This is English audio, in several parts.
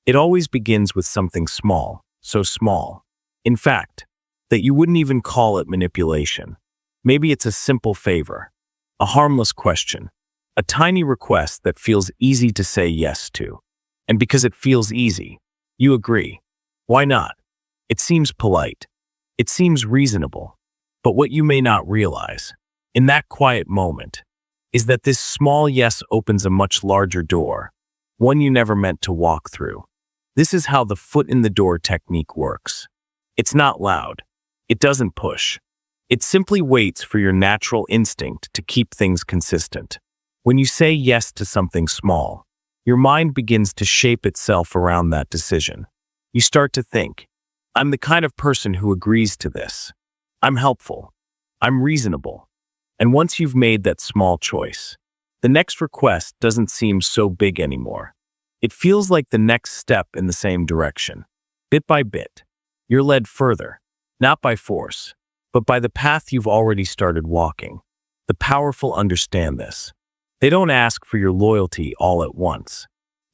It always begins with something small, so small, in fact, that you wouldn't even call it manipulation. Maybe it's a simple favor, a harmless question, a tiny request that feels easy to say yes to. And because it feels easy, you agree. Why not? It seems polite. It seems reasonable. But what you may not realize, in that quiet moment, is that this small yes opens a much larger door, one you never meant to walk through. This is how the foot in the door technique works. It's not loud. It doesn't push. It simply waits for your natural instinct to keep things consistent. When you say yes to something small, your mind begins to shape itself around that decision. You start to think, I'm the kind of person who agrees to this. I'm helpful. I'm reasonable. And once you've made that small choice, the next request doesn't seem so big anymore. It feels like the next step in the same direction. Bit by bit, you're led further, not by force, but by the path you've already started walking. The powerful understand this. They don't ask for your loyalty all at once.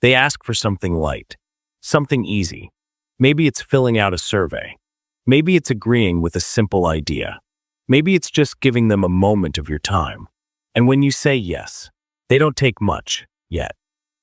They ask for something light, something easy. Maybe it's filling out a survey. Maybe it's agreeing with a simple idea. Maybe it's just giving them a moment of your time. And when you say yes, they don't take much yet.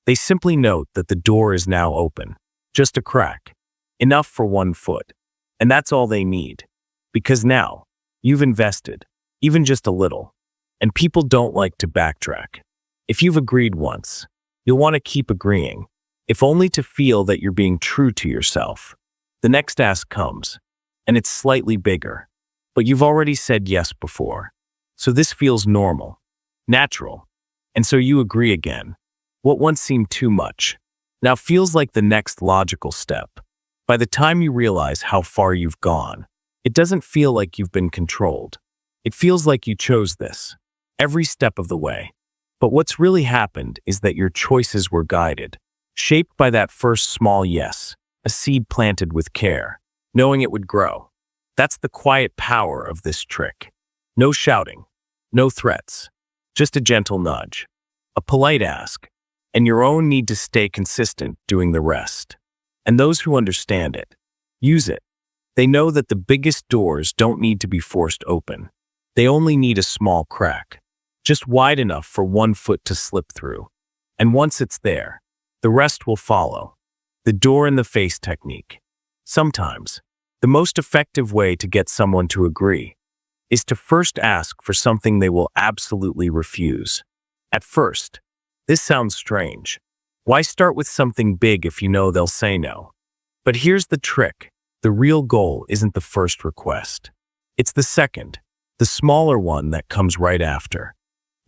They simply note that the door is now open, just a crack, enough for one foot. And that's all they need. Because now, you've invested, even just a little. And people don't like to backtrack. If you've agreed once, you'll want to keep agreeing, if only to feel that you're being true to yourself. The next ask comes, and it's slightly bigger, but you've already said yes before. So this feels normal, natural, and so you agree again. What once seemed too much now feels like the next logical step. By the time you realize how far you've gone, it doesn't feel like you've been controlled. It feels like you chose this, every step of the way. But what's really happened is that your choices were guided, shaped by that first small yes, a seed planted with care, knowing it would grow. That's the quiet power of this trick. No shouting, no threats, just a gentle nudge, a polite ask, and your own need to stay consistent doing the rest. And those who understand it, use it. They know that the biggest doors don't need to be forced open. They only need a small crack, just wide enough for one foot to slip through. And once it's there, the rest will follow. The door in the face technique. Sometimes, the most effective way to get someone to agree is to first ask for something they will absolutely refuse. At first, this sounds strange. Why start with something big if you know they'll say no? But here's the trick. The real goal isn't the first request. It's the second, the smaller one that comes right after.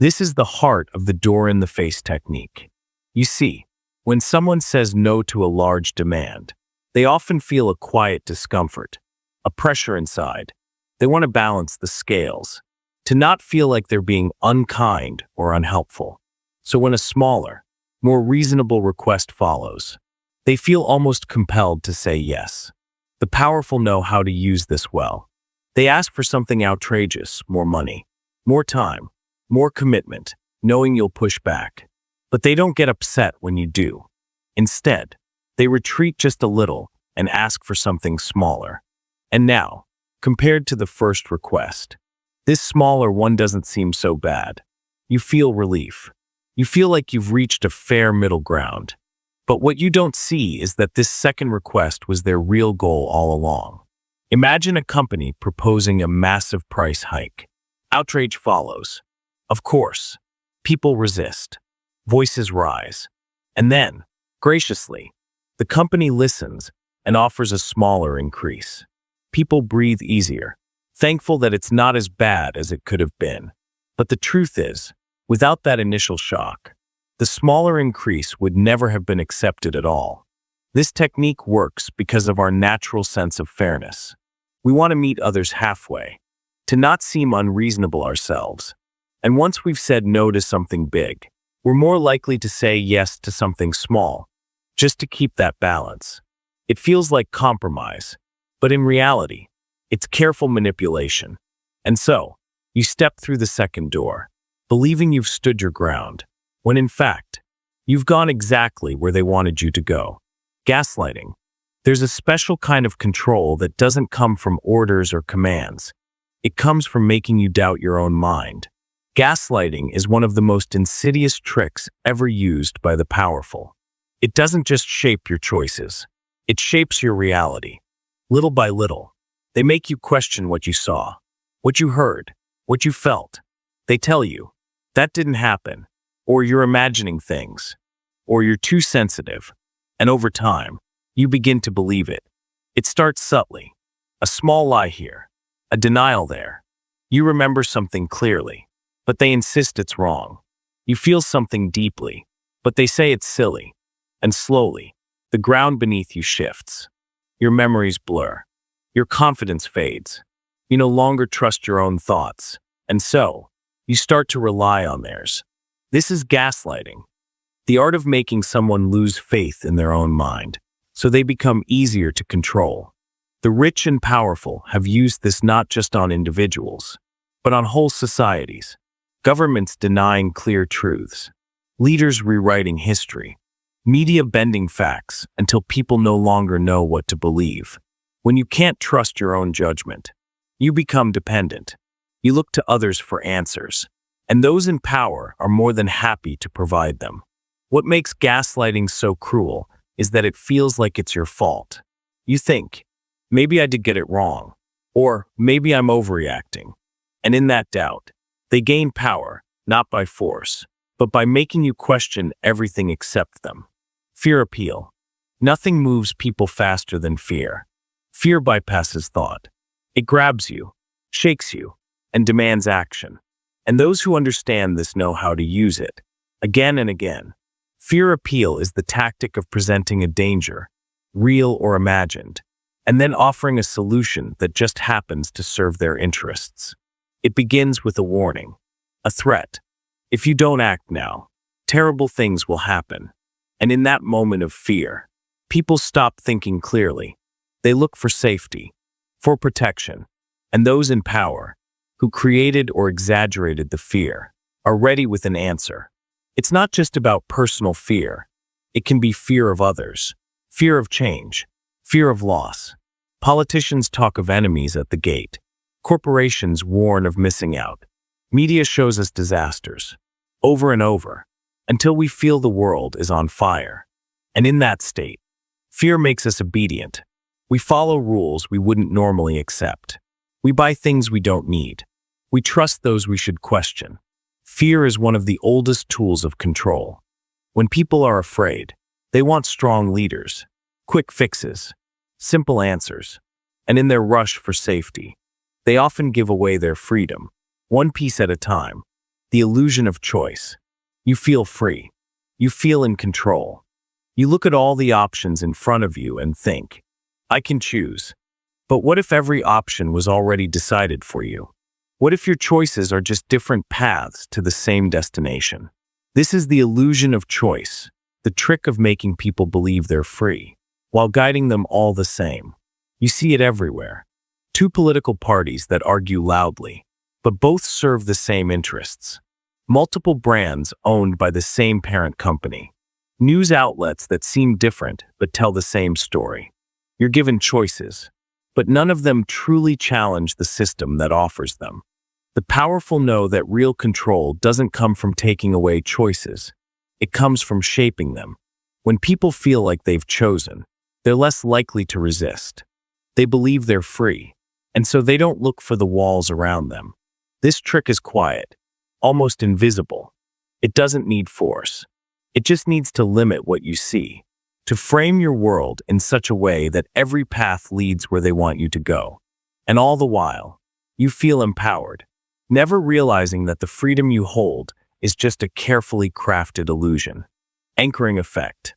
This is the heart of the door in the face technique. You see, when someone says no to a large demand, they often feel a quiet discomfort, a pressure inside. They want to balance the scales, to not feel like they're being unkind or unhelpful. So when a smaller, more reasonable request follows, they feel almost compelled to say yes. The powerful know how to use this well. They ask for something outrageous, more money, more time, more commitment, knowing you'll push back. But they don't get upset when you do. Instead, they retreat just a little and ask for something smaller. And now, compared to the first request, this smaller one doesn't seem so bad. You feel relief. You feel like you've reached a fair middle ground. But what you don't see is that this second request was their real goal all along. Imagine a company proposing a massive price hike. Outrage follows. Of course, people resist. Voices rise. And then, graciously, the company listens and offers a smaller increase. People breathe easier, thankful that it's not as bad as it could have been. But the truth is, without that initial shock, the smaller increase would never have been accepted at all. This technique works because of our natural sense of fairness. We want to meet others halfway, to not seem unreasonable ourselves. And once we've said no to something big, we're more likely to say yes to something small, just to keep that balance. It feels like compromise, but in reality, it's careful manipulation. And so, you step through the second door, believing you've stood your ground, when in fact, you've gone exactly where they wanted you to go. Gaslighting. There's a special kind of control that doesn't come from orders or commands. It comes from making you doubt your own mind. Gaslighting is one of the most insidious tricks ever used by the powerful. It doesn't just shape your choices. It shapes your reality. Little by little, they make you question what you saw, what you heard, what you felt. They tell you, that didn't happen, or you're imagining things, or you're too sensitive. And over time, you begin to believe it. It starts subtly. A small lie here, a denial there. You remember something clearly, but they insist it's wrong. You feel something deeply, but they say it's silly. And slowly, the ground beneath you shifts. Your memories blur. Your confidence fades. You no longer trust your own thoughts. And so, you start to rely on theirs. This is gaslighting. The art of making someone lose faith in their own mind, so they become easier to control. The rich and powerful have used this not just on individuals, but on whole societies. Governments denying clear truths. Leaders rewriting history. Media bending facts until people no longer know what to believe. When you can't trust your own judgment, you become dependent. You look to others for answers, and those in power are more than happy to provide them. What makes gaslighting so cruel is that it feels like it's your fault. You think, maybe I did get it wrong, or maybe I'm overreacting. And in that doubt, they gain power, not by force, but by making you question everything except them. Fear appeal. Nothing moves people faster than fear. Fear bypasses thought. It grabs you, shakes you, and demands action. And those who understand this know how to use it, again and again. Fear appeal is the tactic of presenting a danger, real or imagined, and then offering a solution that just happens to serve their interests. It begins with a warning, a threat. If you don't act now, terrible things will happen. And in that moment of fear, people stop thinking clearly. They look for safety, for protection, and those in power, who created or exaggerated the fear, are ready with an answer. It's not just about personal fear. It can be fear of others, fear of change, fear of loss. Politicians talk of enemies at the gate. Corporations warn of missing out. Media shows us disasters, over and over, until we feel the world is on fire. And in that state, fear makes us obedient. We follow rules we wouldn't normally accept. We buy things we don't need. We trust those we should question. Fear is one of the oldest tools of control. When people are afraid, they want strong leaders, quick fixes, simple answers, and in their rush for safety, they often give away their freedom, one piece at a time, the illusion of choice. You feel free. You feel in control. You look at all the options in front of you and think, I can choose. But what if every option was already decided for you? What if your choices are just different paths to the same destination? This is the illusion of choice, the trick of making people believe they're free, while guiding them all the same. You see it everywhere. Two political parties that argue loudly, but both serve the same interests. Multiple brands owned by the same parent company. News outlets that seem different but tell the same story. You're given choices, but none of them truly challenge the system that offers them. The powerful know that real control doesn't come from taking away choices. It comes from shaping them. When people feel like they've chosen, they're less likely to resist. They believe they're free, and so they don't look for the walls around them. This trick is quiet, almost invisible. It doesn't need force. It just needs to limit what you see, to frame your world in such a way that every path leads where they want you to go. And all the while, you feel empowered, never realizing that the freedom you hold is just a carefully crafted illusion. Anchoring effect.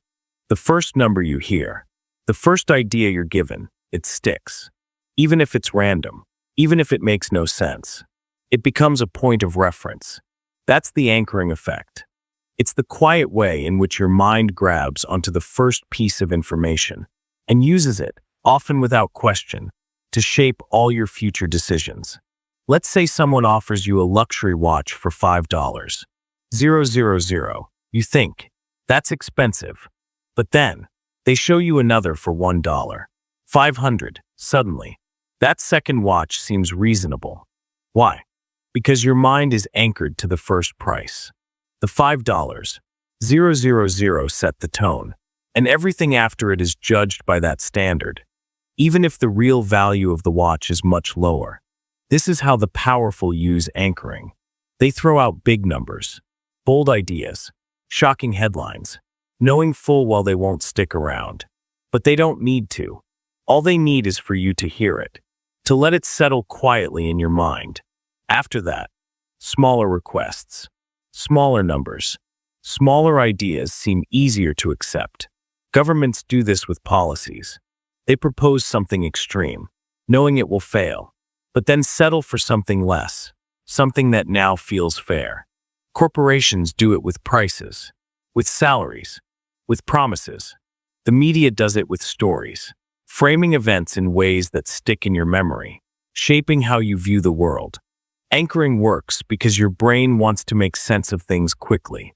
The first number you hear, the first idea you're given, it sticks. Even if it's random, even if it makes no sense. It becomes a point of reference. That's the anchoring effect. It's the quiet way in which your mind grabs onto the first piece of information and uses it, often without question, to shape all your future decisions. Let's say someone offers you a luxury watch for $5. 000. You think, that's expensive. But then, They show you another for $1. 500. Suddenly, that second watch seems reasonable. Why? Because your mind is anchored to the first price. The $5,000 set the tone, and everything after it is judged by that standard, even if the real value of the watch is much lower. This is how the powerful use anchoring. They throw out big numbers, bold ideas, shocking headlines, knowing full well they won't stick around. But they don't need to. All they need is for you to hear it, to let it settle quietly in your mind. After that, smaller requests, smaller numbers, smaller ideas seem easier to accept. Governments do this with policies. They propose something extreme, knowing it will fail, but then settle for something less, something that now feels fair. Corporations do it with prices, with salaries, with promises. The media does it with stories, framing events in ways that stick in your memory, shaping how you view the world. Anchoring works because your brain wants to make sense of things quickly.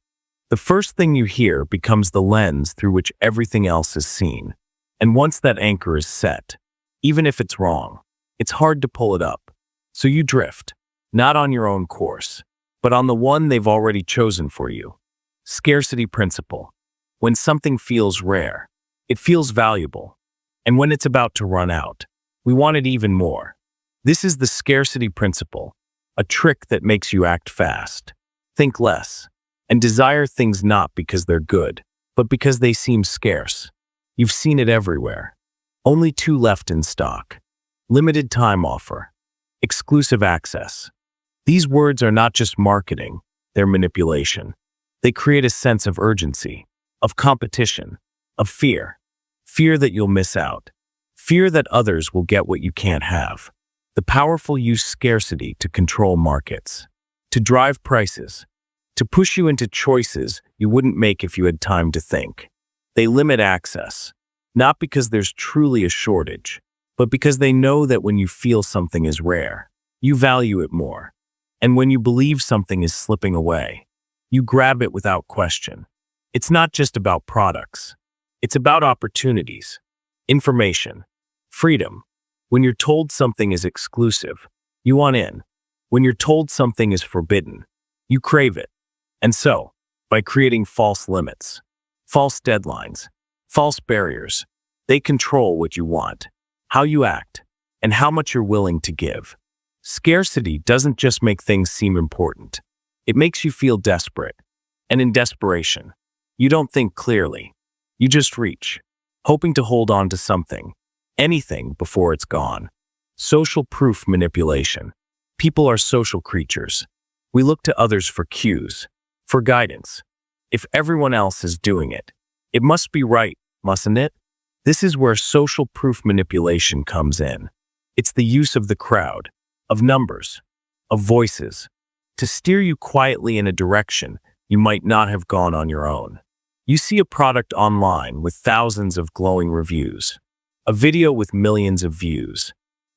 The first thing you hear becomes the lens through which everything else is seen. And once that anchor is set, even if it's wrong, it's hard to pull it up. So you drift, not on your own course, but on the one they've already chosen for you. Scarcity principle. When something feels rare, it feels valuable. And when it's about to run out, we want it even more. This is the scarcity principle, a trick that makes you act fast, think less, and desire things not because they're good, but because they seem scarce. You've seen it everywhere. Only 2 left in stock. Limited time offer. Exclusive access. These words are not just marketing, they're manipulation. They create a sense of urgency, of competition, of fear. Fear that you'll miss out. Fear that others will get what you can't have. The powerful use scarcity to control markets, to drive prices, to push you into choices you wouldn't make if you had time to think. They limit access, not because there's truly a shortage, but because they know that when you feel something is rare, you value it more. And when you believe something is slipping away, you grab it without question. It's not just about products. It's about opportunities, information, freedom. When you're told something is exclusive, you want in. When you're told something is forbidden, you crave it. And so, by creating false limits, false deadlines, false barriers, they control what you want, how you act, and how much you're willing to give. Scarcity doesn't just make things seem important. It makes you feel desperate. And in desperation, you don't think clearly. You just reach, hoping to hold on to something, anything before it's gone. Social proof manipulation. People are social creatures. We look to others for cues, for guidance. If everyone else is doing it, it must be right, mustn't it? This is where social proof manipulation comes in. It's the use of the crowd, of numbers, of voices, to steer you quietly in a direction you might not have gone on your own. You see a product online with thousands of glowing reviews, a video with millions of views,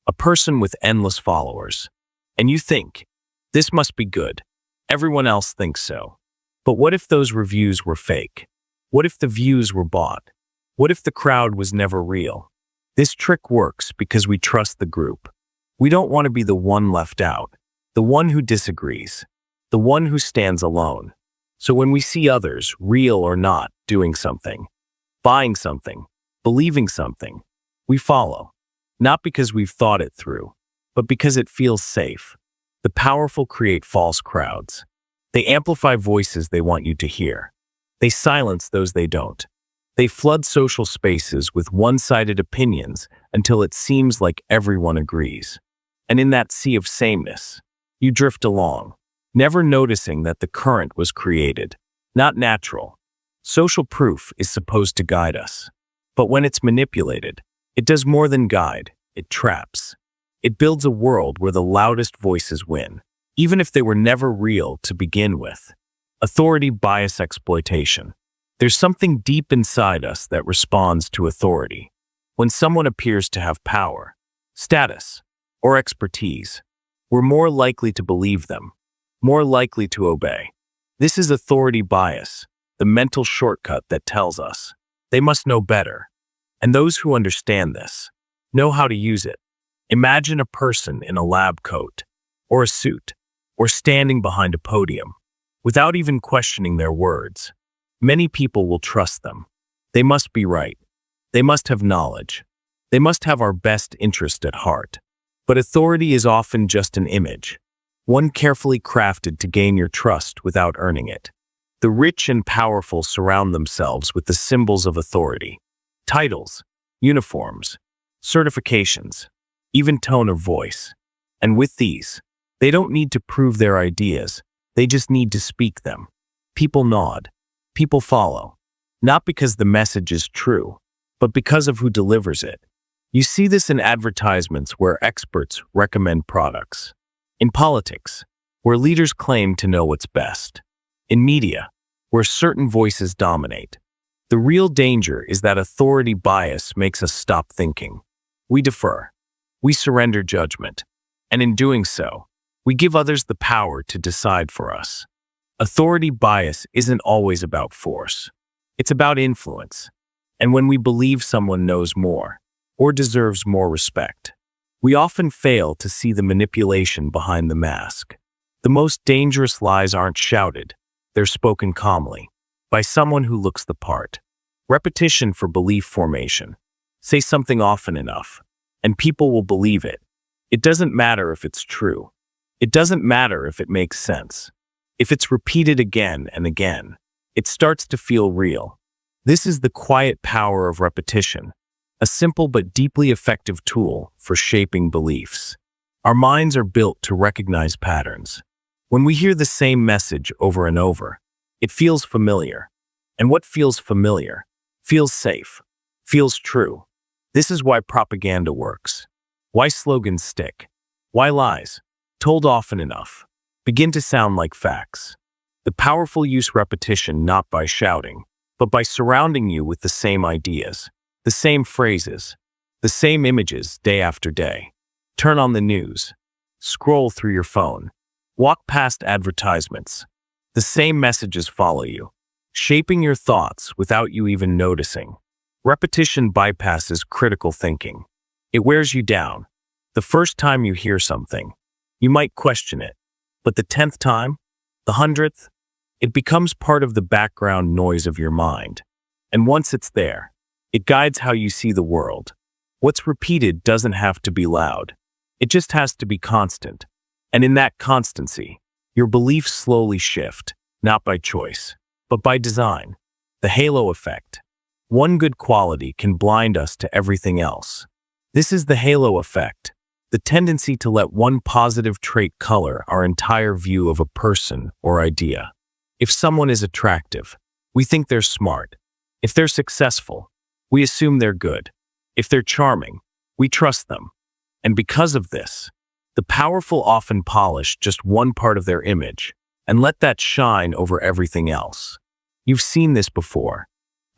a person with endless followers, and you think, this must be good. Everyone else thinks so. But what if those reviews were fake? What if the views were bought? What if the crowd was never real? This trick works because we trust the group. We don't want to be the one left out, the one who disagrees, the one who stands alone. So when we see others, real or not, doing something, buying something, believing something, we follow. Not because we've thought it through, but because it feels safe. The powerful create false crowds. They amplify voices they want you to hear. They silence those they don't. They flood social spaces with one-sided opinions until it seems like everyone agrees. And in that sea of sameness, you drift along, never noticing that the current was created, not natural. Social proof is supposed to guide us. But when it's manipulated, it does more than guide, it traps. It builds a world where the loudest voices win, even if they were never real to begin with. Authority bias exploitation. There's something deep inside us that responds to authority. When someone appears to have power, status, or expertise, we're more likely to believe them, more likely to obey. This is authority bias, the mental shortcut that tells us, They must know better. And those who understand this know how to use it. Imagine a person in a lab coat, or a suit, or standing behind a podium, without even questioning their words. Many people will trust them. They must be right. They must have knowledge. They must have our best interest at heart. But authority is often just an image, one carefully crafted to gain your trust without earning it. The rich and powerful surround themselves with the symbols of authority: titles, uniforms, certifications, even tone of voice. And with these, they don't need to prove their ideas, they just need to speak them. People nod, people follow, not because the message is true, but because of who delivers it. You see this in advertisements where experts recommend products, in politics, where leaders claim to know what's best, in media, where certain voices dominate. The real danger is that authority bias makes us stop thinking. We defer. We surrender judgment. And in doing so, we give others the power to decide for us. Authority bias isn't always about force. It's about influence. And when we believe someone knows more, or deserves more respect, we often fail to see the manipulation behind the mask. The most dangerous lies aren't shouted. They're spoken calmly, by someone who looks the part. Repetition for belief formation. Say something often enough, and people will believe it. It doesn't matter if it's true. It doesn't matter if it makes sense. If it's repeated again and again, it starts to feel real. This is the quiet power of repetition, a simple but deeply effective tool for shaping beliefs. Our minds are built to recognize patterns. When we hear the same message over and over, it feels familiar. And what feels familiar feels safe, feels true. This is why propaganda works, why slogans stick, why lies, told often enough, begin to sound like facts. The powerful use repetition not by shouting, but by surrounding you with the same ideas, the same phrases, the same images day after day. Turn on the news, scroll through your phone, walk past advertisements. The same messages follow you, shaping your thoughts without you even noticing. Repetition bypasses critical thinking. It wears you down. The first time you hear something, you might question it, but the 10th time, the 100th, it becomes part of the background noise of your mind. And once it's there, it guides how you see the world. What's repeated doesn't have to be loud. It just has to be constant. And in that constancy, your beliefs slowly shift, not by choice, but by design. The halo effect. One good quality can blind us to everything else. This is the halo effect, the tendency to let one positive trait color our entire view of a person or idea. If someone is attractive, we think they're smart. If they're successful, we assume they're good. If they're charming, we trust them. And because of this, the powerful often polish just one part of their image and let that shine over everything else. You've seen this before.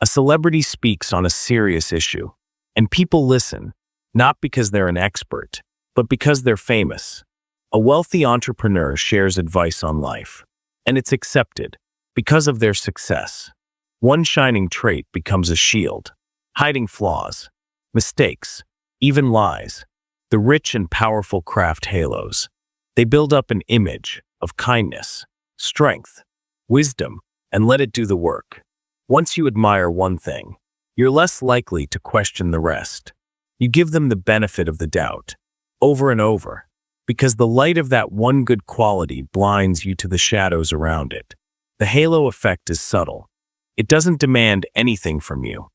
A celebrity speaks on a serious issue, and people listen, not because they're an expert, but because they're famous. A wealthy entrepreneur shares advice on life, and it's accepted because of their success. One shining trait becomes a shield, hiding flaws, mistakes, even lies. The rich and powerful craft halos. They build up an image of kindness, strength, wisdom, and let it do the work. Once you admire one thing, you're less likely to question the rest. You give them the benefit of the doubt, over and over, because the light of that one good quality blinds you to the shadows around it. The halo effect is subtle. It doesn't demand anything from you.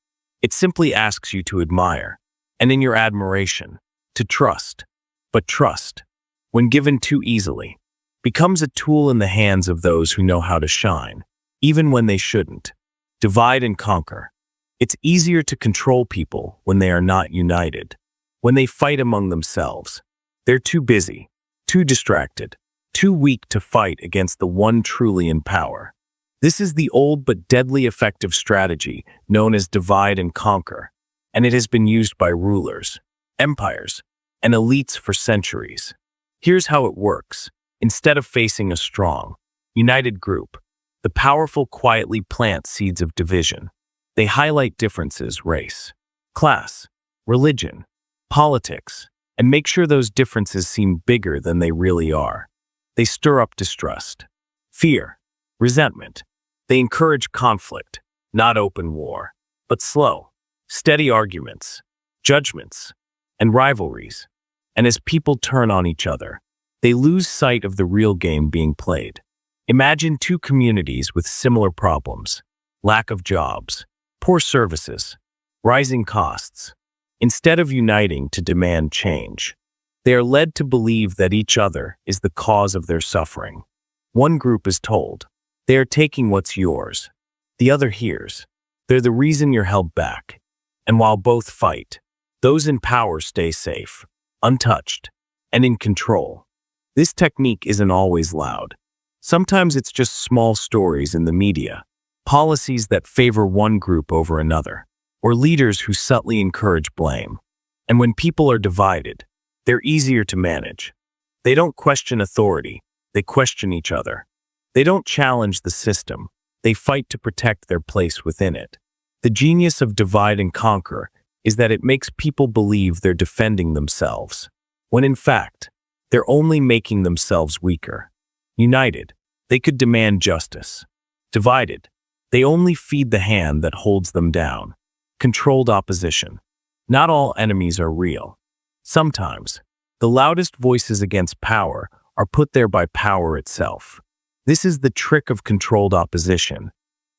It simply asks you to admire, and in your admiration, to trust. But trust, when given too easily, becomes a tool in the hands of those who know how to shine, even when they shouldn't. Divide and conquer. It's easier to control people when they are not united, when they fight among themselves. They're too busy, too distracted, too weak to fight against the one truly in power. This is the old but deadly effective strategy known as divide and conquer, and it has been used by rulers, empires, and elites for centuries. Here's how it works. Instead of facing a strong, united group, the powerful quietly plant seeds of division. They highlight differences, race, class, religion, politics, and make sure those differences seem bigger than they really are. They stir up distrust, fear, resentment. They encourage conflict, not open war, but slow, steady arguments, judgments, and rivalries. And as people turn on each other, they lose sight of the real game being played. Imagine two communities with similar problems: lack of jobs, poor services, rising costs. Instead of uniting to demand change, they are led to believe that each other is the cause of their suffering. One group is told, they are taking what's yours. The other hears, they're the reason you're held back. And while both fight, those in power stay safe, untouched, and in control. This technique isn't always loud. Sometimes it's just small stories in the media, policies that favor one group over another, or leaders who subtly encourage blame. And when people are divided, they're easier to manage. They don't question authority, they question each other. They don't challenge the system, they fight to protect their place within it. The genius of divide and conquer is that it makes people believe they're defending themselves, when in fact, they're only making themselves weaker. United, they could demand justice. Divided, they only feed the hand that holds them down. Controlled opposition. Not all enemies are real. Sometimes, the loudest voices against power are put there by power itself. This is the trick of controlled opposition,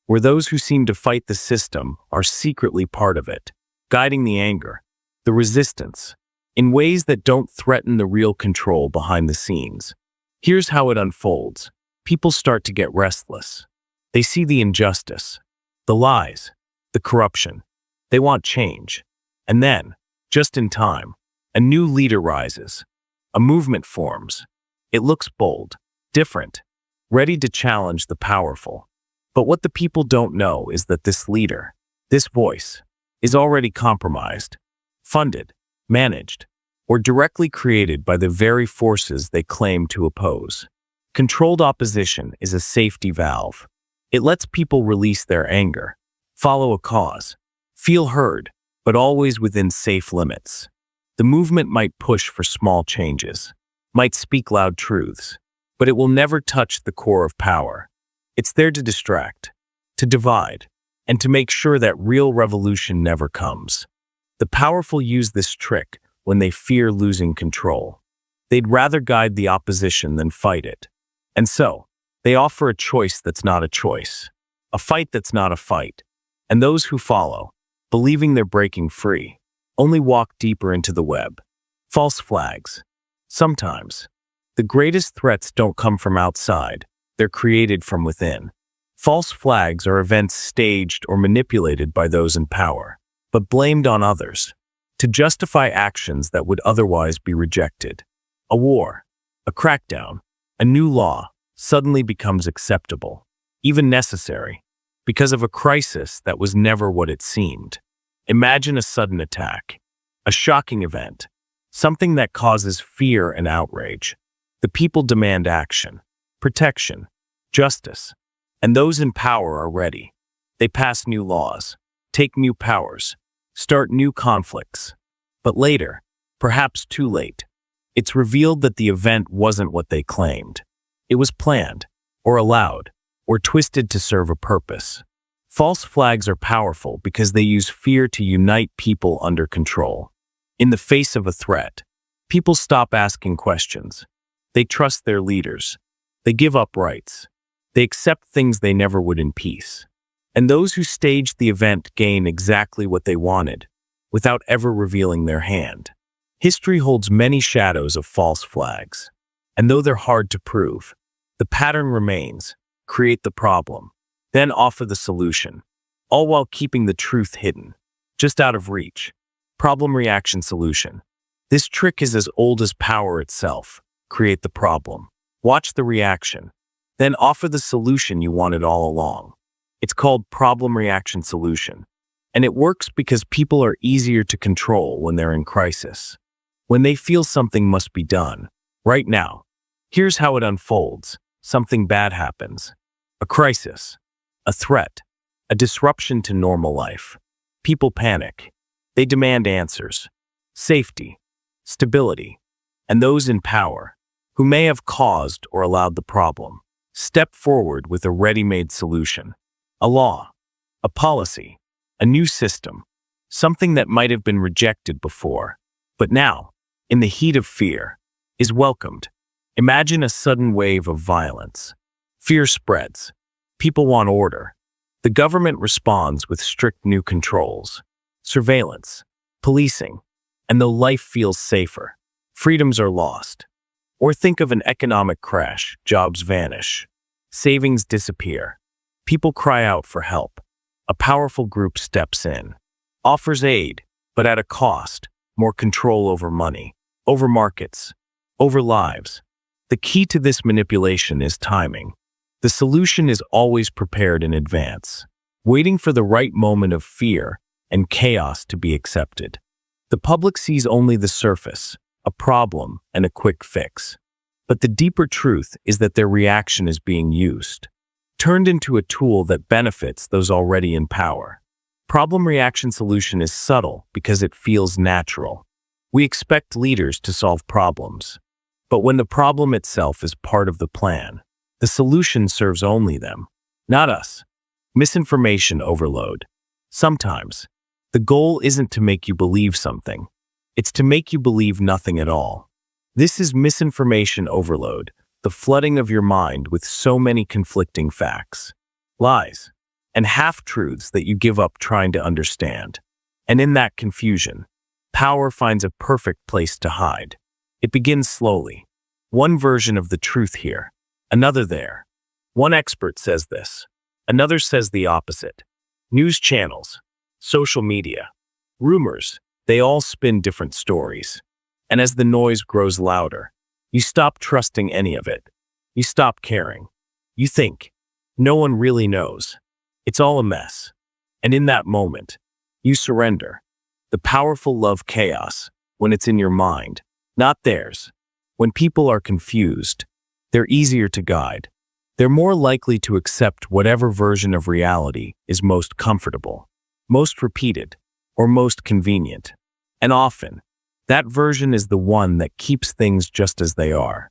where those who seem to fight the system are secretly part of it, guiding the anger, the resistance, in ways that don't threaten the real control behind the scenes. Here's how it unfolds. People start to get restless. They see the injustice, the lies, the corruption. They want change. And then, just in time, a new leader rises. A movement forms. It looks bold, different, ready to challenge the powerful. But what the people don't know is that this leader, this voice, is already compromised, funded, managed, or directly created by the very forces they claim to oppose. Controlled opposition is a safety valve. It lets people release their anger, follow a cause, feel heard, but always within safe limits. The movement might push for small changes, might speak loud truths, but it will never touch the core of power. It's there to distract, to divide, and to make sure that real revolution never comes. The powerful use this trick when they fear losing control. They'd rather guide the opposition than fight it. And so, they offer a choice that's not a choice, a fight that's not a fight. And those who follow, believing they're breaking free, only walk deeper into the web. False flags. Sometimes, the greatest threats don't come from outside, they're created from within. False flags are events staged or manipulated by those in power, but blamed on others, to justify actions that would otherwise be rejected. A war, a crackdown, a new law suddenly becomes acceptable, even necessary, because of a crisis that was never what it seemed. Imagine a sudden attack, a shocking event, something that causes fear and outrage. The people demand action, protection, justice, and those in power are ready. They pass new laws, take new powers, start new conflicts. But later, perhaps too late, it's revealed that the event wasn't what they claimed. It was planned, or allowed, or twisted to serve a purpose. False flags are powerful because they use fear to unite people under control. In the face of a threat, people stop asking questions. They trust their leaders. They give up rights. They accept things they never would in peace. And those who staged the event gain exactly what they wanted, without ever revealing their hand. History holds many shadows of false flags. And though they're hard to prove, the pattern remains: create the problem, then offer the solution, all while keeping the truth hidden, just out of reach. Problem, reaction, solution. This trick is as old as power itself. Create the problem, watch the reaction, then offer the solution you wanted all along. It's called problem, reaction, solution. And it works because people are easier to control when they're in crisis. When they feel something must be done, right now. Here's how it unfolds. Something bad happens. A crisis. A threat. a disruption to normal life. People panic. They demand answers, safety, stability, and those in power, who may have caused or allowed the problem, step forward with a ready-made solution. A law, a policy, a new system, something that might have been rejected before, but now, in the heat of fear, is welcomed. Imagine a sudden wave of violence. Fear spreads. People want order. The government responds with strict new controls, surveillance, policing, and though life feels safer, freedoms are lost. Or think of an economic crash, jobs vanish, savings disappear. People cry out for help. A powerful group steps in, offers aid, but at a cost, more control over money, over markets, over lives. The key to this manipulation is timing. The solution is always prepared in advance, waiting for the right moment of fear and chaos to be accepted. The public sees only the surface, a problem and a quick fix. But the deeper truth is that their reaction is being used, turned into a tool that benefits those already in power. Problem reaction solution is subtle because it feels natural. We expect leaders to solve problems. But when the problem itself is part of the plan, the solution serves only them, not us. Misinformation overload. Sometimes, the goal isn't to make you believe something. It's to make you believe nothing at all. This is misinformation overload, the flooding of your mind with so many conflicting facts, lies, and half-truths that you give up trying to understand. And in that confusion, power finds a perfect place to hide. It begins slowly. One version of the truth here, another there. One expert says this, another says the opposite. News channels, social media, rumors, they all spin different stories. And as the noise grows louder, you stop trusting any of it. You stop caring. You think, no one really knows. It's all a mess. And in that moment, you surrender. The powerful love chaos when it's in your mind, not theirs. When people are confused, they're easier to guide. They're more likely to accept whatever version of reality is most comfortable, most repeated, or most convenient. And often, that version is the one that keeps things just as they are.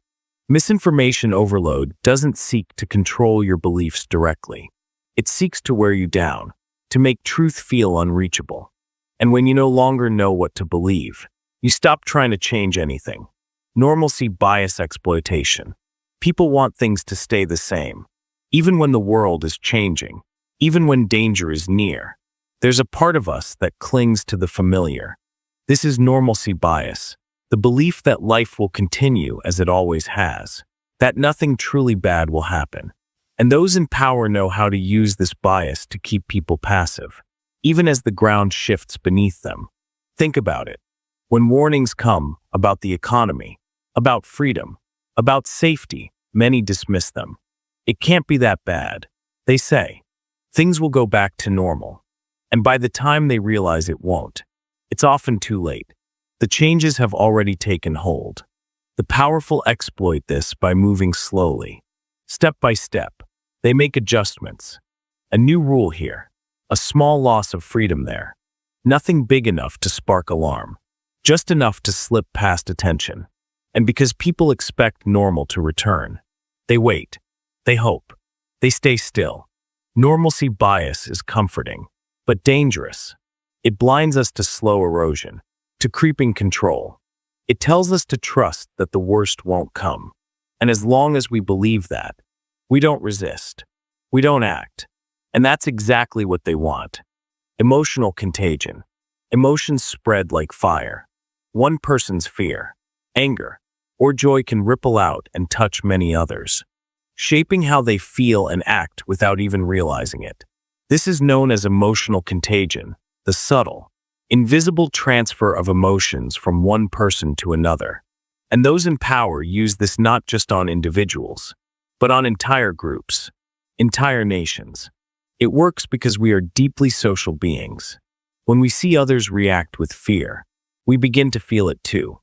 Misinformation overload doesn't seek to control your beliefs directly. It seeks to wear you down, to make truth feel unreachable. And when you no longer know what to believe, you stop trying to change anything. Normalcy bias exploitation. People want things to stay the same, even when the world is changing, even when danger is near. There's a part of us that clings to the familiar. This is normalcy bias, the belief that life will continue as it always has, that nothing truly bad will happen. And those in power know how to use this bias to keep people passive, even as the ground shifts beneath them. Think about it. When warnings come about the economy, about freedom, about safety, many dismiss them. It can't be that bad, they say. Things will go back to normal. And by the time they realize it won't, it's often too late. The changes have already taken hold. The powerful exploit this by moving slowly. Step by step, they make adjustments. A new rule here, a small loss of freedom there. Nothing big enough to spark alarm, just enough to slip past attention. And because people expect normal to return, they wait, they hope, they stay still. Normalcy bias is comforting, but dangerous. It blinds us to slow erosion, to creeping control. It tells us to trust that the worst won't come. And as long as we believe that, we don't resist. We don't act. And that's exactly what they want. Emotional contagion. Emotions spread like fire. One person's fear, anger, or joy can ripple out and touch many others, shaping how they feel and act without even realizing it. This is known as emotional contagion, the subtle, invisible transfer of emotions from one person to another. And those in power use this not just on individuals, but on entire groups, entire nations. It works because we are deeply social beings. When we see others react with fear, we begin to feel it too.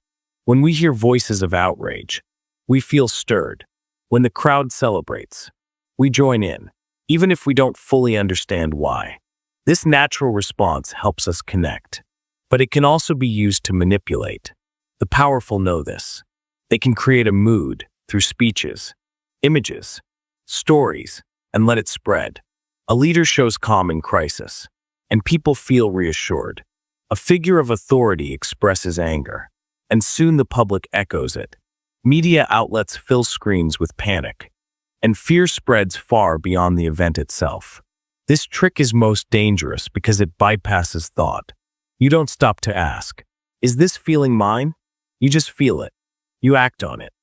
When we hear voices of outrage, we feel stirred. When the crowd celebrates, we join in, even if we don't fully understand why. This natural response helps us connect, but it can also be used to manipulate. The powerful know this. They can create a mood through speeches, images, stories, and let it spread. A leader shows calm in crisis, and people feel reassured. A figure of authority expresses anger, and soon the public echoes it. Media outlets fill screens with panic, and fear spreads far beyond the event itself. This trick is most dangerous because it bypasses thought. You don't stop to ask, is this feeling mine? You just feel it. You act on it.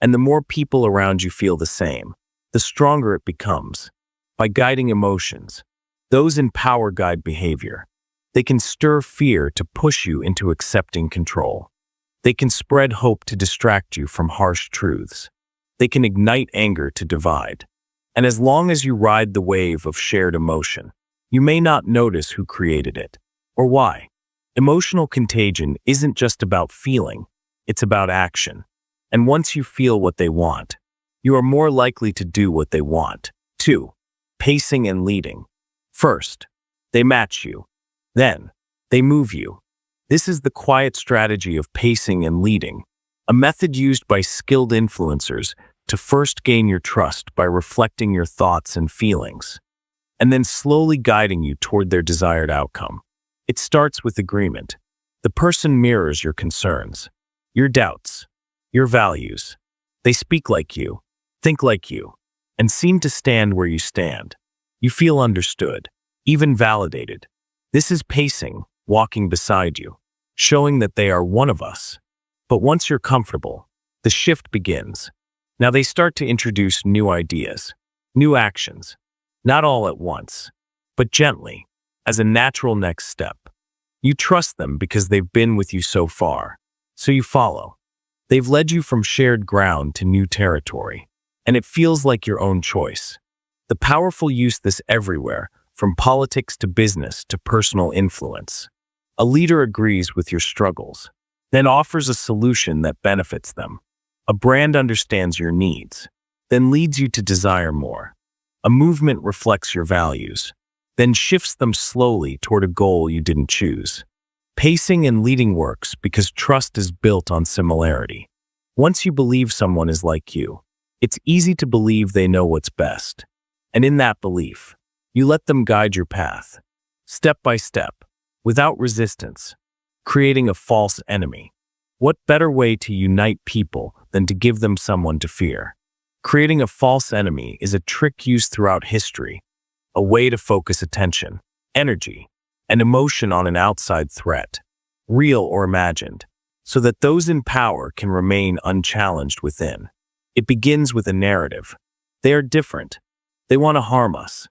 And the more people around you feel the same, the stronger it becomes. By guiding emotions, those in power guide behavior. They can stir fear to push you into accepting control. They can spread hope to distract you from harsh truths. They can ignite anger to divide. And as long as you ride the wave of shared emotion, you may not notice who created it or why. Emotional contagion isn't just about feeling, it's about action. And once you feel what they want, you are more likely to do what they want. 2. Pacing and leading. First, they match you. Then, they move you. This is the quiet strategy of pacing and leading, a method used by skilled influencers to first gain your trust by reflecting your thoughts and feelings, and then slowly guiding you toward their desired outcome. It starts with agreement. The person mirrors your concerns, your doubts, your values. They speak like you, think like you, and seem to stand where you stand. You feel understood, even validated. This is pacing, walking beside you, showing that they are one of us. But once you're comfortable, the shift begins. Now they start to introduce new ideas, new actions, not all at once, but gently, as a natural next step. You trust them because they've been with you so far, so you follow. They've led you from shared ground to new territory, and it feels like your own choice. The powerful use this everywhere, from politics to business to personal influence. A leader agrees with your struggles, then offers a solution that benefits them. A brand understands your needs, then leads you to desire more. A movement reflects your values, then shifts them slowly toward a goal you didn't choose. Pacing and leading works because trust is built on similarity. Once you believe someone is like you, it's easy to believe they know what's best. And in that belief, you let them guide your path, step by step, without resistance, creating a false enemy. What better way to unite people than to give them someone to fear? Creating a false enemy is a trick used throughout history, a way to focus attention, energy, and emotion on an outside threat, real or imagined, so that those in power can remain unchallenged within. It begins with a narrative. They are different. They want to harm us.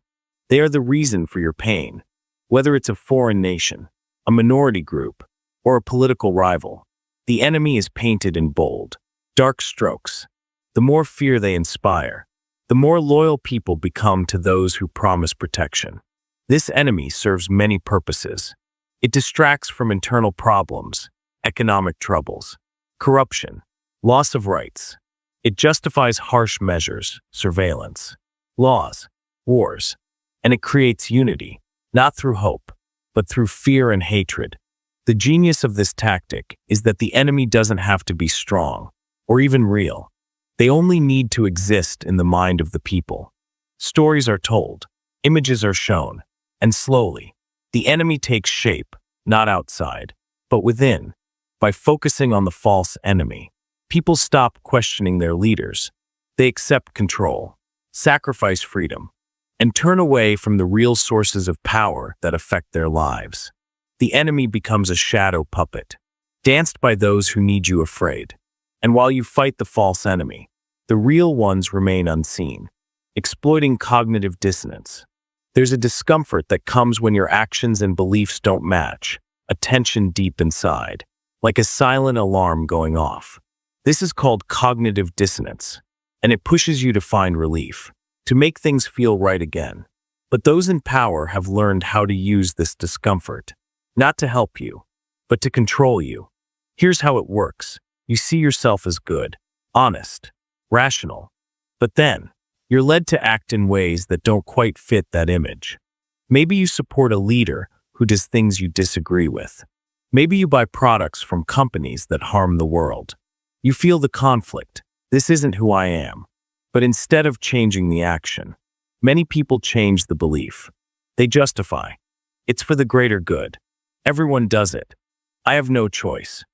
They are the reason for your pain, whether it's a foreign nation, a minority group, or a political rival. The enemy is painted in bold, dark strokes. The more fear they inspire, the more loyal people become to those who promise protection. This enemy serves many purposes. It distracts from internal problems, economic troubles, corruption, loss of rights. It justifies harsh measures, surveillance, laws, wars, and it creates unity, not through hope, but through fear and hatred. The genius of this tactic is that the enemy doesn't have to be strong, or even real. They only need to exist in the mind of the people. Stories are told, images are shown, and slowly, the enemy takes shape, not outside, but within. By focusing on the false enemy, people stop questioning their leaders. They accept control, sacrifice freedom, and turn away from the real sources of power that affect their lives. The enemy becomes a shadow puppet, danced by those who need you afraid. And while you fight the false enemy, the real ones remain unseen, exploiting cognitive dissonance. There's a discomfort that comes when your actions and beliefs don't match, a tension deep inside, like a silent alarm going off. This is called cognitive dissonance, and it pushes you to find relief, to make things feel right again. But those in power have learned how to use this discomfort, not to help you, but to control you. Here's how it works. You see yourself as good, honest, rational. But then, You're led to act in ways that don't quite fit that image. Maybe you support a leader who does things you disagree with. Maybe you buy products from companies that harm the world. You feel the conflict. This isn't who I am. But instead of changing the action, many people change the belief. They justify. It's for the greater good. Everyone does it. I have no choice.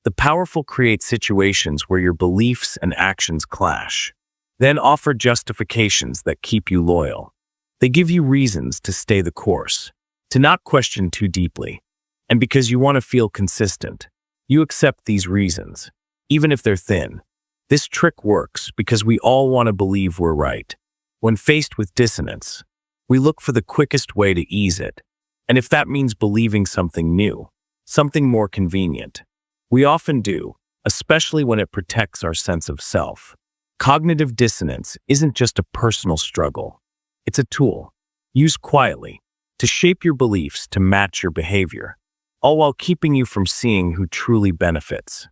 The powerful create situations where your beliefs and actions clash. Then offer justifications that keep you loyal. They give you reasons to stay the course, to not question too deeply. And because you want to feel consistent, you accept these reasons, even if they're thin. This trick works because we all want to believe we're right. When faced with dissonance, we look for the quickest way to ease it. And if that means believing something new, something more convenient, we often do, especially when it protects our sense of self. Cognitive dissonance isn't just a personal struggle. It's a tool, used quietly, to shape your beliefs to match your behavior, all while keeping you from seeing who truly benefits.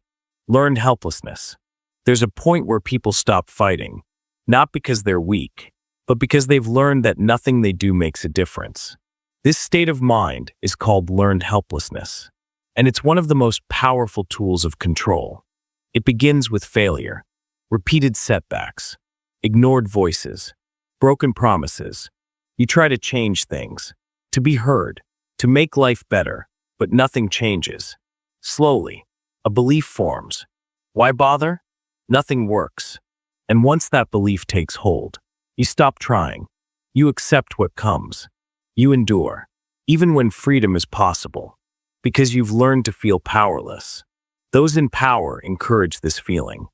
Learned helplessness. There's a point where people stop fighting, not because they're weak, but because they've learned that nothing they do makes a difference. This state of mind is called learned helplessness, and it's one of the most powerful tools of control. It begins with failure, repeated setbacks, ignored voices, broken promises. You try to change things, to be heard, to make life better, but nothing changes. Slowly, a belief forms. Why bother? Nothing works. And once that belief takes hold, you stop trying. You accept what comes. You endure, even when freedom is possible, because you've learned to feel powerless. Those in power encourage this feeling.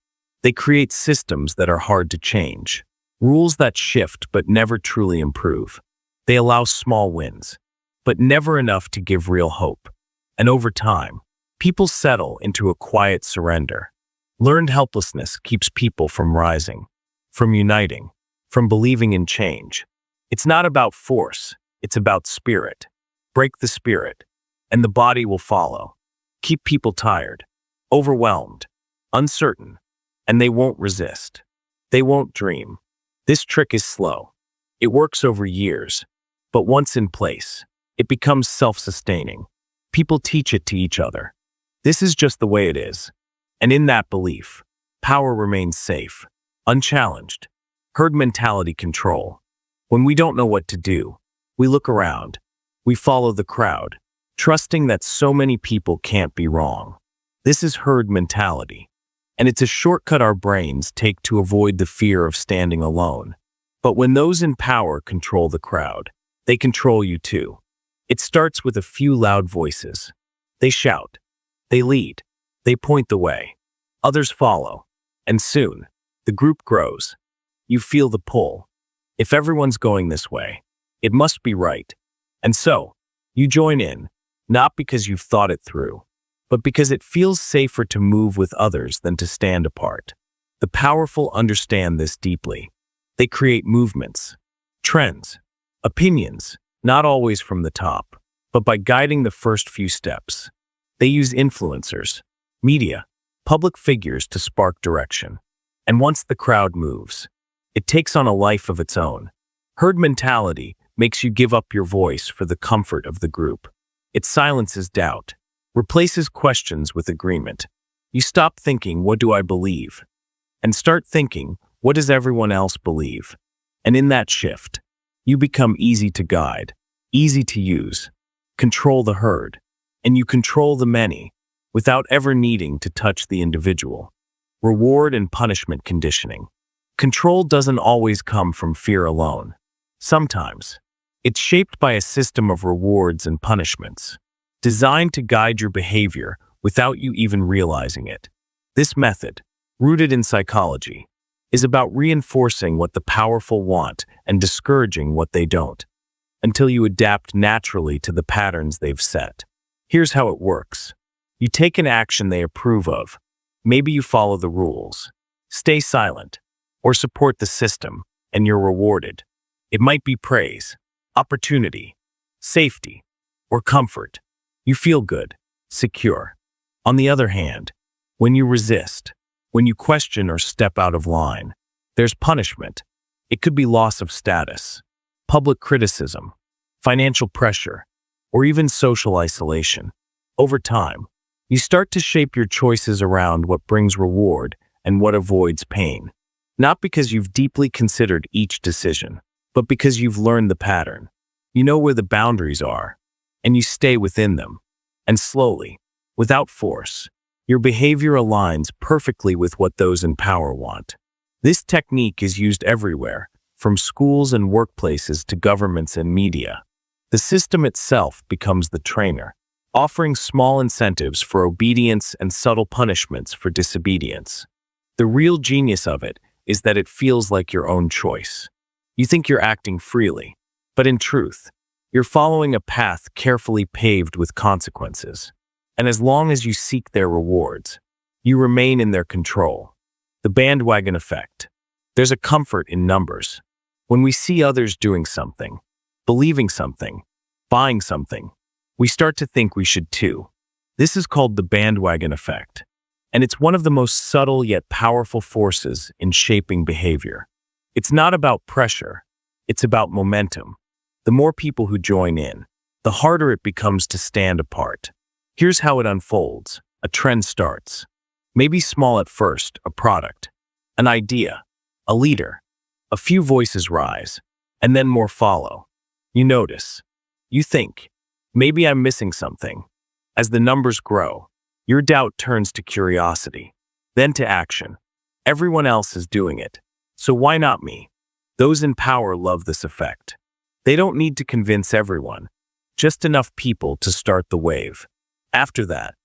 They create systems that are hard to change, rules that shift but never truly improve. They allow small wins, but never enough to give real hope. And over time, people settle into a quiet surrender. Learned helplessness keeps people from rising, from uniting, from believing in change. It's not about force, it's about spirit. Break the spirit, and the body will follow. Keep people tired, overwhelmed, uncertain, and they won't resist. They won't dream. This trick is slow. It works over years, but once in place, it becomes self-sustaining. People teach it to each other. This is just the way it is. And in that belief, power remains safe, unchallenged. Herd mentality control. When we don't know what to do, we look around. We follow the crowd, trusting that so many people can't be wrong. This is herd mentality, and it's a shortcut our brains take to avoid the fear of standing alone. But when those in power control the crowd, they control you too. It starts with a few loud voices. They shout. They lead. They point the way. Others follow. And soon, the group grows. You feel the pull. If everyone's going this way, it must be right. And so, you join in, not because you've thought it through, but because it feels safer to move with others than to stand apart. The powerful understand this deeply. They create movements, trends, opinions, not always from the top, but by guiding the first few steps. They use influencers, media, public figures to spark direction. And once the crowd moves, it takes on a life of its own. Herd mentality makes you give up your voice for the comfort of the group. It silences doubt, replaces questions with agreement. You stop thinking, what do I believe? And start thinking, what does everyone else believe? And in that shift, you become easy to guide, easy to use, control the herd, and you control the many without ever needing to touch the individual. Reward and punishment conditioning. Control doesn't always come from fear alone. Sometimes, it's shaped by a system of rewards and punishments, designed to guide your behavior without you even realizing it. This method, rooted in psychology, is about reinforcing what the powerful want and discouraging what they don't, until you adapt naturally to the patterns they've set. Here's how it works. You take an action they approve of. Maybe you follow the rules, stay silent, or support the system, and you're rewarded. It might be praise, opportunity, safety, or comfort. You feel good, secure. On the other hand, when you resist, when you question or step out of line, there's punishment, It could be loss of status, public criticism, financial pressure, or even social isolation. Over time, you start to shape your choices around what brings reward and what avoids pain. Not because you've deeply considered each decision, but because you've learned the pattern. You know where the boundaries are, and you stay within them. And slowly, without force, your behavior aligns perfectly with what those in power want. This technique is used everywhere, from schools and workplaces to governments and media. The system itself becomes the trainer, offering small incentives for obedience and subtle punishments for disobedience. The real genius of it is that it feels like your own choice. You think you're acting freely, but in truth, you're following a path carefully paved with consequences. And as long as you seek their rewards, you remain in their control. The bandwagon effect. There's a comfort in numbers. When we see others doing something, believing something, buying something, we start to think we should too. This is called the bandwagon effect, and it's one of the most subtle yet powerful forces in shaping behavior. It's not about pressure, it's about momentum. The more people who join in, the harder it becomes to stand apart. Here's how it unfolds. A trend starts. Maybe small at first, a product, an idea, a leader. A few voices rise, and then more follow. You notice. You think, maybe I'm missing something. As the numbers grow, your doubt turns to curiosity, then to action. Everyone else is doing it, so why not me? Those in power love this effect. They don't need to convince everyone, just enough people to start the wave. After that,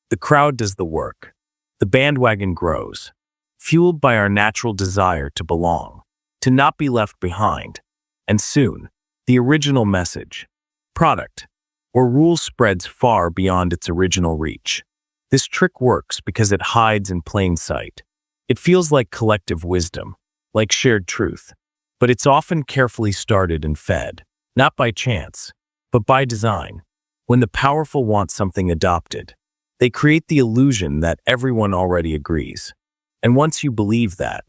the crowd does the work. The bandwagon grows, fueled by our natural desire to belong, to not be left behind. And soon, the original message, product, or rule spreads far beyond its original reach. This trick works because it hides in plain sight. It feels like collective wisdom, like shared truth, but it's often carefully started and fed, not by chance, but by design. When the powerful want something adopted, they create the illusion that everyone already agrees. And once you believe that,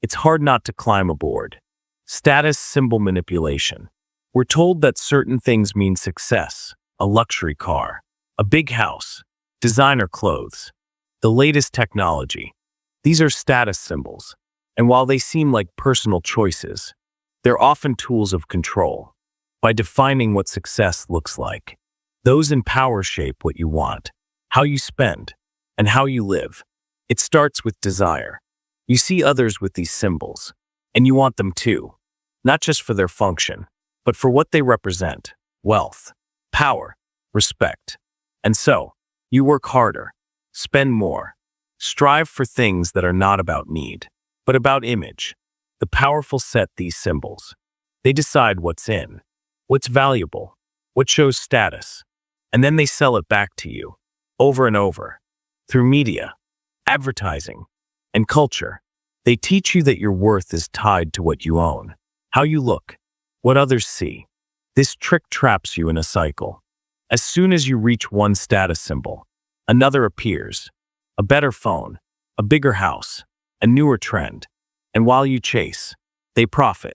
it's hard not to climb aboard. Status symbol manipulation. We're told that certain things mean success, a luxury car, a big house, designer clothes, the latest technology. These are status symbols, and while they seem like personal choices, they're often tools of control. By defining what success looks like, those in power shape what you want, how you spend, and how you live. It starts with desire. You see others with these symbols, and you want them too, not just for their function, but for what they represent: wealth, power, respect. And so, you work harder, spend more, strive for things that are not about need, but about image. The powerful set these symbols. They decide what's in, what's valuable, what shows status, and then they sell it back to you, over and over. Through media, advertising, and culture, they teach you that your worth is tied to what you own, how you look, what others see. This trick traps you in a cycle. As soon as you reach one status symbol, another appears. A better phone, a bigger house, a newer trend. And while you chase, they profit.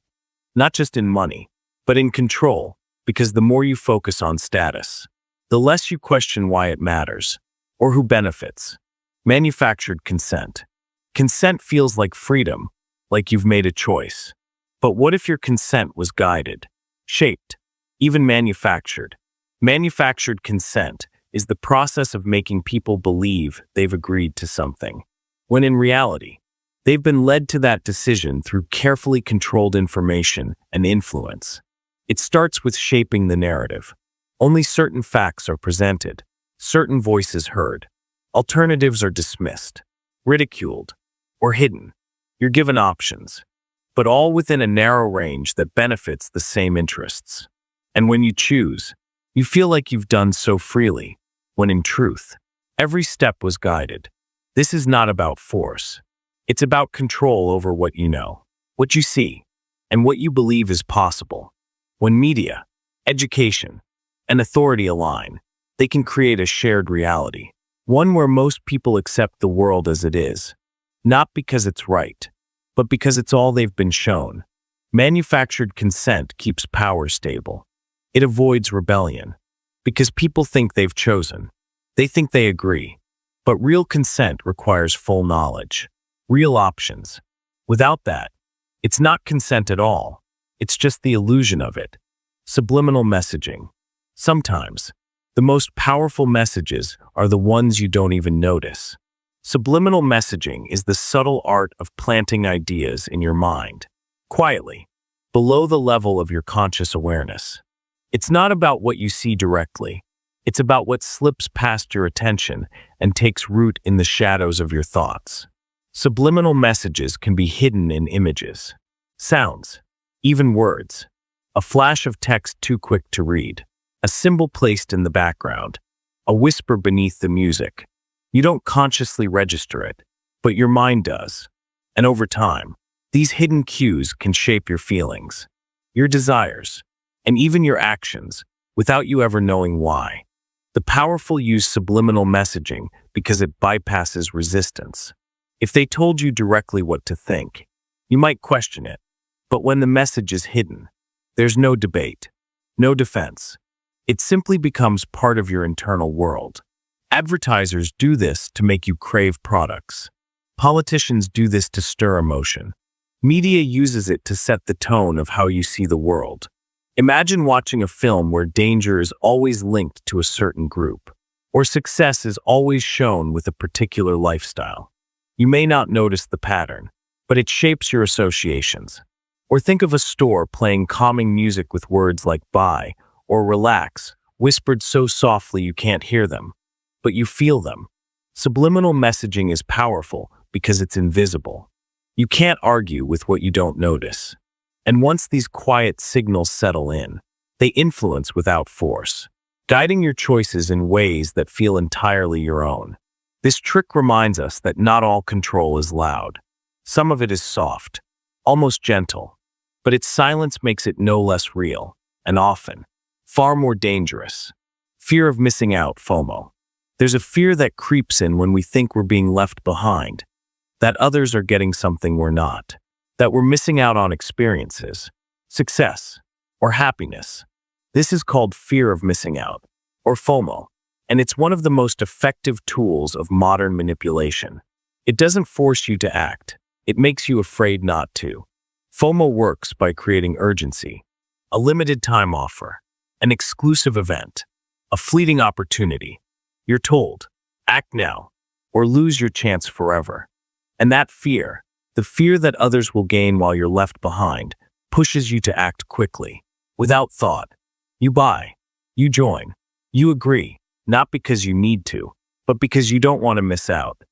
Not just in money, but in control, because the more you focus on status, the less you question why it matters, or who benefits. Manufactured consent. Consent feels like freedom, like you've made a choice. But what if your consent was guided, shaped, even manufactured? Manufactured consent is the process of making people believe they've agreed to something, when in reality, they've been led to that decision through carefully controlled information and influence. It starts with shaping the narrative. Only certain facts are presented, certain voices heard. Alternatives are dismissed, ridiculed, or hidden. You're given options, but all within a narrow range that benefits the same interests. And when you choose, you feel like you've done so freely, when in truth, every step was guided. This is not about force. It's about control over what you know, what you see, and what you believe is possible. When media, education, and authority align, they can create a shared reality, one where most people accept the world as it is, not because it's right, but because it's all they've been shown. Manufactured consent keeps power stable. It avoids rebellion. Because people think they've chosen. They think they agree. But real consent requires full knowledge. Real options. Without that, it's not consent at all. It's just the illusion of it. Subliminal messaging. Sometimes, the most powerful messages are the ones you don't even notice. Subliminal messaging is the subtle art of planting ideas in your mind, quietly, below the level of your conscious awareness. It's not about what you see directly. It's about what slips past your attention and takes root in the shadows of your thoughts. Subliminal messages can be hidden in images, sounds, even words. A flash of text too quick to read, a symbol placed in the background, a whisper beneath the music. You don't consciously register it, but your mind does. And over time, these hidden cues can shape your feelings, your desires, and even your actions without you ever knowing why. The powerful use subliminal messaging because it bypasses resistance. If they told you directly what to think, you might question it. But when the message is hidden, there's no debate, no defense. It simply becomes part of your internal world. Advertisers do this to make you crave products. Politicians do this to stir emotion. Media uses it to set the tone of how you see the world. Imagine watching a film where danger is always linked to a certain group, or success is always shown with a particular lifestyle. You may not notice the pattern, but it shapes your associations. Or think of a store playing calming music with words like buy or relax, whispered so softly you can't hear them, but you feel them. Subliminal messaging is powerful because it's invisible. You can't argue with what you don't notice. And once these quiet signals settle in, they influence without force, guiding your choices in ways that feel entirely your own. This trick reminds us that not all control is loud. Some of it is soft, almost gentle, but its silence makes it no less real, and often, far more dangerous. Fear of missing out, FOMO. There's a fear that creeps in when we think we're being left behind, that others are getting something we're not, that we're missing out on experiences, success, or happiness. This is called fear of missing out, or FOMO, and it's one of the most effective tools of modern manipulation. It doesn't force you to act, it makes you afraid not to. FOMO works by creating urgency, a limited time offer, an exclusive event, a fleeting opportunity. You're told, act now, or lose your chance forever. And that fear, the fear that others will gain while you're left behind, pushes you to act quickly, without thought. You buy, you join, you agree, not because you need to, but because you don't want to miss out.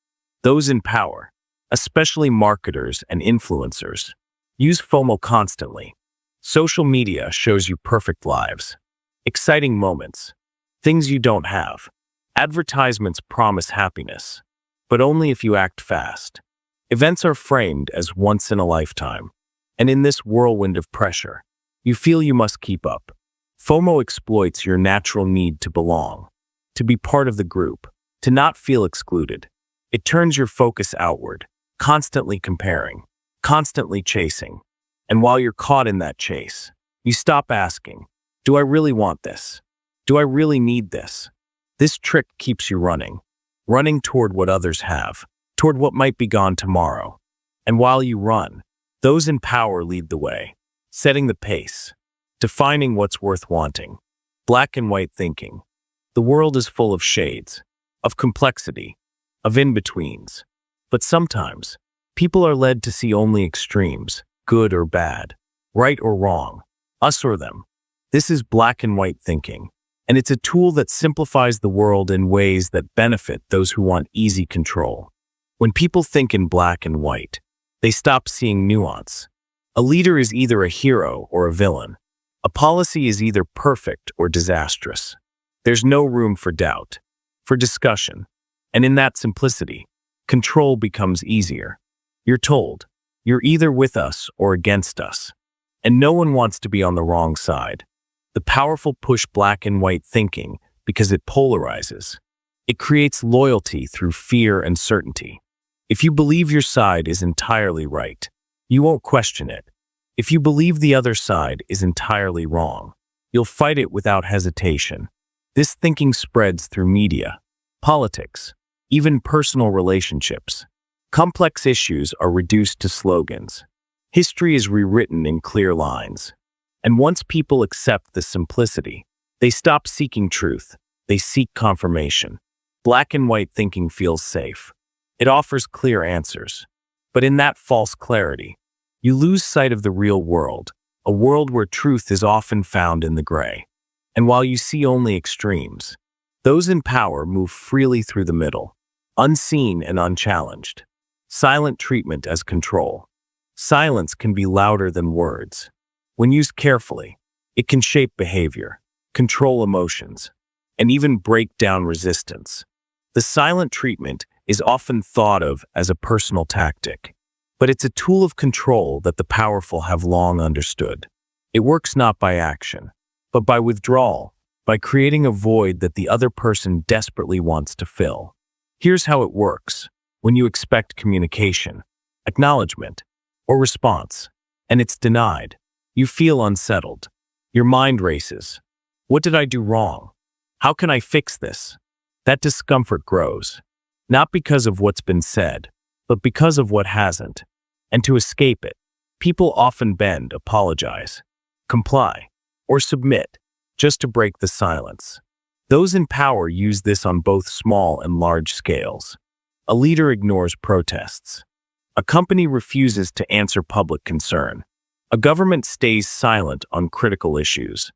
Those in power, especially marketers and influencers, use FOMO constantly. Social media shows you perfect lives, exciting moments, things you don't have. Advertisements promise happiness, but only if you act fast. Events are framed as once in a lifetime, and in this whirlwind of pressure, you feel you must keep up. FOMO exploits your natural need to belong, to be part of the group, to not feel excluded. It turns your focus outward, constantly comparing, constantly chasing. And while you're caught in that chase, you stop asking, do I really want this? Do I really need this? This trick keeps you running toward what others have, toward what might be gone tomorrow. And while you run, those in power lead the way, setting the pace, defining what's worth wanting. Black and white thinking. The world is full of shades, of complexity, of in-betweens. But sometimes, people are led to see only extremes, good or bad, right or wrong, us or them. This is black and white thinking, and it's a tool that simplifies the world in ways that benefit those who want easy control. When people think in black and white, they stop seeing nuance. A leader is either a hero or a villain. A policy is either perfect or disastrous. There's no room for doubt, for discussion, and in that simplicity, control becomes easier. You're told, you're either with us or against us, and no one wants to be on the wrong side. The powerful push black and white thinking because it polarizes. It creates loyalty through fear and certainty. If you believe your side is entirely right, you won't question it. If you believe the other side is entirely wrong, you'll fight it without hesitation. This thinking spreads through media, politics, even personal relationships. Complex issues are reduced to slogans. History is rewritten in clear lines. And once people accept this simplicity, they stop seeking truth. They seek confirmation. Black and white thinking feels safe. It offers clear answers. But in that false clarity, you lose sight of the real world, a world where truth is often found in the gray. And while you see only extremes, those in power move freely through the middle, unseen and unchallenged. Silent treatment as control. Silence can be louder than words. When used carefully, it can shape behavior, control emotions, and even break down resistance. The silent treatment is often thought of as a personal tactic, but it's a tool of control that the powerful have long understood. It works not by action, but by withdrawal, by creating a void that the other person desperately wants to fill. Here's how it works. When you expect communication, acknowledgement, or response, and it's denied, you feel unsettled. Your mind races. What did I do wrong? How can I fix this? That discomfort grows, not because of what's been said, but because of what hasn't. And to escape it, people often bend, apologize, comply, or submit, just to break the silence. Those in power use this on both small and large scales. A leader ignores protests. A company refuses to answer public concern. A government stays silent on critical issues.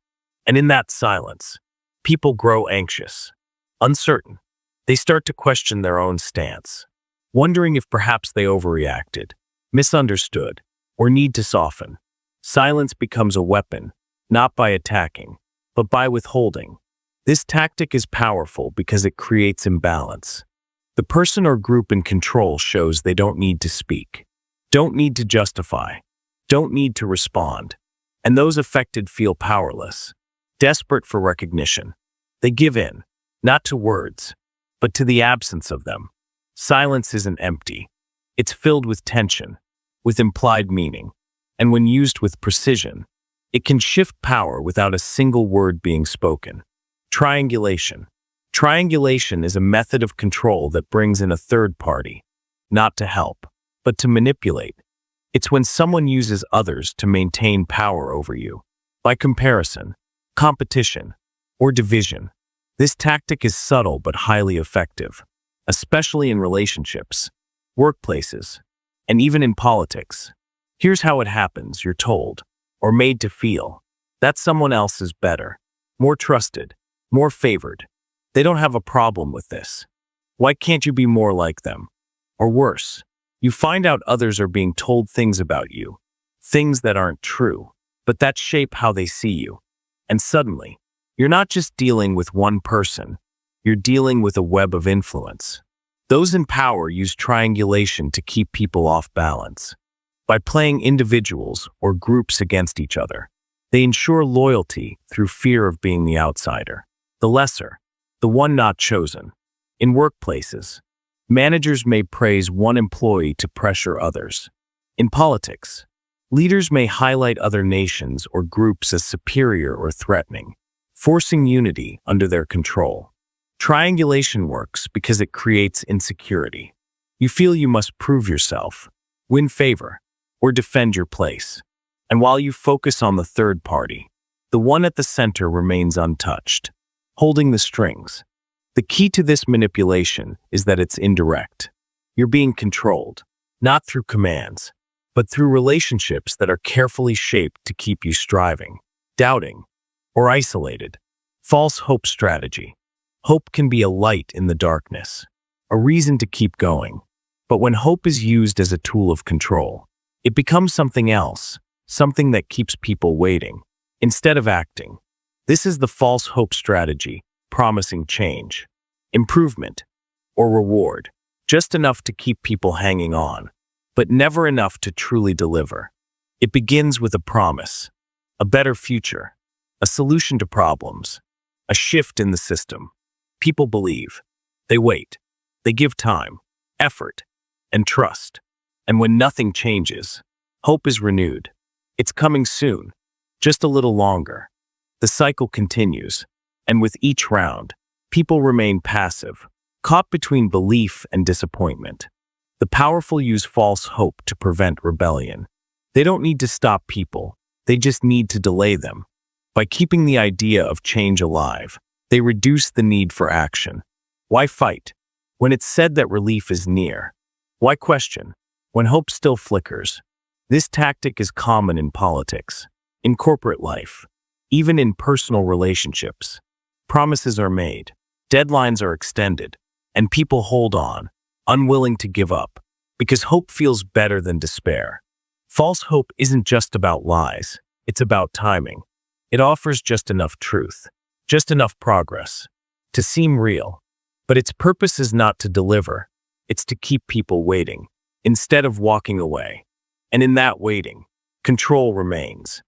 And in that silence, people grow anxious, uncertain. They start to question their own stance, wondering if perhaps they overreacted, misunderstood, or need to soften. Silence becomes a weapon, not by attacking, but by withholding. This tactic is powerful because it creates imbalance. The person or group in control shows they don't need to speak, don't need to justify, don't need to respond, and those affected feel powerless, desperate for recognition. They give in, not to words, but to the absence of them. Silence isn't empty. It's filled with tension, with implied meaning, and when used with precision, it can shift power without a single word being spoken. Triangulation. Triangulation is a method of control that brings in a third party, not to help, but to manipulate. It's when someone uses others to maintain power over you. By comparison, competition, or division. This tactic is subtle but highly effective, especially in relationships, workplaces, and even in politics. Here's how it happens, you're told, or made to feel, that someone else is better, more trusted, more favored. They don't have a problem with this. Why can't you be more like them? Or worse, you find out others are being told things about you, things that aren't true, but that shape how they see you. And suddenly, you're not just dealing with one person, you're dealing with a web of influence. Those in power use triangulation to keep people off balance. By playing individuals or groups against each other, they ensure loyalty through fear of being the outsider, the lesser, the one not chosen. In workplaces, managers may praise one employee to pressure others. In politics, leaders may highlight other nations or groups as superior or threatening, forcing unity under their control. Triangulation works because it creates insecurity. You feel you must prove yourself, win favor, or defend your place. And while you focus on the third party, the one at the center remains untouched, holding the strings. The key to this manipulation is that it's indirect. You're being controlled, not through commands, but through relationships that are carefully shaped to keep you striving, doubting, or isolated. False hope strategy. Hope can be a light in the darkness, a reason to keep going. But when hope is used as a tool of control, it becomes something else, something that keeps people waiting, instead of acting. This is the false hope strategy, promising change, improvement, or reward, just enough to keep people hanging on, but never enough to truly deliver. It begins with a promise, a better future, a solution to problems, a shift in the system. People believe. They wait. They give time, effort, and trust. And when nothing changes, hope is renewed. It's coming soon, just a little longer. The cycle continues, and with each round, people remain passive, caught between belief and disappointment. The powerful use false hope to prevent rebellion. They don't need to stop people, they just need to delay them. By keeping the idea of change alive, they reduce the need for action. Why fight when it's said that relief is near? Why question when hope still flickers? This tactic is common in politics, in corporate life, even in personal relationships. Promises are made, deadlines are extended, and people hold on, unwilling to give up, because hope feels better than despair. False hope isn't just about lies, it's about timing. It offers just enough truth, just enough progress, to seem real. But its purpose is not to deliver, it's to keep people waiting, instead of walking away. And in that waiting, control remains.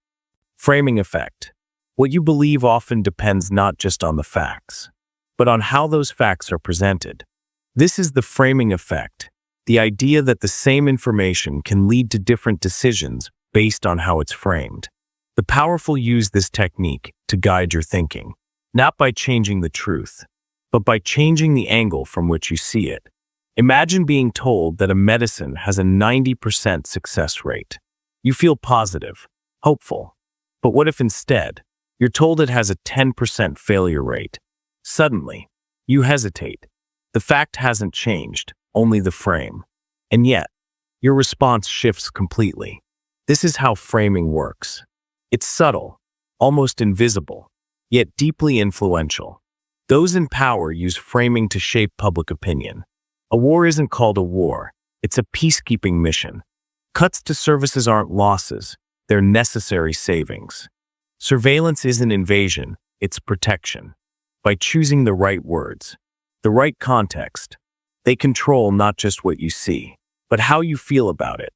Framing effect. What you believe often depends not just on the facts, but on how those facts are presented. This is the framing effect, the idea that the same information can lead to different decisions based on how it's framed. The powerful use this technique to guide your thinking, not by changing the truth, but by changing the angle from which you see it. Imagine being told that a medicine has a 90% success rate. You feel positive, hopeful. But what if instead, you're told it has a 10% failure rate? Suddenly, you hesitate. The fact hasn't changed, only the frame. And yet, your response shifts completely. This is how framing works. It's subtle, almost invisible, yet deeply influential. Those in power use framing to shape public opinion. A war isn't called a war, it's a peacekeeping mission. Cuts to services aren't losses, they're necessary savings. Surveillance isn't invasion, it's protection. By choosing the right words, the right context, they control not just what you see, but how you feel about it.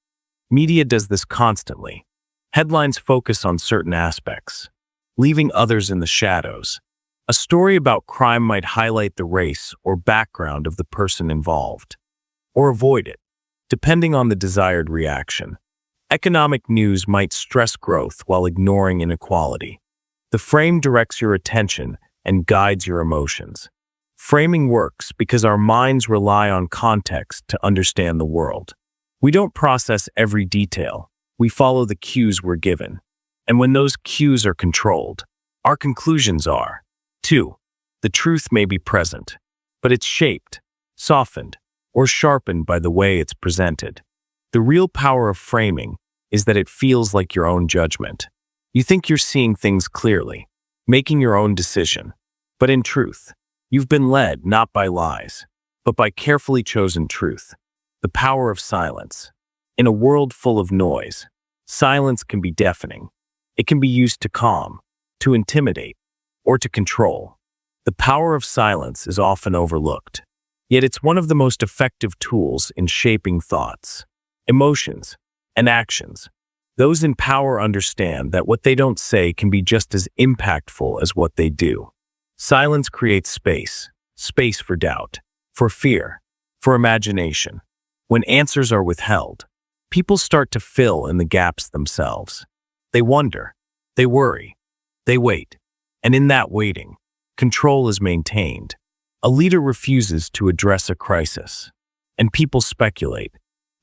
Media does this constantly. Headlines focus on certain aspects, leaving others in the shadows. A story about crime might highlight the race or background of the person involved, or avoid it, depending on the desired reaction. Economic news might stress growth while ignoring inequality. The frame directs your attention and guides your emotions. Framing works because our minds rely on context to understand the world. We don't process every detail, we follow the cues we're given. And when those cues are controlled, our conclusions are. 2. The truth may be present, but it's shaped, softened, or sharpened by the way it's presented. The real power of framing is that it feels like your own judgment. You think you're seeing things clearly, making your own decision. But in truth, you've been led not by lies, but by carefully chosen truth. The power of silence. In a world full of noise, silence can be deafening. It can be used to calm, to intimidate, or to control. The power of silence is often overlooked, yet it's one of the most effective tools in shaping thoughts, emotions, and actions. Those in power understand that what they don't say can be just as impactful as what they do. Silence creates space for doubt, for fear, for imagination. When answers are withheld, people start to fill in the gaps themselves. They wonder, they worry, they wait. And in that waiting, control is maintained. A leader refuses to address a crisis, and people speculate.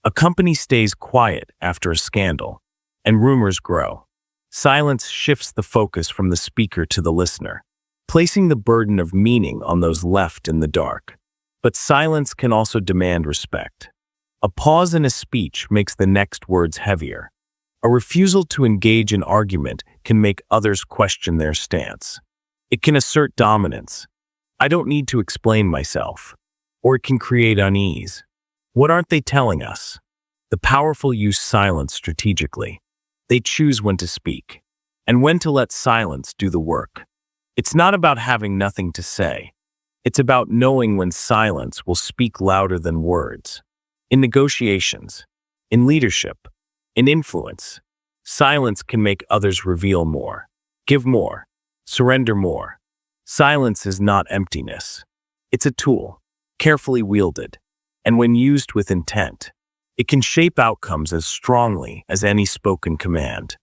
A company stays quiet after a scandal, and rumors grow. Silence shifts the focus from the speaker to the listener, placing the burden of meaning on those left in the dark. But silence can also demand respect. A pause in a speech makes the next words heavier. A refusal to engage in argument can make others question their stance. It can assert dominance. I don't need to explain myself. Or it can create unease. What aren't they telling us? The powerful use silence strategically. They choose when to speak, and when to let silence do the work. It's not about having nothing to say. It's about knowing when silence will speak louder than words. In negotiations, in leadership, in influence, silence can make others reveal more, give more, surrender more. Silence is not emptiness. It's a tool, carefully wielded, and when used with intent, it can shape outcomes as strongly as any spoken command.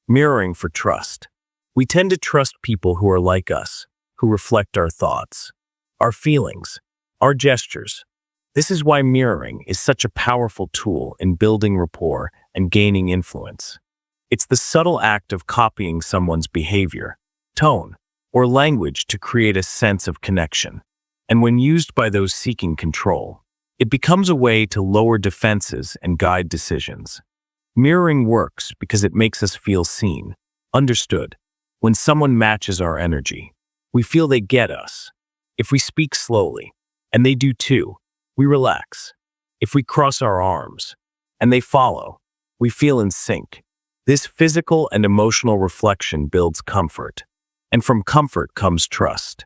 Mirroring for trust. We tend to trust people who are like us, who reflect our thoughts, our feelings, our gestures. This is why mirroring is such a powerful tool in building rapport and gaining influence. It's the subtle act of copying someone's behavior, tone, or language to create a sense of connection. And when used by those seeking control, it becomes a way to lower defenses and guide decisions. Mirroring works because it makes us feel seen, understood. When someone matches our energy, we feel they get us. If we speak slowly, and they do too, we relax. If we cross our arms, and they follow, we feel in sync. This physical and emotional reflection builds comfort, and from comfort comes trust.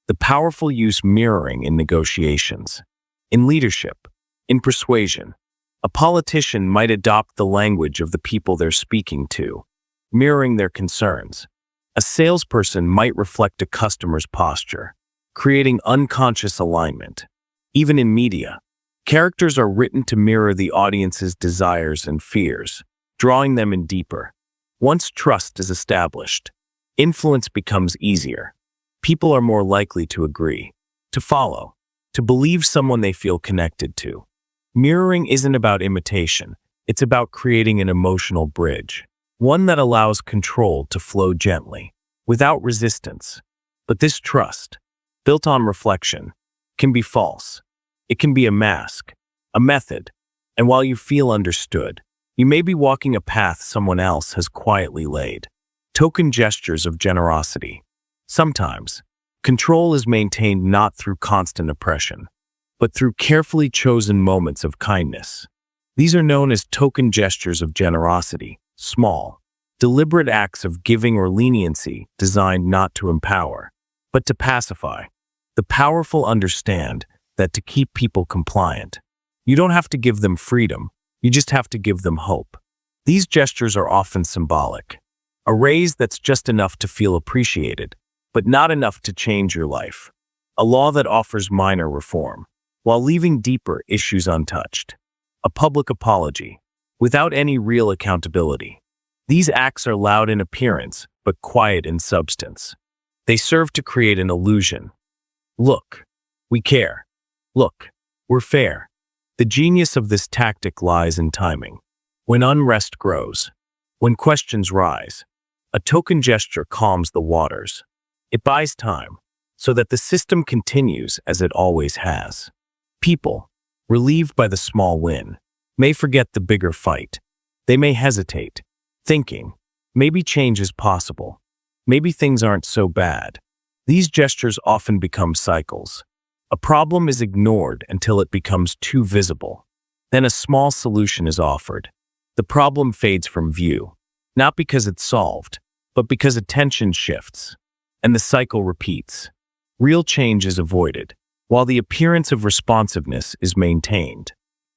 The powerful use mirroring in negotiations, in leadership, in persuasion. A politician might adopt the language of the people they're speaking to, mirroring their concerns. A salesperson might reflect a customer's posture, creating unconscious alignment. Even in media, characters are written to mirror the audience's desires and fears, drawing them in deeper. Once trust is established, influence becomes easier. People are more likely to agree, to follow, to believe someone they feel connected to. Mirroring isn't about imitation, it's about creating an emotional bridge, one that allows control to flow gently, without resistance. But this trust, built on reflection, can be false. It can be a mask, a method, and while you feel understood, you may be walking a path someone else has quietly laid. Token gestures of generosity. Sometimes, control is maintained not through constant oppression, but through carefully chosen moments of kindness. These are known as token gestures of generosity, small, deliberate acts of giving or leniency designed not to empower, but to pacify. The powerful understand that to keep people compliant, you don't have to give them freedom, you just have to give them hope. These gestures are often symbolic. A raise that's just enough to feel appreciated, but not enough to change your life. A law that offers minor reform, while leaving deeper issues untouched. A public apology, without any real accountability. These acts are loud in appearance, but quiet in substance. They serve to create an illusion. Look, we care. Look, we're fair. The genius of this tactic lies in timing. When unrest grows, when questions rise, a token gesture calms the waters. It buys time, so that the system continues as it always has. People, relieved by the small win, may forget the bigger fight. They may hesitate, thinking, maybe change is possible. Maybe things aren't so bad. These gestures often become cycles. A problem is ignored until it becomes too visible. Then a small solution is offered. The problem fades from view, not because it's solved, but because attention shifts, and the cycle repeats. Real change is avoided, while the appearance of responsiveness is maintained.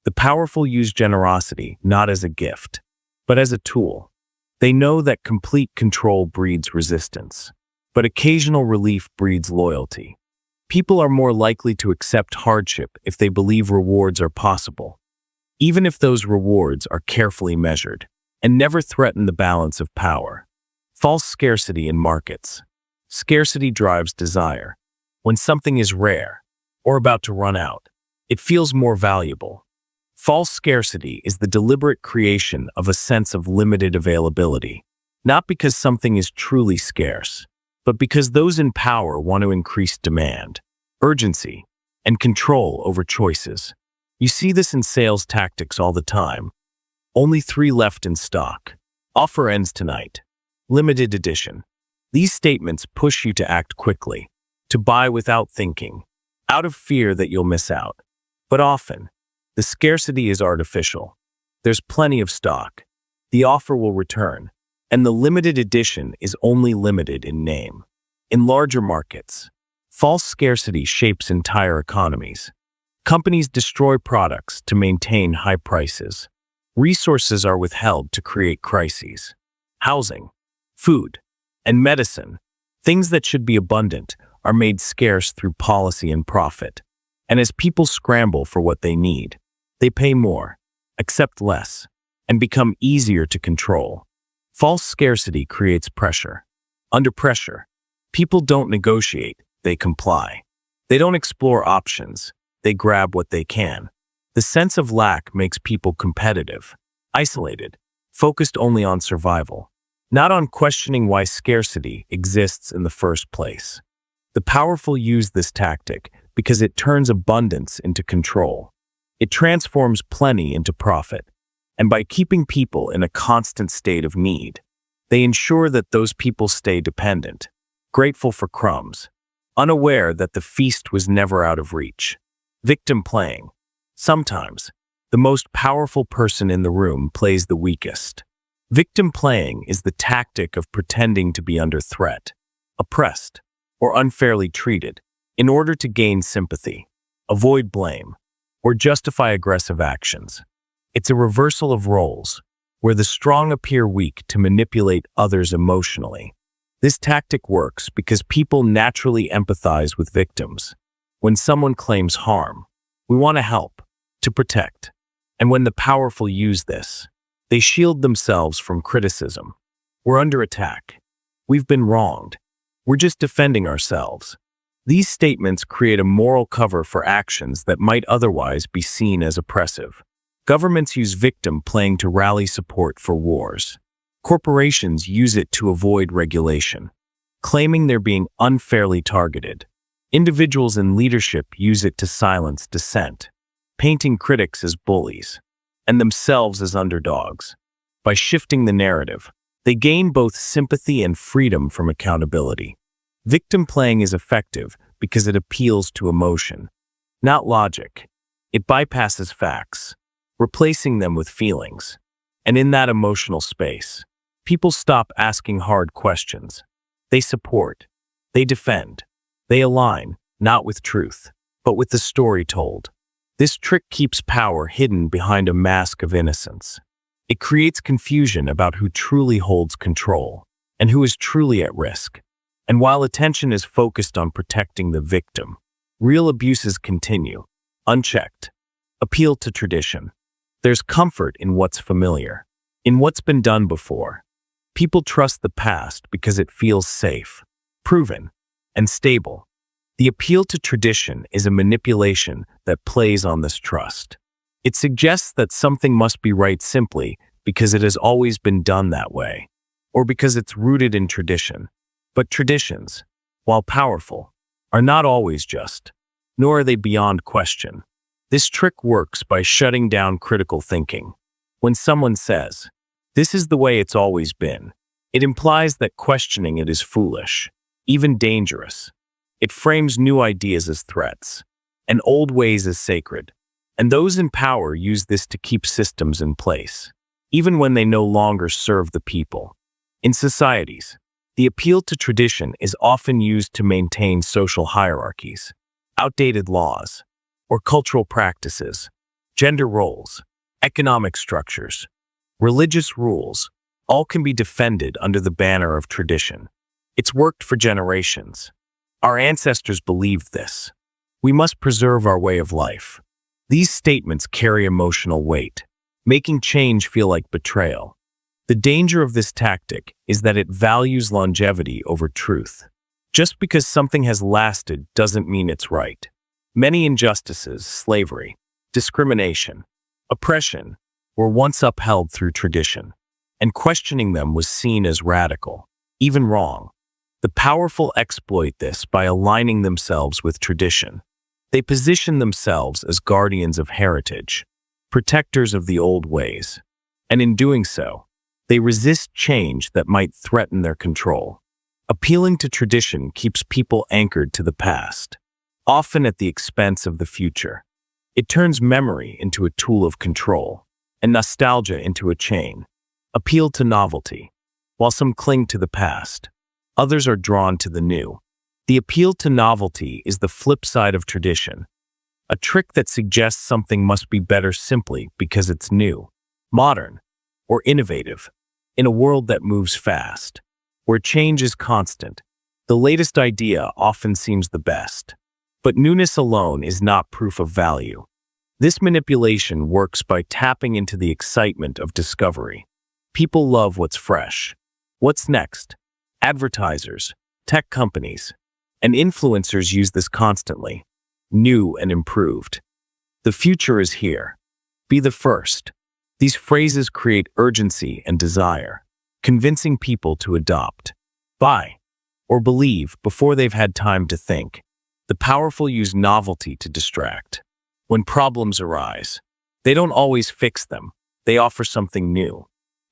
The powerful use generosity not as a gift, but as a tool. They know that complete control breeds resistance, but occasional relief breeds loyalty. People are more likely to accept hardship if they believe rewards are possible, even if those rewards are carefully measured and never threaten the balance of power. False scarcity in markets. Scarcity drives desire. When something is rare or about to run out, it feels more valuable. False scarcity is the deliberate creation of a sense of limited availability, not because something is truly scarce, but because those in power want to increase demand, urgency, and control over choices. You see this in sales tactics all the time. Only 3 left in stock. Offer ends tonight. Limited edition. These statements push you to act quickly, to buy without thinking, out of fear that you'll miss out. But often, the scarcity is artificial. There's plenty of stock. The offer will return, and the limited edition is only limited in name. In larger markets, false scarcity shapes entire economies. Companies destroy products to maintain high prices. Resources are withheld to create crises. Housing, food, and medicine, things that should be abundant, are made scarce through policy and profit. And as people scramble for what they need, they pay more, accept less, and become easier to control. False scarcity creates pressure. Under pressure, people don't negotiate, they comply. They don't explore options, they grab what they can. The sense of lack makes people competitive, isolated, focused only on survival, not on questioning why scarcity exists in the first place. The powerful use this tactic because it turns abundance into control. It transforms plenty into profit. And by keeping people in a constant state of need, they ensure that those people stay dependent, grateful for crumbs, unaware that the feast was never out of reach. Victim playing. Sometimes, the most powerful person in the room plays the weakest. Victim playing is the tactic of pretending to be under threat, oppressed, or unfairly treated in order to gain sympathy, avoid blame, or justify aggressive actions. It's a reversal of roles, where the strong appear weak to manipulate others emotionally. This tactic works because people naturally empathize with victims. When someone claims harm, we want to help, to protect. And when the powerful use this, they shield themselves from criticism. We're under attack. We've been wronged. We're just defending ourselves. These statements create a moral cover for actions that might otherwise be seen as oppressive. Governments use victim playing to rally support for wars. Corporations use it to avoid regulation, claiming they're being unfairly targeted. Individuals in leadership use it to silence dissent, painting critics as bullies, and themselves as underdogs. By shifting the narrative, they gain both sympathy and freedom from accountability. Victim playing is effective because it appeals to emotion, not logic. It bypasses facts, replacing them with feelings. And in that emotional space, people stop asking hard questions. They support, they defend, they align, not with truth, but with the story told. This trick keeps power hidden behind a mask of innocence. It creates confusion about who truly holds control and who is truly at risk. And while attention is focused on protecting the victim, real abuses continue, unchecked. Appeal to tradition. There's comfort in what's familiar, in what's been done before. People trust the past because it feels safe, proven, and stable. The appeal to tradition is a manipulation that plays on this trust. It suggests that something must be right simply because it has always been done that way, or because it's rooted in tradition. But traditions, while powerful, are not always just, nor are they beyond question. This trick works by shutting down critical thinking. When someone says, "This is the way it's always been," it implies that questioning it is foolish, even dangerous. It frames new ideas as threats, and old ways as sacred. And those in power use this to keep systems in place, even when they no longer serve the people. In societies, the appeal to tradition is often used to maintain social hierarchies, outdated laws, or cultural practices, gender roles, economic structures, religious rules, all can be defended under the banner of tradition. It's worked for generations. Our ancestors believed this. We must preserve our way of life. These statements carry emotional weight, making change feel like betrayal. The danger of this tactic is that it values longevity over truth. Just because something has lasted doesn't mean it's right. Many injustices, slavery, discrimination, oppression, were once upheld through tradition, and questioning them was seen as radical, even wrong. The powerful exploit this by aligning themselves with tradition. They position themselves as guardians of heritage, protectors of the old ways, and in doing so, they resist change that might threaten their control. Appealing to tradition keeps people anchored to the past, often at the expense of the future. It turns memory into a tool of control, and nostalgia into a chain. Appeal to novelty. While some cling to the past, others are drawn to the new. The appeal to novelty is the flip side of tradition, a trick that suggests something must be better simply because it's new, modern, or innovative. In a world that moves fast, where change is constant, the latest idea often seems the best. But newness alone is not proof of value. This manipulation works by tapping into the excitement of discovery. People love what's fresh. What's next? Advertisers, tech companies, and influencers use this constantly. New and improved. The future is here. Be the first. These phrases create urgency and desire, convincing people to adopt, buy, or believe before they've had time to think. The powerful use novelty to distract. When problems arise, they don't always fix them. They offer something new.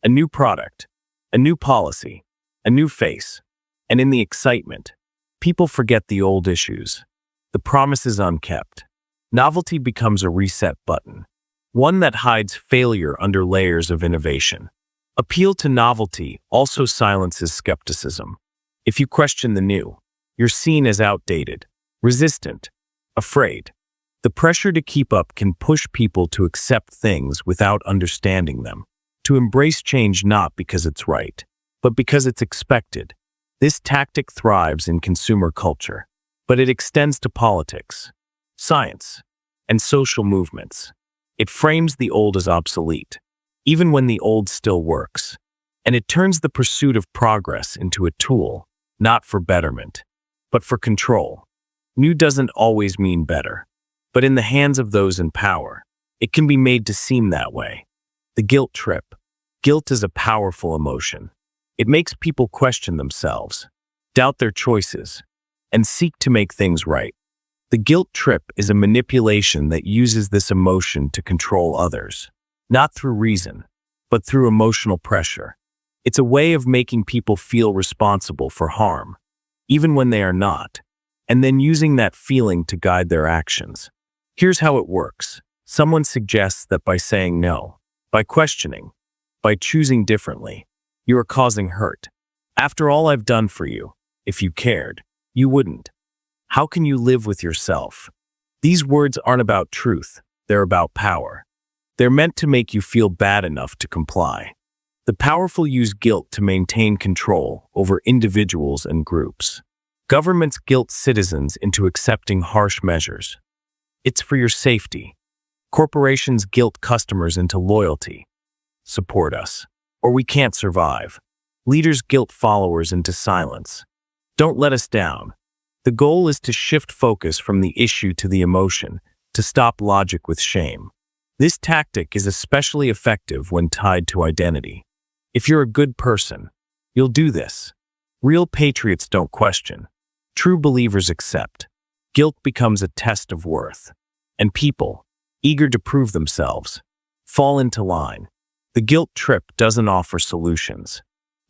A new product, a new policy, a new face. And in the excitement, people forget the old issues. The promise is unkept. Novelty becomes a reset button, one that hides failure under layers of innovation. Appeal to novelty also silences skepticism. If you question the new, you're seen as outdated, resistant, afraid. The pressure to keep up can push people to accept things without understanding them, to embrace change not because it's right, but because it's expected. This tactic thrives in consumer culture, but it extends to politics, science, and social movements. It frames the old as obsolete, even when the old still works, and it turns the pursuit of progress into a tool, not for betterment, but for control. New doesn't always mean better, but in the hands of those in power, it can be made to seem that way. The guilt trip. Guilt is a powerful emotion. It makes people question themselves, doubt their choices, and seek to make things right. The guilt trip is a manipulation that uses this emotion to control others, not through reason, but through emotional pressure. It's a way of making people feel responsible for harm, even when they are not, and then using that feeling to guide their actions. Here's how it works. Someone suggests that by saying no, by questioning, by choosing differently, you are causing hurt. After all I've done for you, if you cared, you wouldn't. How can you live with yourself? These words aren't about truth, they're about power. They're meant to make you feel bad enough to comply. The powerful use guilt to maintain control over individuals and groups. Governments guilt citizens into accepting harsh measures. It's for your safety. Corporations guilt customers into loyalty. Support us, or we can't survive. Leaders guilt followers into silence. Don't let us down. The goal is to shift focus from the issue to the emotion, to stop logic with shame. This tactic is especially effective when tied to identity. If you're a good person, you'll do this. Real patriots don't question. True believers accept. Guilt becomes a test of worth. And people, eager to prove themselves, fall into line. The guilt trip doesn't offer solutions.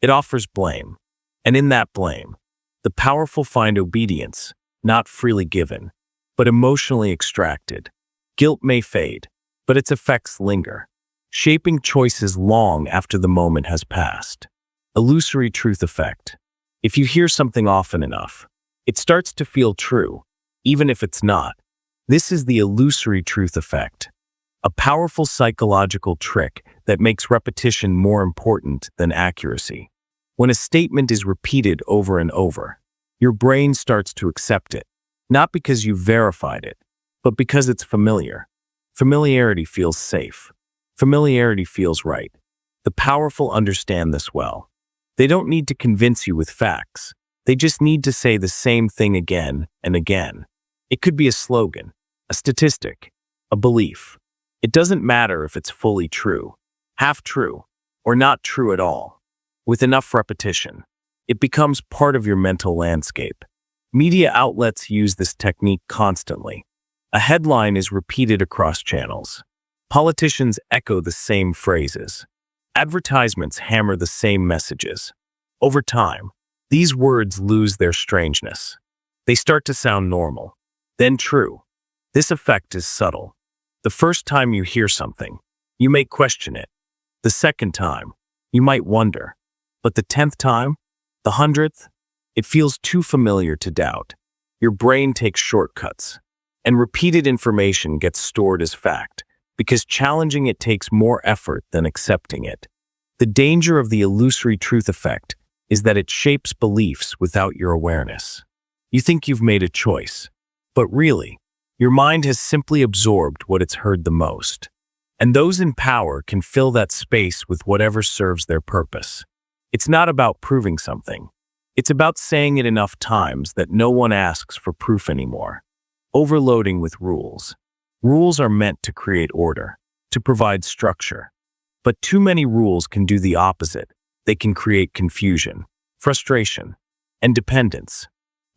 It offers blame. And in that blame, the powerful find obedience, not freely given, but emotionally extracted. Guilt may fade, but its effects linger, shaping choices long after the moment has passed. Illusory truth effect. If you hear something often enough, it starts to feel true, even if it's not. This is the illusory truth effect, a powerful psychological trick that makes repetition more important than accuracy. When a statement is repeated over and over, your brain starts to accept it, not because you've verified it, but because it's familiar. Familiarity feels safe. Familiarity feels right. The powerful understand this well. They don't need to convince you with facts. They just need to say the same thing again and again. It could be a slogan, a statistic, a belief. It doesn't matter if it's fully true, half true, or not true at all. With enough repetition, it becomes part of your mental landscape. Media outlets use this technique constantly. A headline is repeated across channels. Politicians echo the same phrases. Advertisements hammer the same messages. Over time, these words lose their strangeness. They start to sound normal, then true. This effect is subtle. The first time you hear something, you may question it. The second time, you might wonder. But the 10th time, the 100th, it feels too familiar to doubt. Your brain takes shortcuts, and repeated information gets stored as fact, because challenging it takes more effort than accepting it. The danger of the illusory truth effect is that it shapes beliefs without your awareness. You think you've made a choice, but really, your mind has simply absorbed what it's heard the most. And those in power can fill that space with whatever serves their purpose. It's not about proving something. It's about saying it enough times that no one asks for proof anymore. Overloading with rules. Rules are meant to create order, to provide structure. But too many rules can do the opposite. They can create confusion, frustration, and dependence.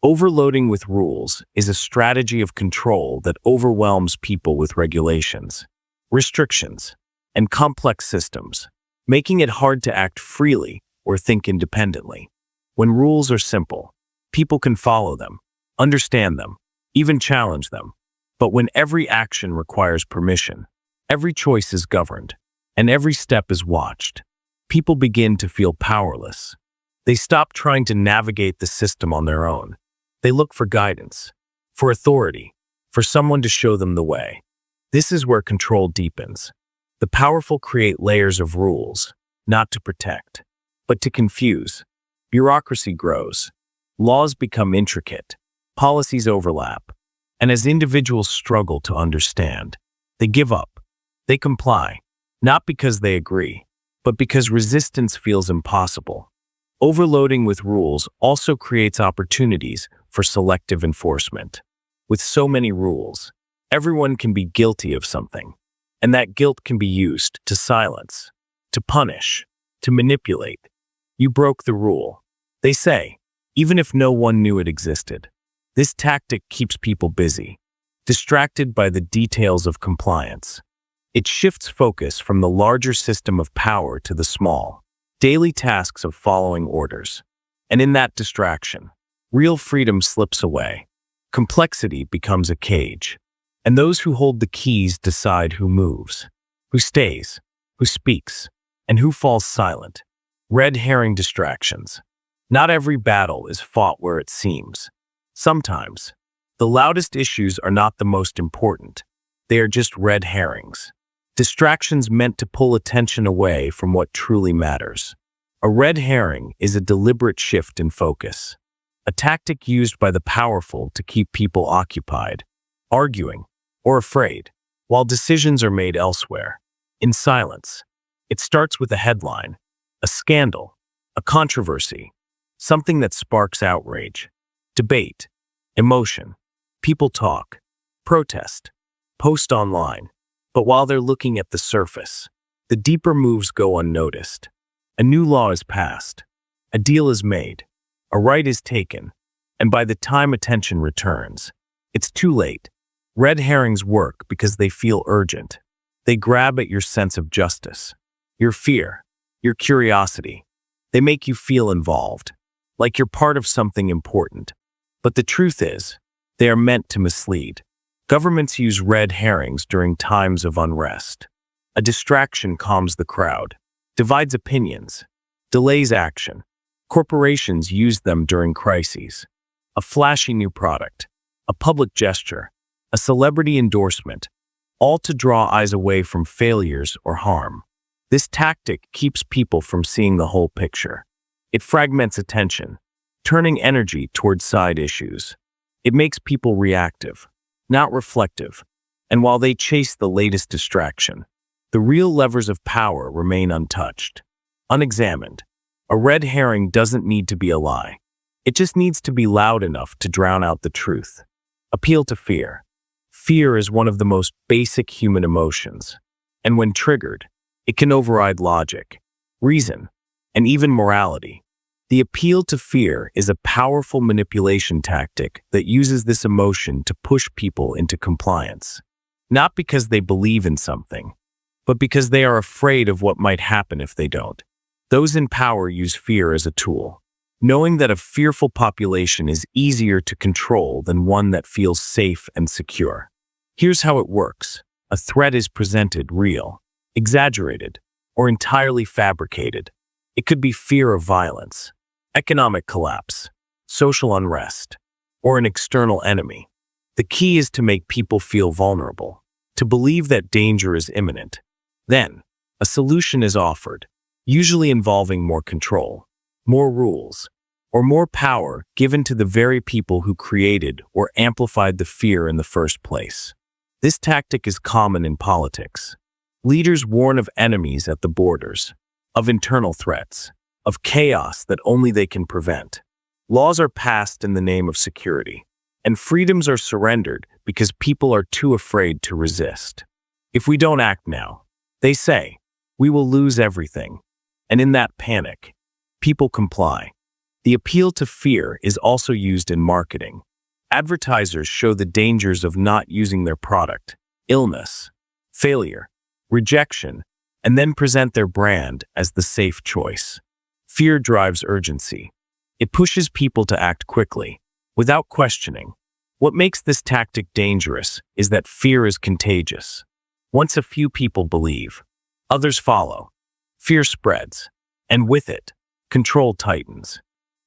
Overloading with rules is a strategy of control that overwhelms people with regulations, restrictions, and complex systems, making it hard to act freely or think independently. When rules are simple, people can follow them, understand them, even challenge them. But when every action requires permission, every choice is governed, and every step is watched, people begin to feel powerless. They stop trying to navigate the system on their own. They look for guidance, for authority, for someone to show them the way. This is where control deepens. The powerful create layers of rules, not to protect, but to confuse. Bureaucracy grows. Laws become intricate. Policies overlap. And as individuals struggle to understand, they give up. They comply, not because they agree, but because resistance feels impossible. Overloading with rules also creates opportunities for selective enforcement. With so many rules, everyone can be guilty of something, and that guilt can be used to silence, to punish, to manipulate. You broke the rule, they say, even if no one knew it existed. This tactic keeps people busy, distracted by the details of compliance. It shifts focus from the larger system of power to the small, daily tasks of following orders. And in that distraction, real freedom slips away. Complexity becomes a cage. And those who hold the keys decide who moves, who stays, who speaks, and who falls silent. Red herring distractions. Not every battle is fought where it seems. Sometimes, the loudest issues are not the most important. They are just red herrings. Distractions meant to pull attention away from what truly matters. A red herring is a deliberate shift in focus, a tactic used by the powerful to keep people occupied, arguing, or afraid, while decisions are made elsewhere, in silence. It starts with a headline, a scandal, a controversy, something that sparks outrage, debate, emotion. People talk, protest, post online. But while they're looking at the surface, the deeper moves go unnoticed. A new law is passed, a deal is made, a right is taken, and by the time attention returns, it's too late. Red herrings work because they feel urgent. They grab at your sense of justice, your fear, your curiosity. They make you feel involved, like you're part of something important. But the truth is, they are meant to mislead. Governments use red herrings during times of unrest. A distraction calms the crowd, divides opinions, delays action. Corporations use them during crises. A flashy new product, a public gesture, a celebrity endorsement, all to draw eyes away from failures or harm. This tactic keeps people from seeing the whole picture. It fragments attention, turning energy toward side issues. It makes people reactive, not reflective, and while they chase the latest distraction, the real levers of power remain untouched, unexamined. A red herring doesn't need to be a lie. It just needs to be loud enough to drown out the truth. Appeal to fear. Fear is one of the most basic human emotions, and when triggered, it can override logic, reason, and even morality. The appeal to fear is a powerful manipulation tactic that uses this emotion to push people into compliance, not because they believe in something, but because they are afraid of what might happen if they don't. Those in power use fear as a tool, knowing that a fearful population is easier to control than one that feels safe and secure. Here's how it works. A threat is presented real, exaggerated, or entirely fabricated. It could be fear of violence, economic collapse, social unrest, or an external enemy. The key is to make people feel vulnerable, to believe that danger is imminent. Then, a solution is offered, usually involving more control, more rules, or more power given to the very people who created or amplified the fear in the first place. This tactic is common in politics. Leaders warn of enemies at the borders, of internal threats, of chaos that only they can prevent. Laws are passed in the name of security, and freedoms are surrendered because people are too afraid to resist. If we don't act now, they say, we will lose everything. And in that panic, people comply. The appeal to fear is also used in marketing. Advertisers show the dangers of not using their product, illness, failure, rejection, and then present their brand as the safe choice. Fear drives urgency. It pushes people to act quickly, without questioning. What makes this tactic dangerous is that fear is contagious. Once a few people believe, others follow. Fear spreads, and with it, control tightens.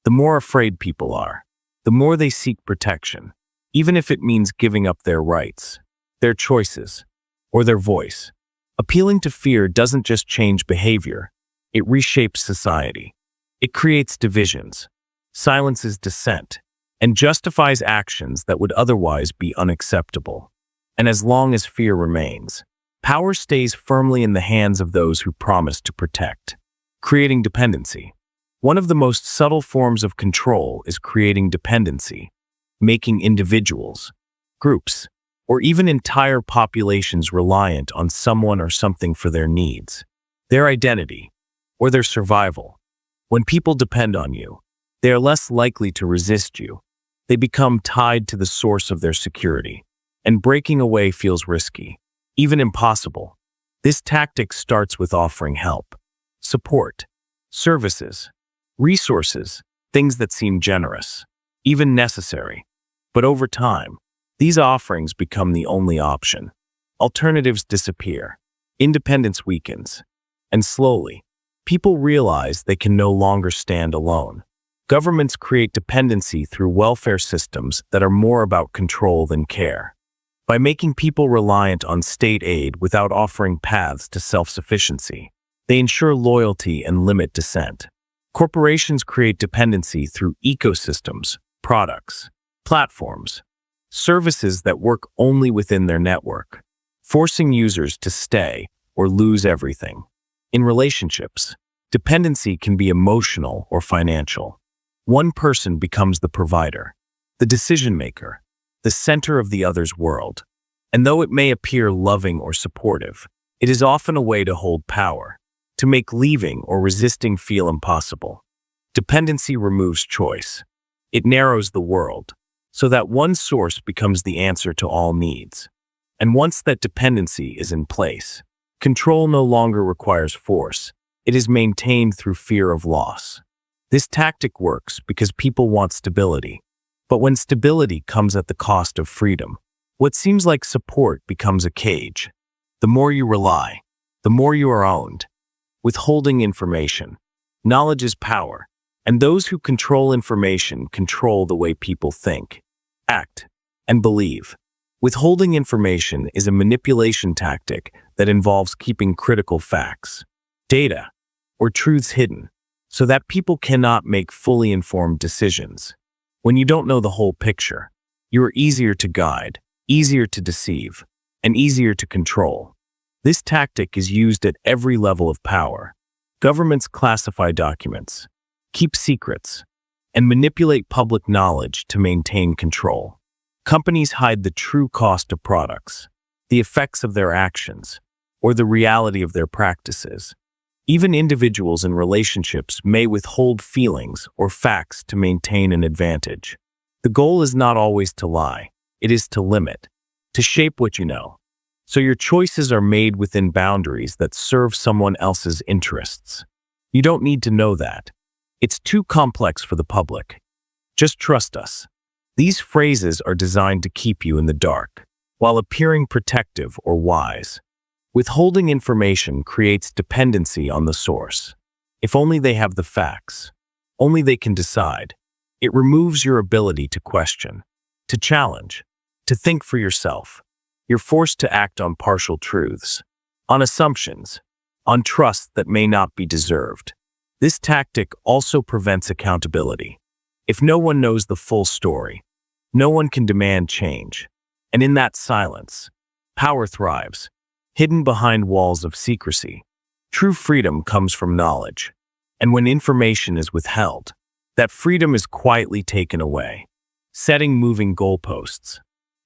The more afraid people are, the more they seek protection, even if it means giving up their rights, their choices, or their voice. Appealing to fear doesn't just change behavior, it reshapes society. It creates divisions, silences dissent, and justifies actions that would otherwise be unacceptable. And as long as fear remains, power stays firmly in the hands of those who promise to protect, creating dependency. One of the most subtle forms of control is creating dependency, making individuals, groups, or even entire populations reliant on someone or something for their needs, their identity, or their survival. When people depend on you, they are less likely to resist you. They become tied to the source of their security, and breaking away feels risky, even impossible. This tactic starts with offering help, support, services, resources, things that seem generous, even necessary. But over time, these offerings become the only option. Alternatives disappear, independence weakens, and slowly, people realize they can no longer stand alone. Governments create dependency through welfare systems that are more about control than care. By making people reliant on state aid without offering paths to self-sufficiency, they ensure loyalty and limit dissent. Corporations create dependency through ecosystems, products, platforms, services that work only within their network, forcing users to stay or lose everything. In relationships, dependency can be emotional or financial. One person becomes the provider, the decision maker, the center of the other's world. And though it may appear loving or supportive, it is often a way to hold power, to make leaving or resisting feel impossible. Dependency removes choice. It narrows the world, so that one source becomes the answer to all needs. And once that dependency is in place, control no longer requires force. It is maintained through fear of loss. This tactic works because people want stability. But when stability comes at the cost of freedom, what seems like support becomes a cage. The more you rely, the more you are owned. Withholding information. Knowledge is power, and those who control information control the way people think, act, and believe. Withholding information is a manipulation tactic that involves keeping critical facts, data, or truths hidden, so that people cannot make fully informed decisions. When you don't know the whole picture, you are easier to guide, easier to deceive, and easier to control. This tactic is used at every level of power. Governments classify documents, keep secrets, and manipulate public knowledge to maintain control. Companies hide the true cost of products, the effects of their actions, or the reality of their practices. Even individuals in relationships may withhold feelings or facts to maintain an advantage. The goal is not always to lie, it is to limit, to shape what you know. So your choices are made within boundaries that serve someone else's interests. You don't need to know that. It's too complex for the public. Just trust us. These phrases are designed to keep you in the dark, while appearing protective or wise. Withholding information creates dependency on the source. If only they have the facts, only they can decide. It removes your ability to question, to challenge, to think for yourself. You're forced to act on partial truths, on assumptions, on trust that may not be deserved. This tactic also prevents accountability. If no one knows the full story, no one can demand change. And in that silence, power thrives. hidden behind walls of secrecy. True freedom comes from knowledge. And when information is withheld, that freedom is quietly taken away. Setting moving goalposts.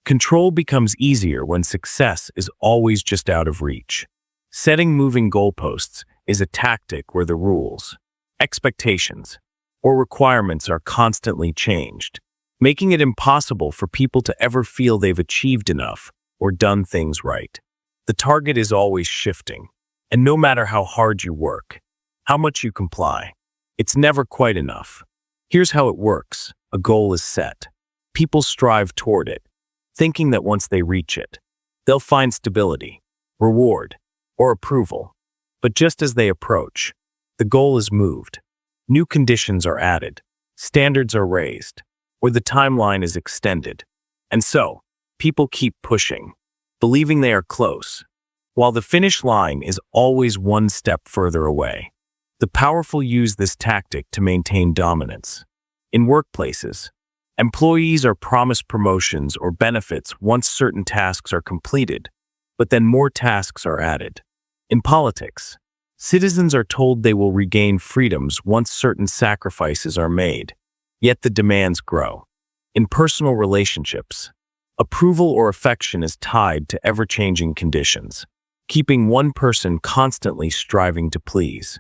Control becomes easier when success is always just out of reach. Setting moving goalposts is a tactic where the rules, expectations, or requirements are constantly changed, making it impossible for people to ever feel they've achieved enough or done things right. The target is always shifting, and no matter how hard you work, how much you comply, it's never quite enough. Here's how it works. A goal is set. People strive toward it, thinking that once they reach it, they'll find stability, reward, or approval. But just as they approach, the goal is moved. New conditions are added, standards are raised, or the timeline is extended. And so, people keep pushing, believing they are close, while the finish line is always one step further away. The powerful use this tactic to maintain dominance. In workplaces, employees are promised promotions or benefits once certain tasks are completed, but then more tasks are added. In politics, citizens are told they will regain freedoms once certain sacrifices are made, yet the demands grow. In personal relationships, approval or affection is tied to ever-changing conditions, keeping one person constantly striving to please.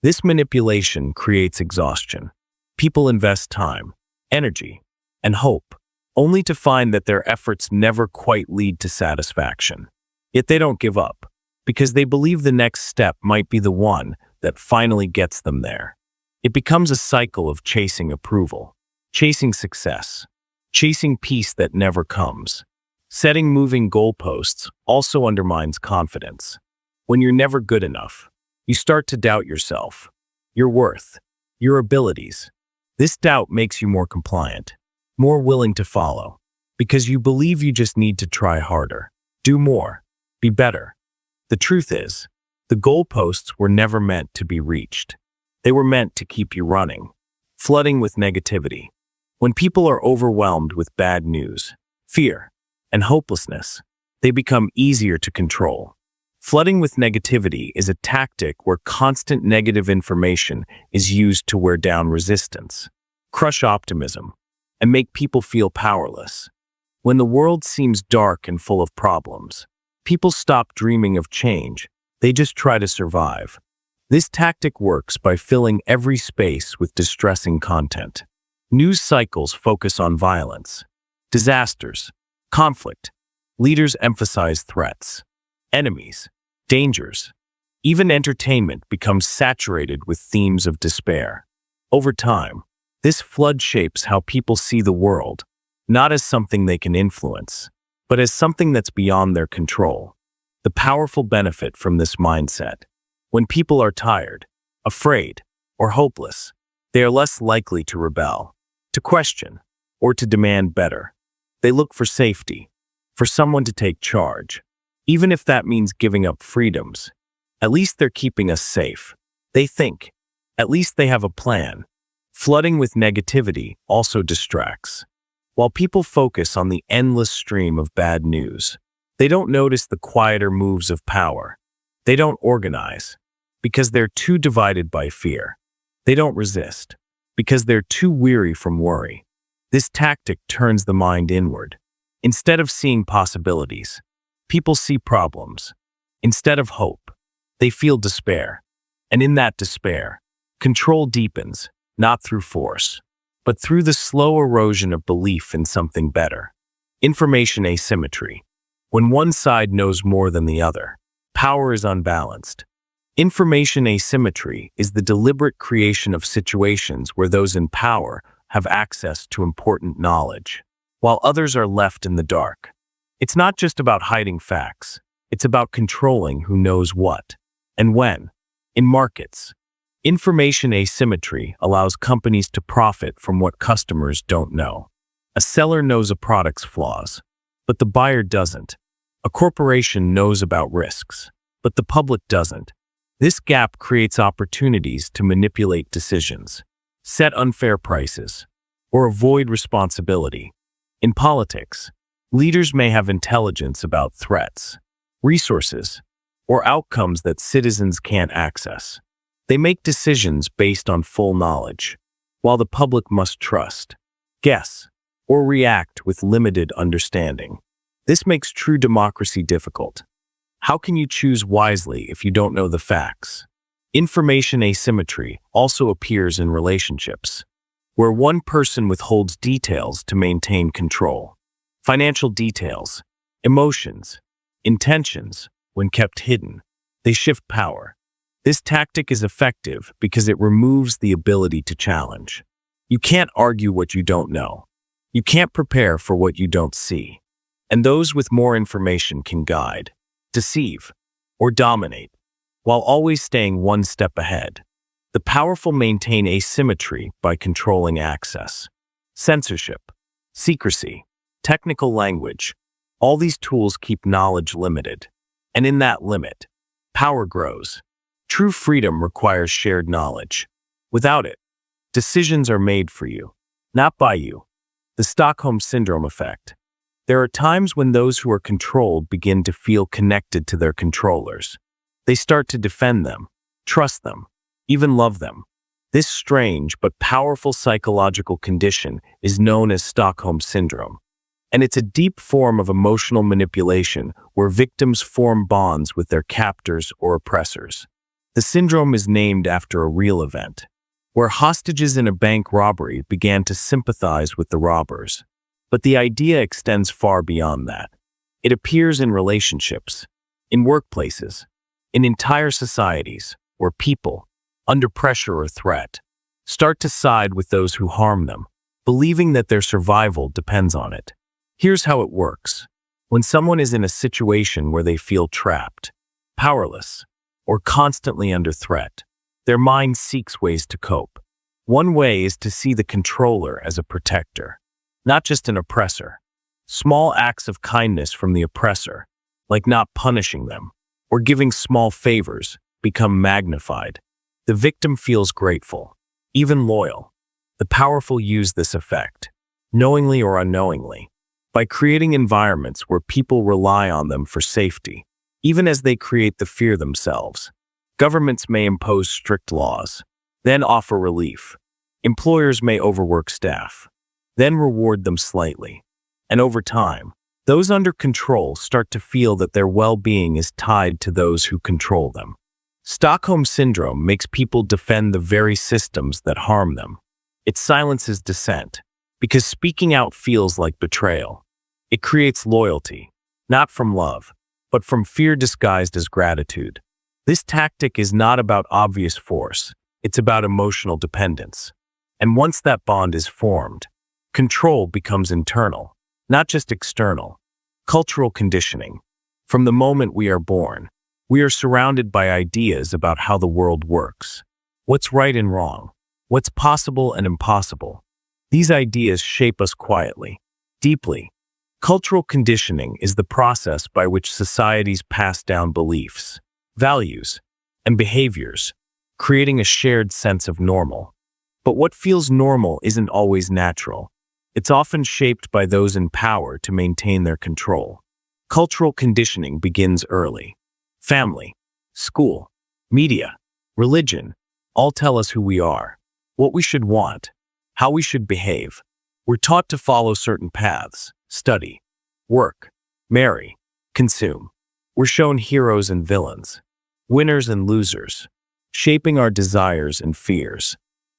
This manipulation creates exhaustion. People invest time, energy, and hope, only to find that their efforts never quite lead to satisfaction. Yet they don't give up, because they believe the next step might be the one that finally gets them there. It becomes a cycle of chasing approval, chasing success, chasing peace that never comes. Setting moving goalposts also undermines confidence. When you're never good enough, you start to doubt yourself, your worth, your abilities. This doubt makes you more compliant, more willing to follow, because you believe you just need to try harder, do more, be better. The truth is, the goalposts were never meant to be reached. They were meant to keep you running, flooding with negativity. When people are overwhelmed with bad news, fear, and hopelessness, they become easier to control. Flooding with negativity is a tactic where constant negative information is used to wear down resistance, crush optimism, and make people feel powerless. When the world seems dark and full of problems, people stop dreaming of change. They just try to survive. This tactic works by filling every space with distressing content. News cycles focus on violence, disasters, conflict. Leaders emphasize threats, enemies, dangers. Even entertainment becomes saturated with themes of despair. Over time, this flood shapes how people see the world, not as something they can influence, but as something that's beyond their control. The powerful benefit from this mindset: when people are tired, afraid, or hopeless, they are less likely to rebel, to question, or to demand better. They look for safety, for someone to take charge. Even if that means giving up freedoms, at least they're keeping us safe. They think, at least they have a plan. Flooding with negativity also distracts. While people focus on the endless stream of bad news, they don't notice the quieter moves of power. They don't organize, because they're too divided by fear. They don't resist, because they're too weary from worry. This tactic turns the mind inward. Instead of seeing possibilities, people see problems. Instead of hope, they feel despair. And in that despair, control deepens, not through force, but through the slow erosion of belief in something better. Information asymmetry. When one side knows more than the other, power is unbalanced. Information asymmetry is the deliberate creation of situations where those in power have access to important knowledge, while others are left in the dark. It's not just about hiding facts. It's about controlling who knows what and when. In markets, information asymmetry allows companies to profit from what customers don't know. A seller knows a product's flaws, but the buyer doesn't. A corporation knows about risks, but the public doesn't. This gap creates opportunities to manipulate decisions, set unfair prices, or avoid responsibility. In politics, leaders may have intelligence about threats, resources, or outcomes that citizens can't access. They make decisions based on full knowledge, while the public must trust, guess, or react with limited understanding. This makes true democracy difficult. How can you choose wisely if you don't know the facts? Information asymmetry also appears in relationships, where one person withholds details to maintain control. Financial details, emotions, intentions, when kept hidden, they shift power. This tactic is effective because it removes the ability to challenge. You can't argue what you don't know. You can't prepare for what you don't see. And those with more information can guide, deceive, or dominate, while always staying one step ahead. The powerful maintain asymmetry by controlling access. Censorship, secrecy, technical language, all these tools keep knowledge limited. And in that limit, power grows. True freedom requires shared knowledge. Without it, decisions are made for you, not by you. The Stockholm Syndrome effect. There are times when those who are controlled begin to feel connected to their controllers. They start to defend them, trust them, even love them. This strange but powerful psychological condition is known as Stockholm Syndrome. And it's a deep form of emotional manipulation where victims form bonds with their captors or oppressors. The syndrome is named after a real event, where hostages in a bank robbery began to sympathize with the robbers. But the idea extends far beyond that. It appears in relationships, in workplaces, in entire societies, where people, under pressure or threat, start to side with those who harm them, believing that their survival depends on it. Here's how it works. When someone is in a situation where they feel trapped, powerless, or constantly under threat, their mind seeks ways to cope. One way is to see the controller as a protector, not just an oppressor. Small acts of kindness from the oppressor, like not punishing them or giving small favors, become magnified. The victim feels grateful, even loyal. The powerful use this effect, knowingly or unknowingly, by creating environments where people rely on them for safety, even as they create the fear themselves. Governments may impose strict laws, then offer relief. Employers may overwork staff, then reward them slightly. And over time, those under control start to feel that their well-being is tied to those who control them. Stockholm Syndrome makes people defend the very systems that harm them. It silences dissent, because speaking out feels like betrayal. It creates loyalty, not from love, but from fear disguised as gratitude. This tactic is not about obvious force, it's about emotional dependence. And once that bond is formed, control becomes internal, not just external. Cultural conditioning. From the moment we are born, we are surrounded by ideas about how the world works. What's right and wrong? What's possible and impossible? These ideas shape us quietly, deeply. Cultural conditioning is the process by which societies pass down beliefs, values, and behaviors, creating a shared sense of normal. But what feels normal isn't always natural. It's often shaped by those in power to maintain their control. Cultural conditioning begins early. Family, school, media, religion, all tell us who we are, what we should want, how we should behave. We're taught to follow certain paths, study, work, marry, consume. We're shown heroes and villains, winners and losers, shaping our desires and fears.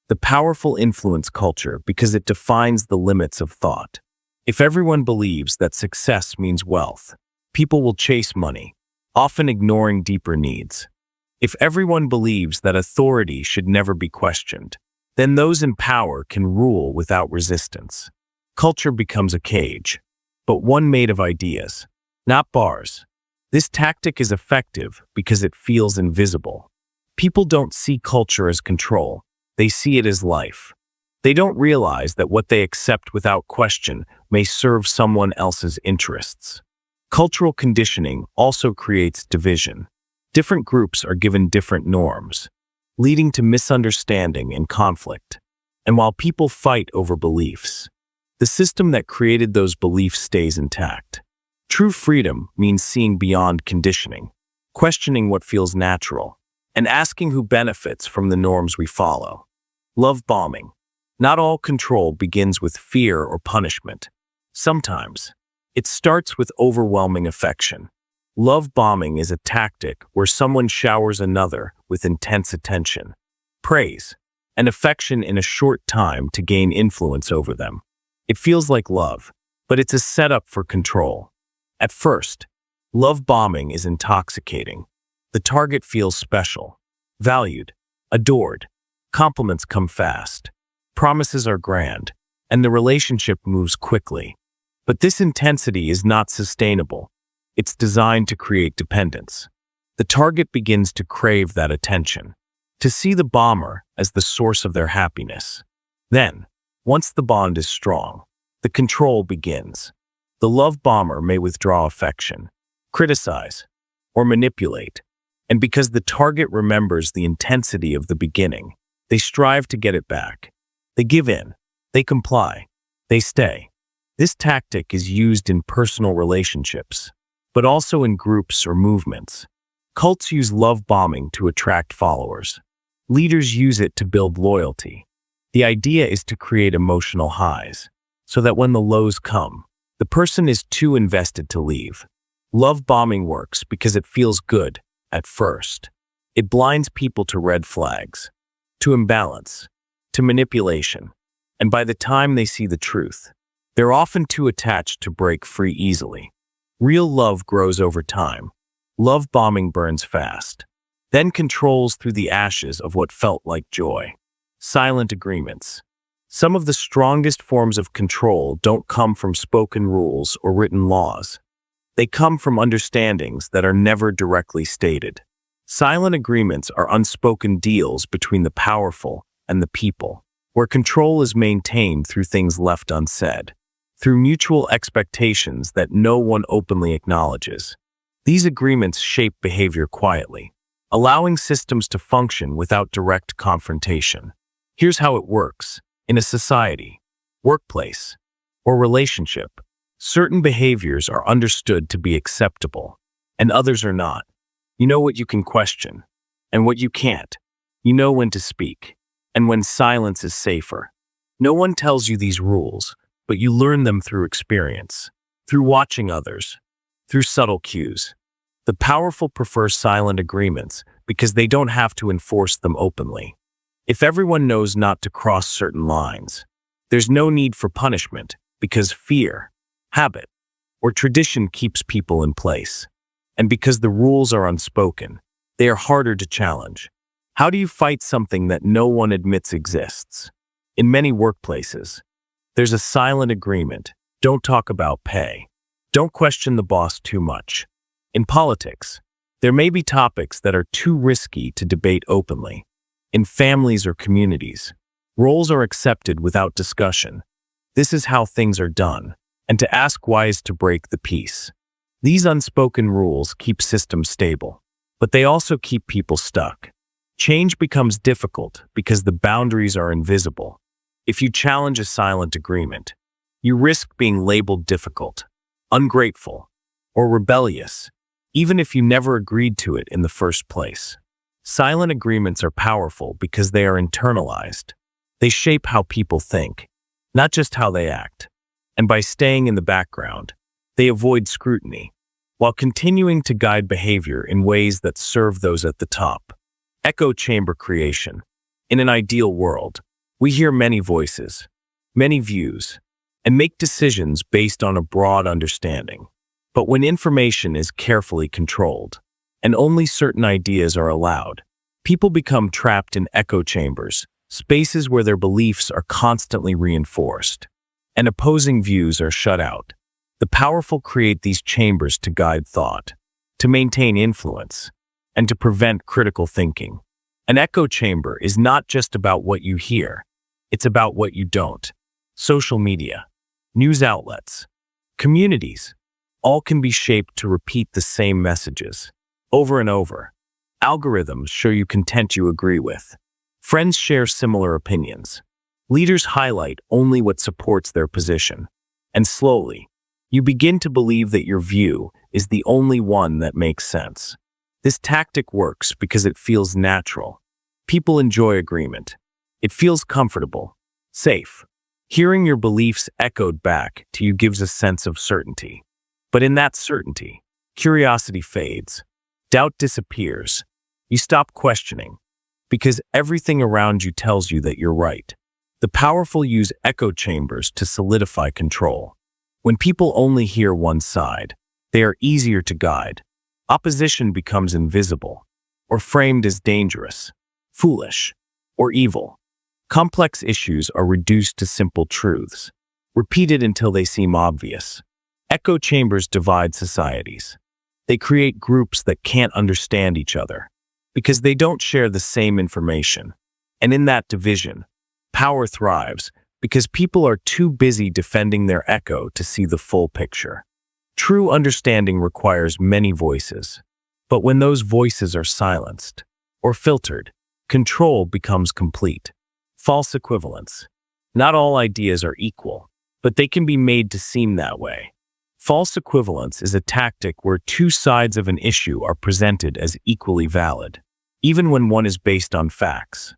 The powerful influence culture because it defines the limits of thought. If everyone believes that success means wealth, people will chase money, often ignoring deeper needs. If everyone believes that authority should never be questioned, then those in power can rule without resistance. Culture becomes a cage, but one made of ideas, not bars. This tactic is effective because it feels invisible. People don't see culture as control, they see it as life. They don't realize that what they accept without question may serve someone else's interests. Cultural conditioning also creates division. Different groups are given different norms, leading to misunderstanding and conflict. And while people fight over beliefs, the system that created those beliefs stays intact. True freedom means seeing beyond conditioning. questioning what feels natural, and asking who benefits from the norms we follow. Love bombing. Not all control begins with fear or punishment. Sometimes, it starts with overwhelming affection. Love bombing is a tactic where someone showers another with intense attention, praise, and affection in a short time to gain influence over them. It feels like love, but it's a setup for control. At first, love bombing is intoxicating. The target feels special, valued, adored. Compliments come fast. Promises are grand, and the relationship moves quickly. But this intensity is not sustainable. It's designed to create dependence. The target begins to crave that attention, to see the bomber as the source of their happiness. Then, once the bond is strong, the control begins. The love bomber may withdraw affection, criticize, or manipulate, and because the target remembers the intensity of the beginning, they strive to get it back. They give in, they comply, they stay. This tactic is used in personal relationships, but also in groups or movements. Cults use love bombing to attract followers. Leaders use it to build loyalty. The idea is to create emotional highs, so that when the lows come, the person is too invested to leave. Love bombing works because it feels good at first. It blinds people to red flags, to imbalance, to manipulation, and by the time they see the truth, they're often too attached to break free easily. Real love grows over time. Love bombing burns fast, then controls through the ashes of what felt like joy. Silent agreements. Some of the strongest forms of control don't come from spoken rules or written laws. They come from understandings that are never directly stated. Silent agreements are unspoken deals between the powerful and the people, where control is maintained through things left unsaid, through mutual expectations that no one openly acknowledges. These agreements shape behavior quietly, allowing systems to function without direct confrontation. Here's how it works. In a society, workplace, or relationship, certain behaviors are understood to be acceptable, and others are not. You know what you can question, and what you can't. You know when to speak, and when silence is safer. No one tells you these rules, but you learn them through experience, through watching others, through subtle cues. The powerful prefer silent agreements because they don't have to enforce them openly. If everyone knows not to cross certain lines, there's no need for punishment because fear, habit, or tradition keeps people in place. And because the rules are unspoken, they are harder to challenge. How do you fight something that no one admits exists? In many workplaces, there's a silent agreement. Don't talk about pay. Don't question the boss too much. In politics, there may be topics that are too risky to debate openly. In families or communities, roles are accepted without discussion. This is how things are done, and to ask why is to break the peace. These unspoken rules keep systems stable, but they also keep people stuck. Change becomes difficult because the boundaries are invisible. If you challenge a silent agreement, you risk being labeled difficult, ungrateful, or rebellious, even if you never agreed to it in the first place. Silent agreements are powerful because they are internalized. They shape how people think, not just how they act. And by staying in the background, they avoid scrutiny, while continuing to guide behavior in ways that serve those at the top. Echo chamber creation. In an ideal world, we hear many voices, many views, and make decisions based on a broad understanding. But when information is carefully controlled, and only certain ideas are allowed, people become trapped in echo chambers, spaces where their beliefs are constantly reinforced, and opposing views are shut out. The powerful create these chambers to guide thought, to maintain influence, and to prevent critical thinking. An echo chamber is not just about what you hear, it's about what you don't. Social media, news outlets, communities, all can be shaped to repeat the same messages over and over. Algorithms show you content you agree with. Friends share similar opinions. Leaders highlight only what supports their position. And slowly, you begin to believe that your view is the only one that makes sense. This tactic works because it feels natural. People enjoy agreement. It feels comfortable, safe. Hearing your beliefs echoed back to you gives a sense of certainty. But in that certainty, curiosity fades. Doubt disappears. You stop questioning, because everything around you tells you that you're right. The powerful use echo chambers to solidify control. When people only hear one side, they are easier to guide. Opposition becomes invisible, or framed as dangerous, foolish, or evil. Complex issues are reduced to simple truths, repeated until they seem obvious. Echo chambers divide societies. They create groups that can't understand each other, because they don't share the same information. And in that division, power thrives because people are too busy defending their echo to see the full picture. True understanding requires many voices, but when those voices are silenced or filtered, control becomes complete. False equivalence. Not all ideas are equal, but they can be made to seem that way. False equivalence is a tactic where two sides of an issue are presented as equally valid, even when one is based on facts,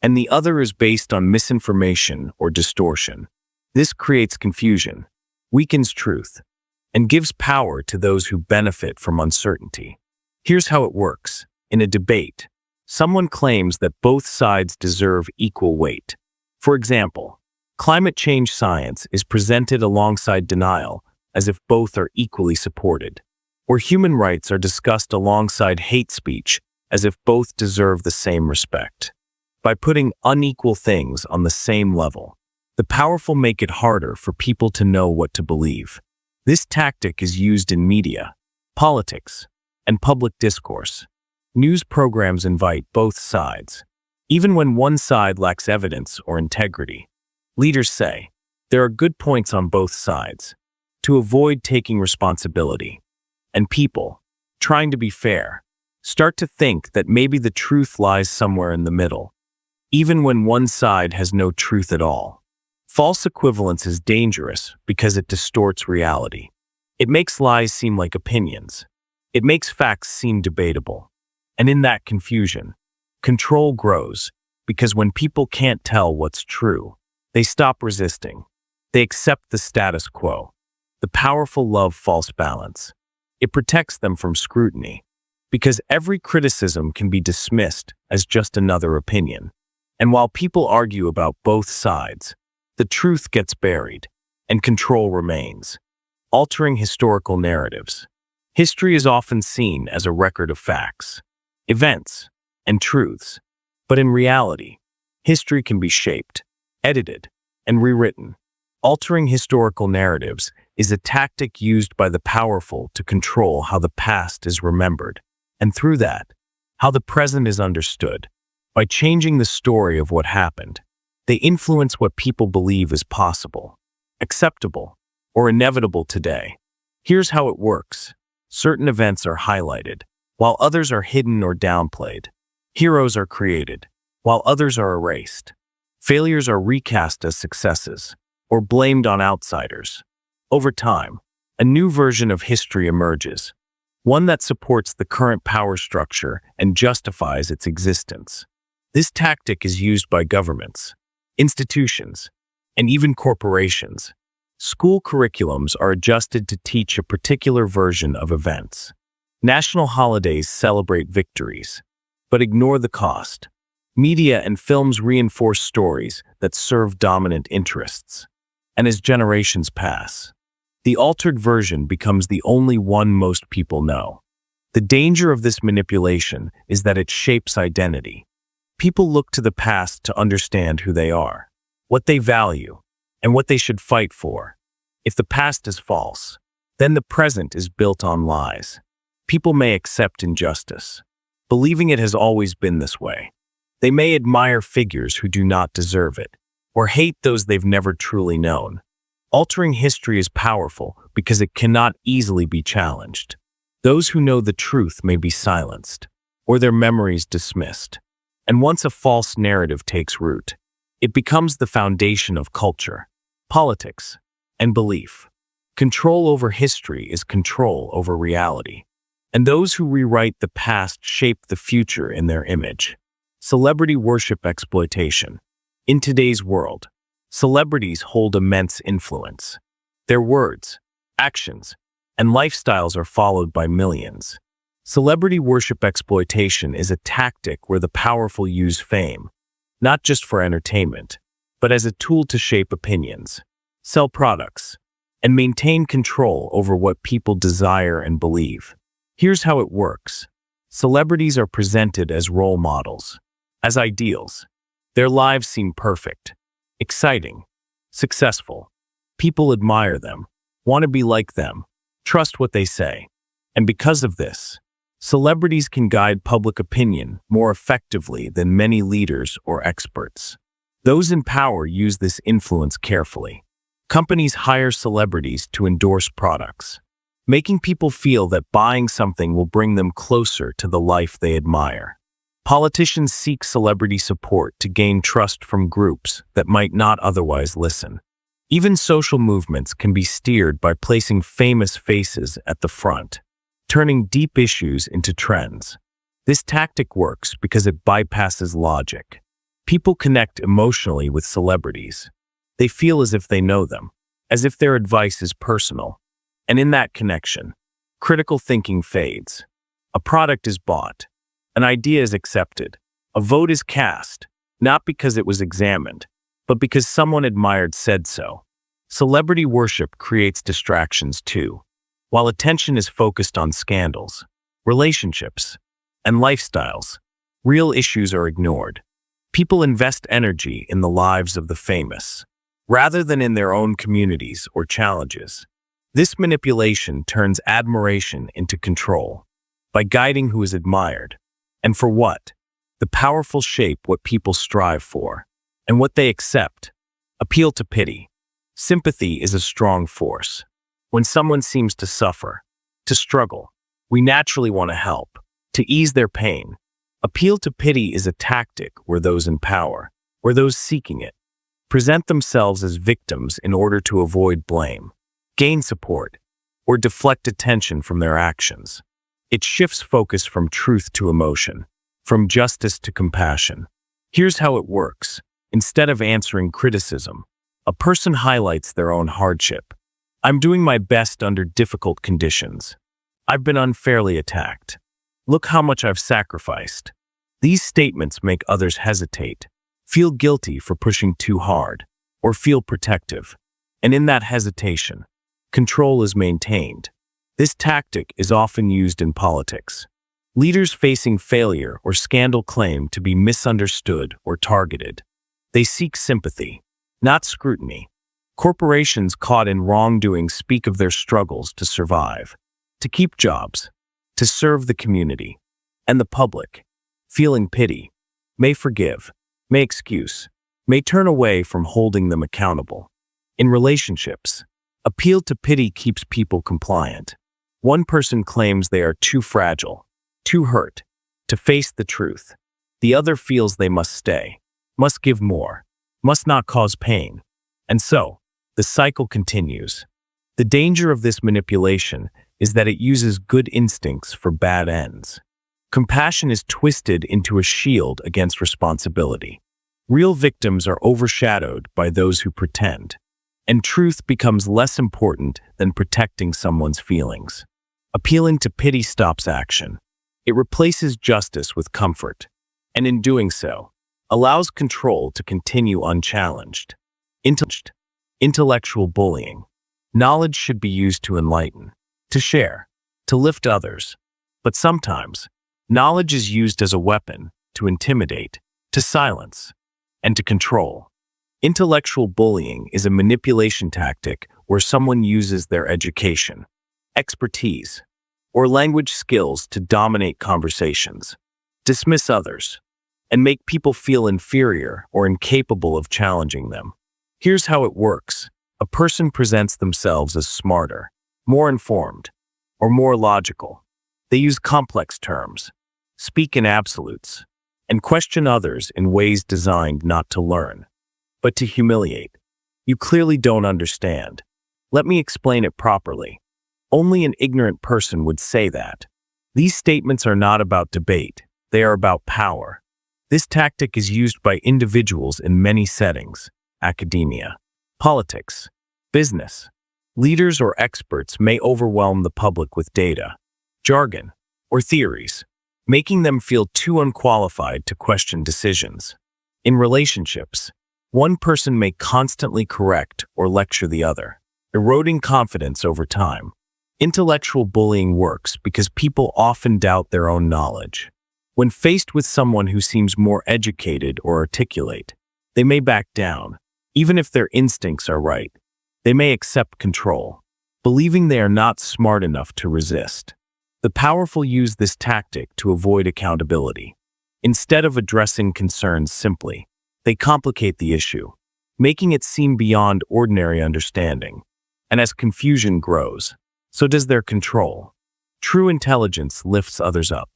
and the other is based on misinformation or distortion. This creates confusion, weakens truth, and gives power to those who benefit from uncertainty. Here's how it works. In a debate, someone claims that both sides deserve equal weight. For example, climate change science is presented alongside denial as if both are equally supported, or human rights are discussed alongside hate speech as if both deserve the same respect. By putting unequal things on the same level, the powerful make it harder for people to know what to believe. This tactic is used in media, politics, and public discourse. News programs invite both sides. Even when one side lacks evidence or integrity, leaders say, there are good points on both sides, to avoid taking responsibility. And people, trying to be fair, start to think that maybe the truth lies somewhere in the middle, even when one side has no truth at all. False equivalence is dangerous because it distorts reality. It makes lies seem like opinions. It makes facts seem debatable. And in that confusion, control grows because when people can't tell what's true, they stop resisting. They accept the status quo. The powerful love false balance. It protects them from scrutiny, because every criticism can be dismissed as just another opinion. And while people argue about both sides, the truth gets buried, and control remains. Altering historical narratives. History is often seen as a record of facts, events, and truths. But in reality, history can be shaped, edited, and rewritten. Altering historical narratives is a tactic used by the powerful to control how the past is remembered, and through that, how the present is understood. By changing the story of what happened, they influence what people believe is possible, acceptable, or inevitable today. Here's how it works. Certain events are highlighted, while others are hidden or downplayed. Heroes are created, while others are erased. Failures are recast as successes, or blamed on outsiders. Over time, a new version of history emerges, one that supports the current power structure and justifies its existence. This tactic is used by governments, institutions, and even corporations. School curriculums are adjusted to teach a particular version of events. National holidays celebrate victories, but ignore the cost. Media and films reinforce stories that serve dominant interests. And as generations pass, the altered version becomes the only one most people know. The danger of this manipulation is that it shapes identity. People look to the past to understand who they are, what they value, and what they should fight for. If the past is false, then the present is built on lies. People may accept injustice, believing it has always been this way. They may admire figures who do not deserve it, or hate those they've never truly known. Altering history is powerful because it cannot easily be challenged. Those who know the truth may be silenced, or their memories dismissed. And once a false narrative takes root, it becomes the foundation of culture, politics, and belief. Control over history is control over reality. and those who rewrite the past shape the future in their image. Celebrity worship exploitation. In today's world, celebrities hold immense influence. Their words, actions, and lifestyles are followed by millions. Celebrity worship exploitation is a tactic where the powerful use fame, not just for entertainment, but as a tool to shape opinions, sell products, and maintain control over what people desire and believe. Here's how it works. Celebrities are presented as role models, as ideals. Their lives seem perfect, exciting, successful. People admire them, want to be like them, trust what they say. And because of this, celebrities can guide public opinion more effectively than many leaders or experts. Those in power use this influence carefully. Companies hire celebrities to endorse products, making people feel that buying something will bring them closer to the life they admire. Politicians seek celebrity support to gain trust from groups that might not otherwise listen. Even social movements can be steered by placing famous faces at the front, turning deep issues into trends. This tactic works because it bypasses logic. People connect emotionally with celebrities. They feel as if they know them, as if their advice is personal. And in that connection, critical thinking fades. A product is bought. An idea is accepted. A vote is cast, not because it was examined, but because someone admired said so. Celebrity worship creates distractions too. While attention is focused on scandals, relationships, and lifestyles, real issues are ignored. People invest energy in the lives of the famous, rather than in their own communities or challenges. This manipulation turns admiration into control. By guiding who is admired, and for what, the powerful shape what people strive for, and what they accept. Appeal to pity. Sympathy is a strong force. When someone seems to suffer, to struggle, we naturally want to help, to ease their pain. Appeal to pity is a tactic where those in power, where those seeking it, present themselves as victims in order to avoid blame, gain support, or deflect attention from their actions. It shifts focus from truth to emotion, from justice to compassion. Here's how it works. Instead of answering criticism, a person highlights their own hardship. I'm doing my best under difficult conditions. I've been unfairly attacked. Look how much I've sacrificed. These statements make others hesitate, feel guilty for pushing too hard, or feel protective. And in that hesitation, control is maintained. This tactic is often used in politics. Leaders facing failure or scandal claim to be misunderstood or targeted. They seek sympathy, not scrutiny. Corporations caught in wrongdoing speak of their struggles to survive, to keep jobs, to serve the community. And the public, feeling pity, may forgive, may excuse, may turn away from holding them accountable. In relationships, appeal to pity keeps people compliant. One person claims they are too fragile, too hurt, to face the truth. The other feels they must stay, must give more, must not cause pain. And so, the cycle continues. The danger of this manipulation is that it uses good instincts for bad ends. Compassion is twisted into a shield against responsibility. Real victims are overshadowed by those who pretend, and truth becomes less important than protecting someone's feelings. Appealing to pity stops action. It replaces justice with comfort, and in doing so, allows control to continue unchallenged. Intellectual bullying. Knowledge should be used to enlighten, to share, to lift others. But sometimes, knowledge is used as a weapon to intimidate, to silence, and to control. Intellectual bullying is a manipulation tactic where someone uses their education, expertise, or language skills to dominate conversations, dismiss others, and make people feel inferior or incapable of challenging them. Here's how it works. A person presents themselves as smarter, more informed, or more logical. They use complex terms, speak in absolutes, and question others in ways designed not to learn, but to humiliate. You clearly don't understand. Let me explain it properly. Only an ignorant person would say that. These statements are not about debate, they are about power. This tactic is used by individuals in many settings: academia, politics, business. Leaders or experts may overwhelm the public with data, jargon, or theories, making them feel too unqualified to question decisions. In relationships, one person may constantly correct or lecture the other, eroding confidence over time. Intellectual bullying works because people often doubt their own knowledge. When faced with someone who seems more educated or articulate, they may back down, even if their instincts are right. They may accept control, believing they are not smart enough to resist. The powerful use this tactic to avoid accountability. Instead of addressing concerns simply, they complicate the issue, making it seem beyond ordinary understanding. And as confusion grows, so does their control. True intelligence lifts others up,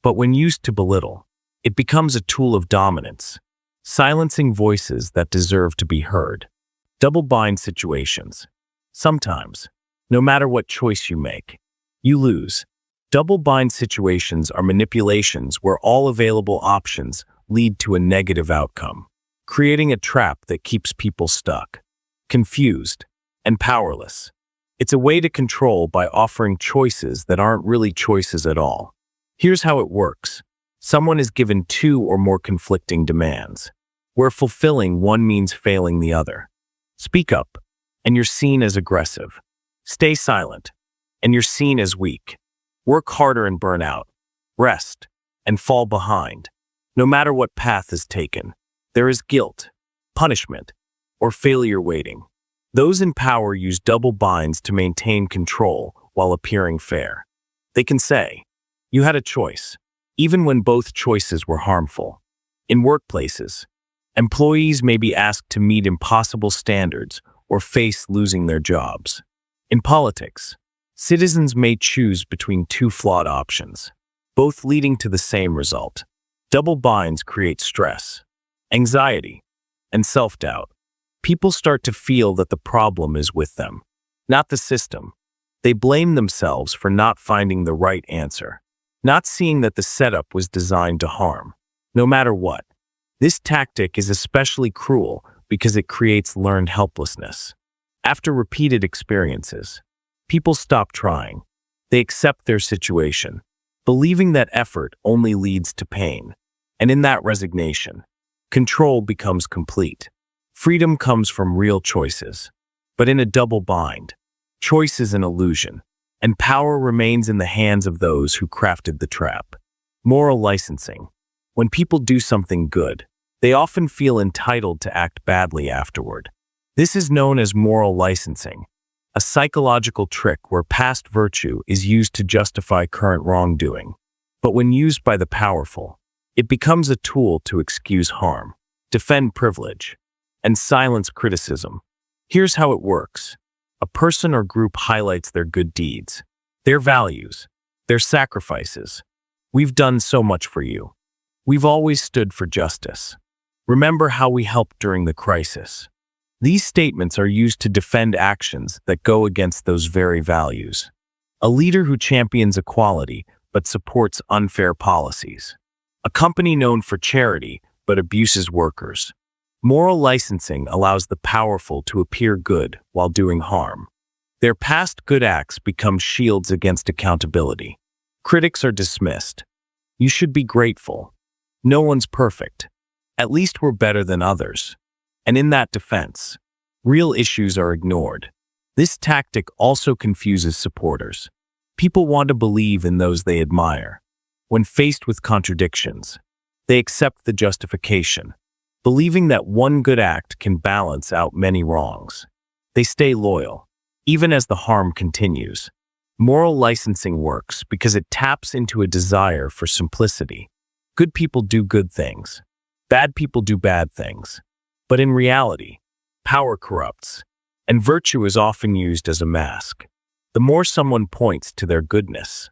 but when used to belittle, it becomes a tool of dominance, silencing voices that deserve to be heard. Double-bind situations. Sometimes, no matter what choice you make, you lose. Double-bind situations are manipulations where all available options lead to a negative outcome, creating a trap that keeps people stuck, confused, and powerless. It's a way to control by offering choices that aren't really choices at all. Here's how it works. Someone is given two or more conflicting demands, where fulfilling one means failing the other. Speak up, and you're seen as aggressive. Stay silent, and you're seen as weak. Work harder and burn out. Rest, and fall behind. No matter what path is taken, there is guilt, punishment, or failure waiting. Those in power use double binds to maintain control while appearing fair. They can say, "You had a choice," even when both choices were harmful. In workplaces, employees may be asked to meet impossible standards or face losing their jobs. In politics, citizens may choose between two flawed options, both leading to the same result. Double binds create stress, anxiety, and self-doubt. People start to feel that the problem is with them, not the system. They blame themselves for not finding the right answer, not seeing that the setup was designed to harm. No matter what, this tactic is especially cruel because it creates learned helplessness. After repeated experiences, people stop trying. They accept their situation, believing that effort only leads to pain. And in that resignation, control becomes complete. Freedom comes from real choices. But in a double bind, choice is an illusion, and power remains in the hands of those who crafted the trap. Moral licensing. When people do something good, they often feel entitled to act badly afterward. This is known as moral licensing, a psychological trick where past virtue is used to justify current wrongdoing. But when used by the powerful, it becomes a tool to excuse harm, defend privilege, and silence criticism. Here's how it works. A person or group highlights their good deeds, their values, their sacrifices. "We've done so much for you. We've always stood for justice. Remember how we helped during the crisis." These statements are used to defend actions that go against those very values. A leader who champions equality but supports unfair policies. A company known for charity but abuses workers. Moral licensing allows the powerful to appear good while doing harm. Their past good acts become shields against accountability. Critics are dismissed. "You should be grateful. No one's perfect. At least we're better than others." And in that defense, real issues are ignored. This tactic also confuses supporters. People want to believe in those they admire. When faced with contradictions, they accept the justification, believing that one good act can balance out many wrongs. They stay loyal, even as the harm continues. Moral licensing works because it taps into a desire for simplicity. Good people do good things. Bad people do bad things. But in reality, power corrupts, and virtue is often used as a mask. The more someone points to their goodness,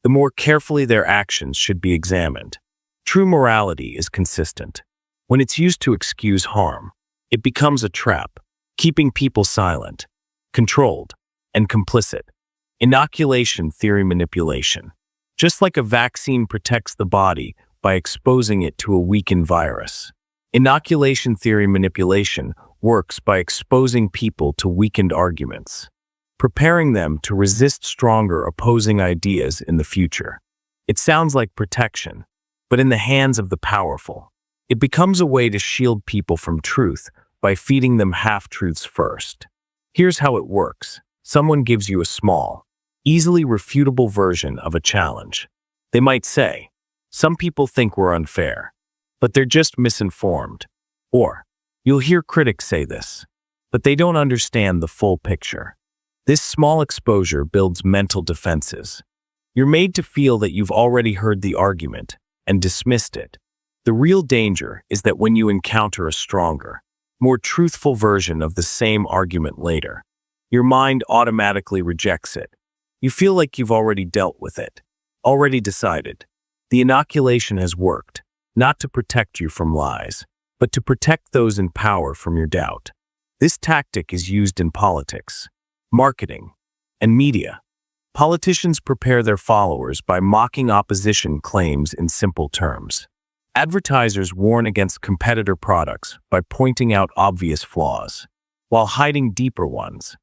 the more carefully their actions should be examined. True morality is consistent. When it's used to excuse harm, it becomes a trap, keeping people silent, controlled, and complicit. Inoculation theory manipulation. just like a vaccine protects the body by exposing it to a weakened virus. Inoculation theory manipulation works by exposing people to weakened arguments, preparing them to resist stronger opposing ideas in the future. It sounds like protection, but in the hands of the powerful, it becomes a way to shield people from truth by feeding them half-truths first. Here's how it works. Someone gives you a small, easily refutable version of a challenge. They might say, "Some people think we're unfair, but they're just misinformed." Or, "You'll hear critics say this, but they don't understand the full picture." This small exposure builds mental defenses. You're made to feel that you've already heard the argument and dismissed it. The real danger is that when you encounter a stronger, more truthful version of the same argument later, your mind automatically rejects it. You feel like you've already dealt with it, already decided. The inoculation has worked, not to protect you from lies, but to protect those in power from your doubt. This tactic is used in politics, marketing, and media. Politicians prepare their followers by mocking opposition claims in simple terms. Advertisers warn against competitor products by pointing out obvious flaws, while hiding deeper ones.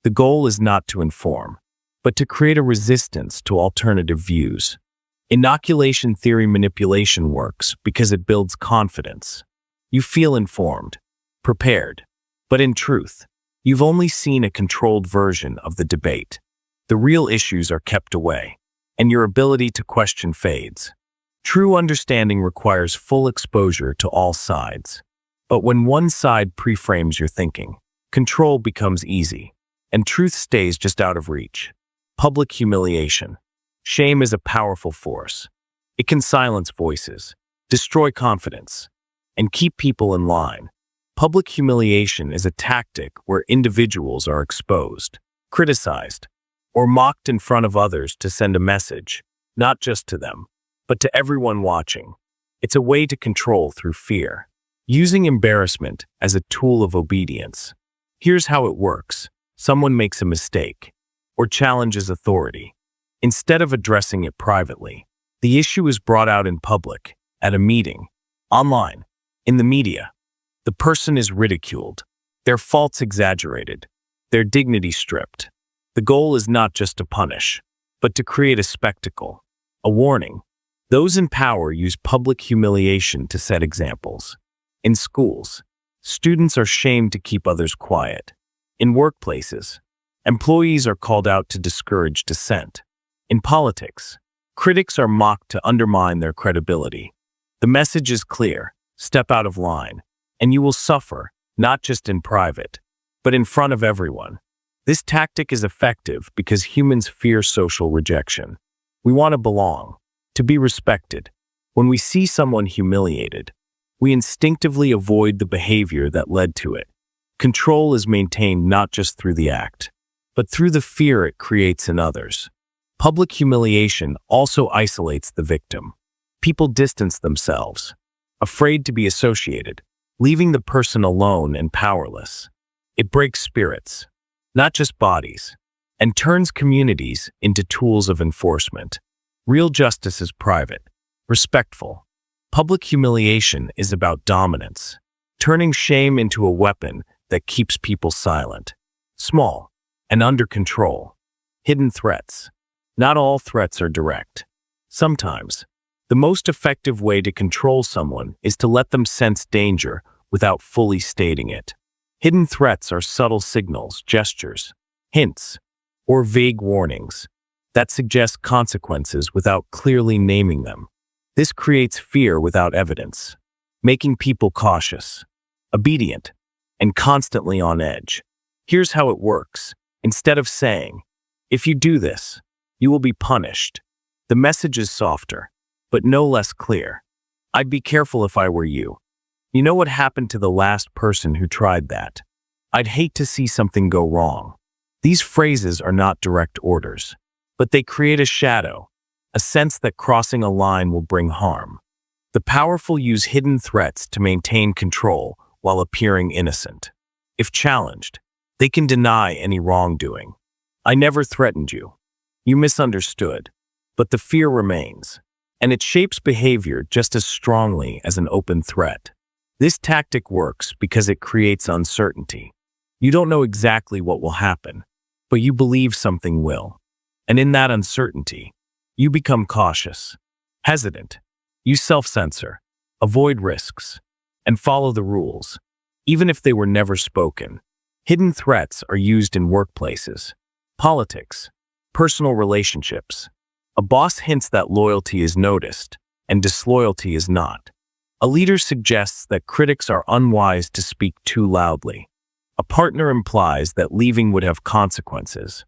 The goal is not to inform, but to create a resistance to alternative views. Inoculation theory manipulation works because it builds confidence. You feel informed, prepared, but in truth, you've only seen a controlled version of the debate. The real issues are kept away, and your ability to question fades. True understanding requires full exposure to all sides. But when one side preframes your thinking, control becomes easy, and truth stays just out of reach. Public humiliation. Shame is a powerful force. It can silence voices, destroy confidence, and keep people in line. Public humiliation is a tactic where individuals are exposed, criticized, or mocked in front of others to send a message, not just to them, but to everyone watching. It's a way to control through fear, using embarrassment as a tool of obedience. Here's how it works. Someone makes a mistake or challenges authority. Instead of addressing it privately, the issue is brought out in public, at a meeting, online, in the media. The person is ridiculed, their faults exaggerated, their dignity stripped. The goal is not just to punish, but to create a spectacle, a warning. Those in power use public humiliation to set examples. In schools, students are shamed to keep others quiet. In workplaces, employees are called out to discourage dissent. In politics, critics are mocked to undermine their credibility. The message is clear: step out of line, and you will suffer, not just in private, but in front of everyone. This tactic is effective because humans fear social rejection. We want to belong, to be respected. When we see someone humiliated, we instinctively avoid the behavior that led to it. Control is maintained not just through the act, but through the fear it creates in others. Public humiliation also isolates the victim. People distance themselves, afraid to be associated, leaving the person alone and powerless. It breaks spirits, not just bodies, and turns communities into tools of enforcement. Real justice is private, respectful. Public humiliation is about dominance, turning shame into a weapon that keeps people silent, small, and under control. Hidden threats. Not all threats are direct. Sometimes, the most effective way to control someone is to let them sense danger without fully stating it. Hidden threats are subtle signals, gestures, hints, or vague warnings that suggest consequences without clearly naming them. This creates fear without evidence, making people cautious, obedient, and constantly on edge. Here's how it works. Instead of saying, "If you do this, you will be punished," the message is softer, but no less clear. "I'd be careful if I were you. You know what happened to the last person who tried that? I'd hate to see something go wrong." These phrases are not direct orders, but they create a shadow, a sense that crossing a line will bring harm. The powerful use hidden threats to maintain control while appearing innocent. If challenged, they can deny any wrongdoing. "I never threatened you. You misunderstood." but the fear remains, and it shapes behavior just as strongly as an open threat. This tactic works because it creates uncertainty. You don't know exactly what will happen, but you believe something will. And in that uncertainty, you become cautious, hesitant. You self-censor, avoid risks, and follow the rules, even if they were never spoken. Hidden threats are used in workplaces, politics, personal relationships. A boss hints that loyalty is noticed, and disloyalty is not. A leader suggests that critics are unwise to speak too loudly. A partner implies that leaving would have consequences.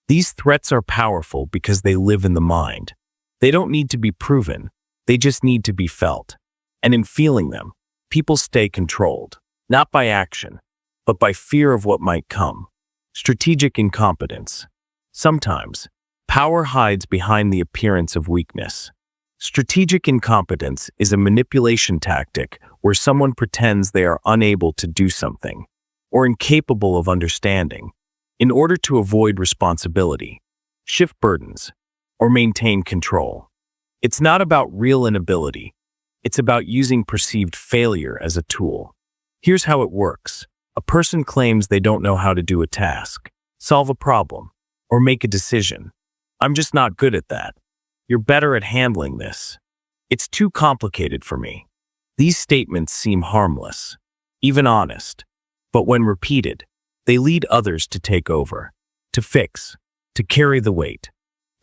These threats are powerful because they live in the mind. They don't need to be proven, they just need to be felt. And in feeling them, people stay controlled, not by action, but by fear of what might come. Strategic incompetence. Sometimes, power hides behind the appearance of weakness. Strategic incompetence is a manipulation tactic where someone pretends they are unable to do something, or incapable of understanding, in order to avoid responsibility, shift burdens, or maintain control. It's not about real inability, it's about using perceived failure as a tool. Here's how it works. A person claims they don't know how to do a task, solve a problem, or make a decision. I'm just not good at that. You're better at handling this. It's too complicated for me. These statements seem harmless, even honest, but when repeated, they lead others to take over, to fix, to carry the weight.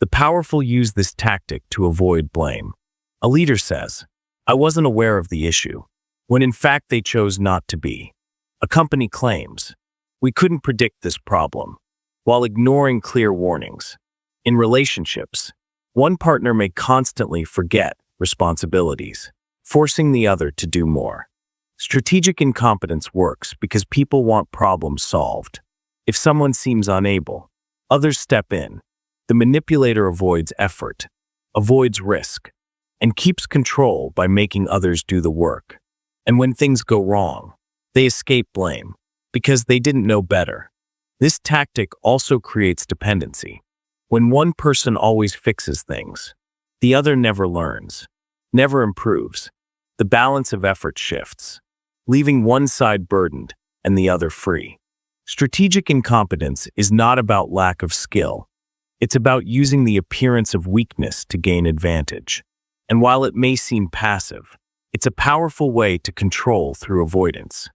The powerful use this tactic to avoid blame. A leader says, "I wasn't aware of the issue," when in fact they chose not to be. A company claims, "We couldn't predict this problem," while ignoring clear warnings. In relationships, one partner may constantly forget responsibilities, forcing the other to do more. Strategic incompetence works because people want problems solved. If someone seems unable, others step in. The manipulator avoids effort, avoids risk, and keeps control by making others do the work. And when things go wrong, they escape blame because they didn't know better. This tactic also creates dependency. When one person always fixes things, the other never learns, never improves. The balance of effort shifts, leaving one side burdened and the other free. Strategic incompetence is not about lack of skill. It's about using the appearance of weakness to gain advantage. And while it may seem passive, it's a powerful way to control through avoidance.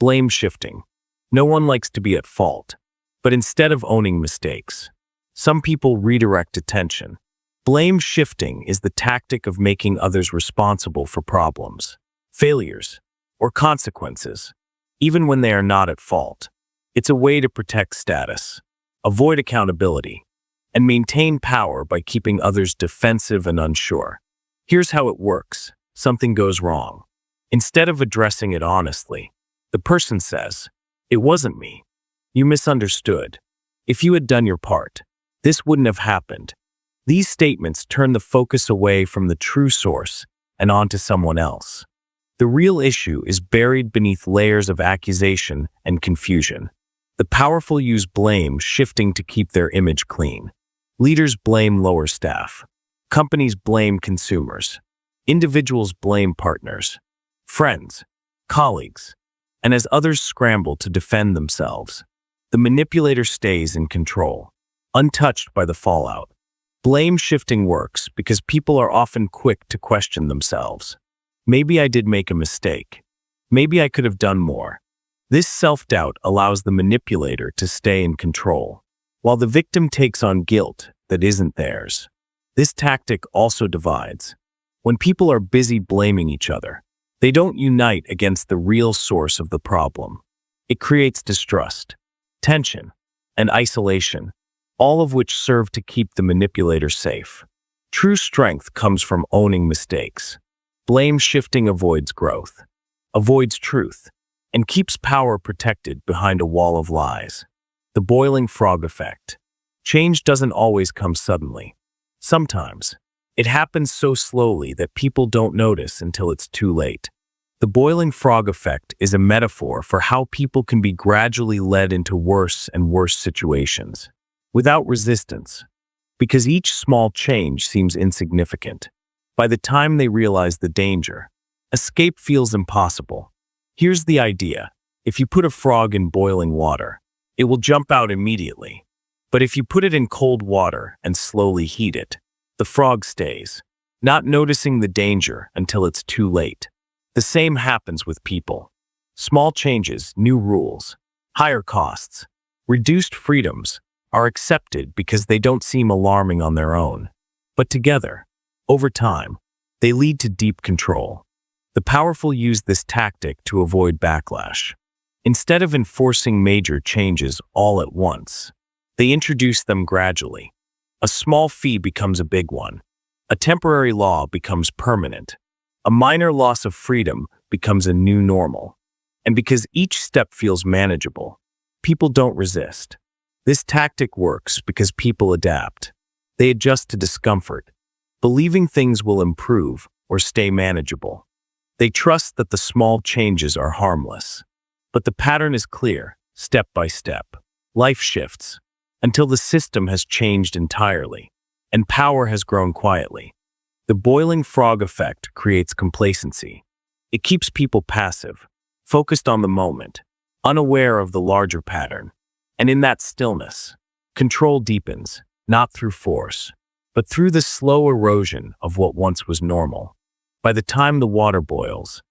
Blame shifting. No one likes to be at fault, but instead of owning mistakes, some people redirect attention. Blame shifting is the tactic of making others responsible for problems, failures, or consequences, even when they are not at fault. It's a way to protect status, avoid accountability, and maintain power by keeping others defensive and unsure. Here's how it works. Something goes wrong. Instead of addressing it honestly, the person says, "It wasn't me. You misunderstood. If you had done your part, this wouldn't have happened." These statements turn the focus away from the true source and onto someone else. The real issue is buried beneath layers of accusation and confusion. The powerful use blame shifting to keep their image clean. Leaders blame lower staff. Companies blame consumers. Individuals blame partners, friends, colleagues, and as others scramble to defend themselves, the manipulator stays in control, untouched by the fallout. Blame shifting works because people are often quick to question themselves. Maybe I did make a mistake. Maybe I could have done more. This self-doubt allows the manipulator to stay in control, while the victim takes on guilt that isn't theirs. This tactic also divides. When people are busy blaming each other, they don't unite against the real source of the problem. It creates distrust, tension, and isolation, all of which serve to keep the manipulator safe. True strength comes from owning mistakes. Blame shifting avoids growth, avoids truth, and keeps power protected behind a wall of lies. The boiling frog effect. Change doesn't always come suddenly. Sometimes, it happens so slowly that people don't notice until it's too late. The boiling frog effect is a metaphor for how people can be gradually led into worse and worse situations, without resistance, because each small change seems insignificant. By the time they realize the danger, escape feels impossible. Here's the idea. If you put a frog in boiling water, it will jump out immediately. But if you put it in cold water and slowly heat it, the frog stays, not noticing the danger until it's too late. The same happens with people. Small changes, new rules, higher costs, reduced freedoms are accepted because they don't seem alarming on their own. But together, over time, they lead to deep control. The powerful use this tactic to avoid backlash. Instead of enforcing major changes all at once, they introduce them gradually. A small fee becomes a big one. A temporary law becomes permanent. A minor loss of freedom becomes a new normal. And because each step feels manageable, people don't resist. This tactic works because people adapt. They adjust to discomfort, believing things will improve or stay manageable. They trust that the small changes are harmless. But the pattern is clear, step by step. Life shifts until the system has changed entirely, and power has grown quietly. The boiling frog effect creates complacency. It keeps people passive, focused on the moment, unaware of the larger pattern. And in that stillness, control deepens, not through force, but through the slow erosion of what once was normal. By the time the water boils,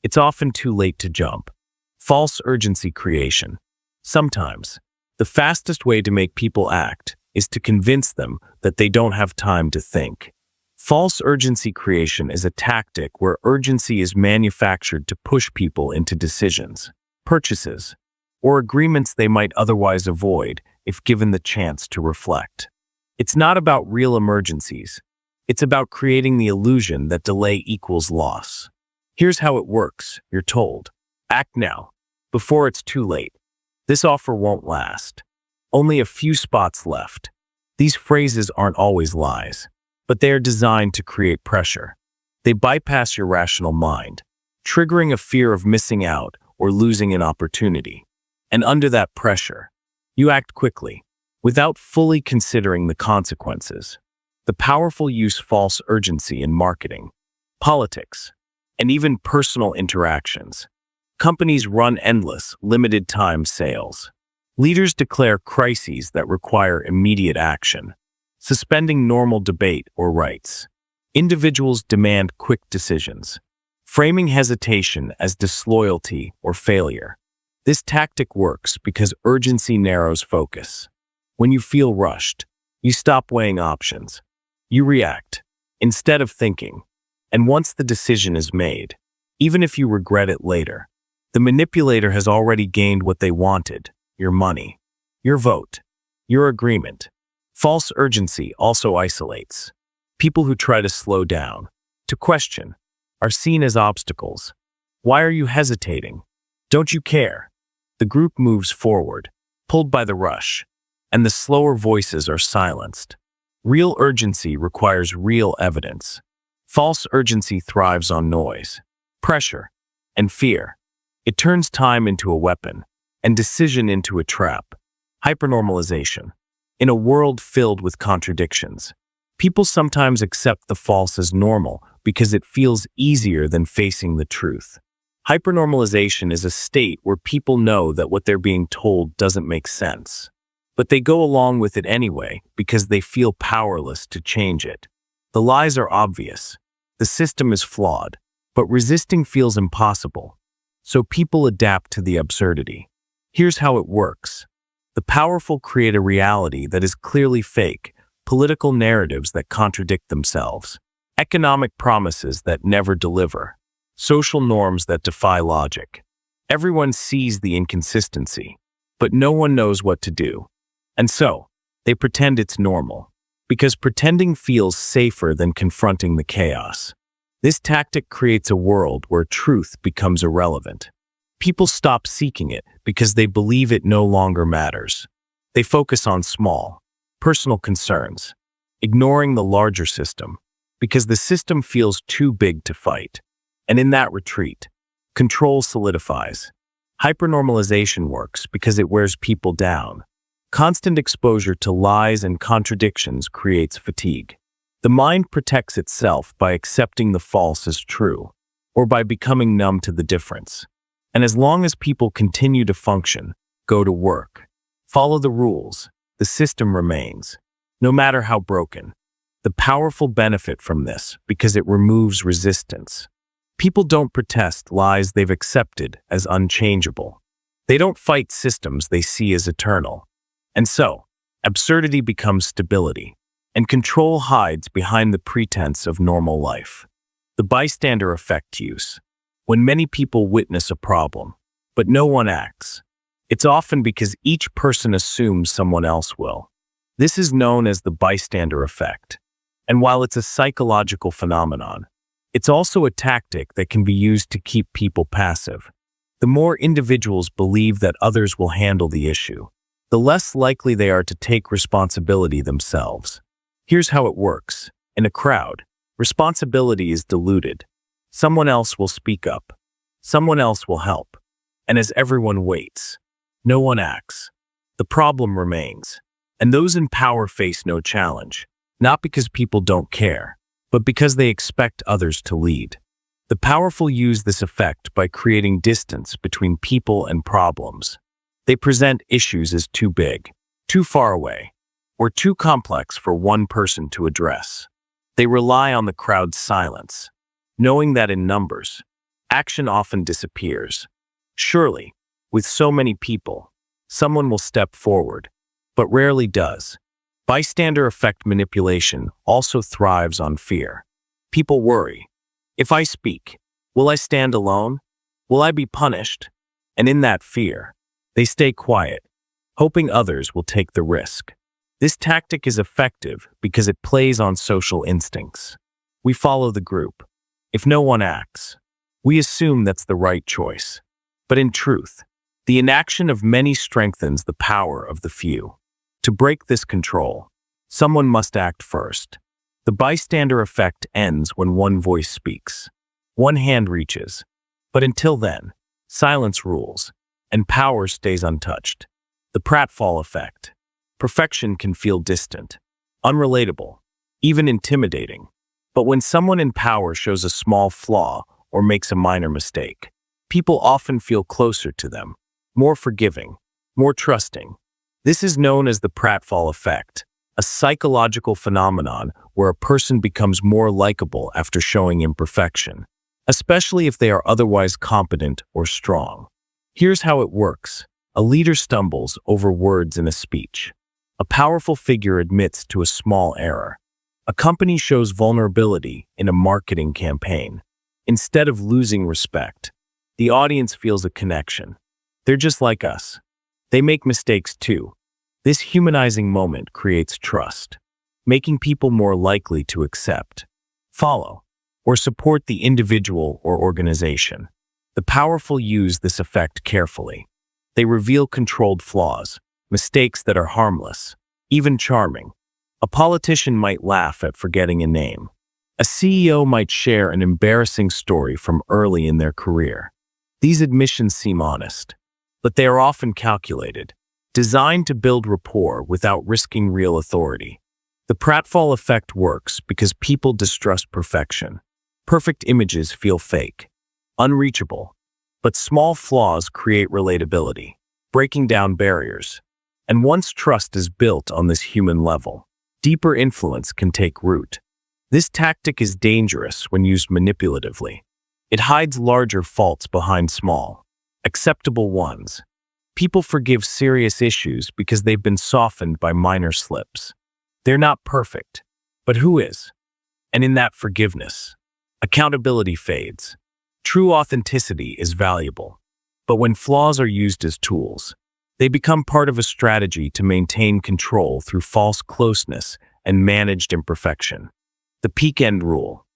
it's often too late to jump. False urgency creation. Sometimes, the fastest way to make people act is to convince them that they don't have time to think. False urgency creation is a tactic where urgency is manufactured to push people into decisions, purchases, or agreements they might otherwise avoid if given the chance to reflect. It's not about real emergencies. It's about creating the illusion that delay equals loss. Here's how it works, you're told. Act now, before it's too late. This offer won't last. Only a few spots left. These phrases aren't always lies, but they are designed to create pressure. They bypass your rational mind, triggering a fear of missing out or losing an opportunity. And under that pressure, you act quickly, without fully considering the consequences. The powerful use false urgency in marketing, politics, and even personal interactions. Companies run endless, limited-time sales. Leaders declare crises that require immediate action, suspending normal debate or rights. Individuals demand quick decisions, framing hesitation as disloyalty or failure. This tactic works because urgency narrows focus. When you feel rushed, you stop weighing options. You react, instead of thinking. And once the decision is made, even if you regret it later, the manipulator has already gained what they wanted: your money, your vote, your agreement. False urgency also isolates. People who try to slow down, to question, are seen as obstacles. Why are you hesitating? Don't you care? The group moves forward, pulled by the rush, and the slower voices are silenced. Real urgency requires real evidence. False urgency thrives on noise, pressure, and fear. It turns time into a weapon, and decision into a trap. Hypernormalization. In a world filled with contradictions, people sometimes accept the false as normal because it feels easier than facing the truth. Hypernormalization is a state where people know that what they're being told doesn't make sense, but they go along with it anyway because they feel powerless to change it. The lies are obvious. The system is flawed, but resisting feels impossible. So people adapt to the absurdity. Here's how it works. The powerful create a reality that is clearly fake, political narratives that contradict themselves, economic promises that never deliver, social norms that defy logic. Everyone sees the inconsistency, but no one knows what to do. And so, they pretend it's normal, because pretending feels safer than confronting the chaos. This tactic creates a world where truth becomes irrelevant. People stop seeking it because they believe it no longer matters. They focus on small, personal concerns, ignoring the larger system, because the system feels too big to fight. And in that retreat, control solidifies. Hypernormalization works because it wears people down. Constant exposure to lies and contradictions creates fatigue. The mind protects itself by accepting the false as true, or by becoming numb to the difference. And as long as people continue to function, go to work, follow the rules, the system remains, no matter how broken. The powerful benefit from this because it removes resistance. People don't protest lies they've accepted as unchangeable. They don't fight systems they see as eternal. And so, absurdity becomes stability, and control hides behind the pretense of normal life. The Bystander Effect Use. When many people witness a problem, but no one acts, it's often because each person assumes someone else will. This is known as the Bystander Effect. And while it's a psychological phenomenon, it's also a tactic that can be used to keep people passive. The more individuals believe that others will handle the issue, the less likely they are to take responsibility themselves. Here's how it works. In a crowd, responsibility is diluted. Someone else will speak up. Someone else will help. And as everyone waits, no one acts. The problem remains. And those in power face no challenge, not because people don't care, but because they expect others to lead. The powerful use this effect by creating distance between people and problems. They present issues as too big, too far away, or too complex for one person to address. They rely on the crowd's silence, knowing that in numbers, action often disappears. Surely, with so many people, someone will step forward, but rarely does. Bystander effect manipulation also thrives on fear. People worry. If I speak, will I stand alone? Will I be punished? And in that fear, they stay quiet, hoping others will take the risk. This tactic is effective because it plays on social instincts. We follow the group. If no one acts, we assume that's the right choice. But in truth, the inaction of many strengthens the power of the few. To break this control, someone must act first. The bystander effect ends when one voice speaks. One hand reaches. But until then, silence rules, and power stays untouched. The Pratfall Effect. Perfection can feel distant, unrelatable, even intimidating. But when someone in power shows a small flaw or makes a minor mistake, people often feel closer to them, more forgiving, more trusting. This is known as the Pratfall Effect, a psychological phenomenon where a person becomes more likable after showing imperfection, especially if they are otherwise competent or strong. Here's how it works. A leader stumbles over words in a speech. A powerful figure admits to a small error. A company shows vulnerability in a marketing campaign. Instead of losing respect, the audience feels a connection. They're just like us. They make mistakes too. This humanizing moment creates trust, making people more likely to accept, follow, or support the individual or organization. The powerful use this effect carefully. They reveal controlled flaws, mistakes that are harmless, even charming. A politician might laugh at forgetting a name. A CEO might share an embarrassing story from early in their career. These admissions seem honest, but they are often calculated, designed to build rapport without risking real authority. The Pratfall Effect works because people distrust perfection. Perfect images feel fake, unreachable, but small flaws create relatability, breaking down barriers. And once trust is built on this human level, deeper influence can take root. This tactic is dangerous when used manipulatively. It hides larger faults behind small, acceptable ones. People forgive serious issues because they've been softened by minor slips. They're not perfect, but who is? And in that forgiveness, accountability fades. True authenticity is valuable, but when flaws are used as tools, they become part of a strategy to maintain control through false closeness and managed imperfection. The peak end rule.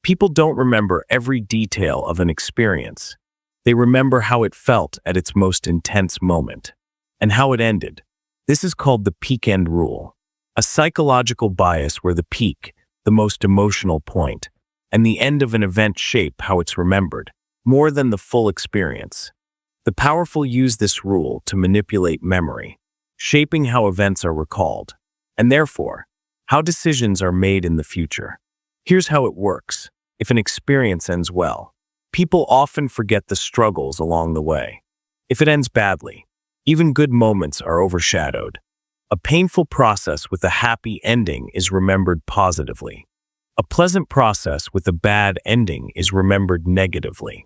People don't remember every detail of an experience. They remember how it felt at its most intense moment, and how it ended. This is called the peak end rule, a psychological bias where the peak, the most emotional point, and the end of an event shape how it's remembered, more than the full experience. The powerful use this rule to manipulate memory. shaping how events are recalled, and therefore, how decisions are made in the future. Here's how it works. If an experience ends well, people often forget the struggles along the way. If it ends badly, even good moments are overshadowed. A painful process with a happy ending is remembered positively. A pleasant process with a bad ending is remembered negatively.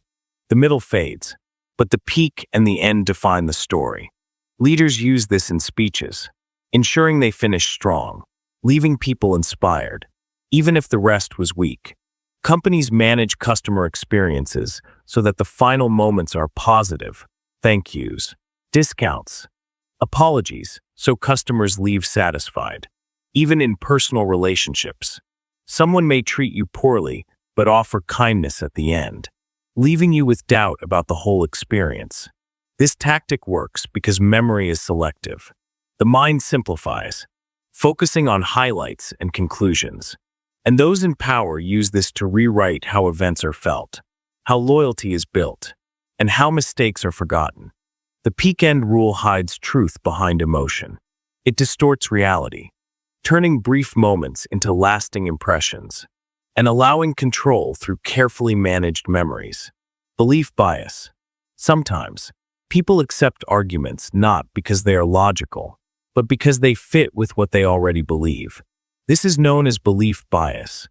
The middle fades, but the peak and the end define the story. Leaders use this in speeches, ensuring they finish strong, leaving people inspired, even if the rest was weak. Companies manage customer experiences so that the final moments are positive, thank yous, discounts, apologies, so customers leave satisfied. Even in personal relationships, someone may treat you poorly but offer kindness at the end, leaving you with doubt about the whole experience. This tactic works because memory is selective. The mind simplifies, focusing on highlights and conclusions. And those in power use this to rewrite how events are felt, how loyalty is built, and how mistakes are forgotten. The peak-end rule hides truth behind emotion. It distorts reality, turning brief moments into lasting impressions, and allowing control through carefully managed memories. Belief bias. Sometimes, people accept arguments not because they are logical, but because they fit with what they already believe. This is known as belief bias,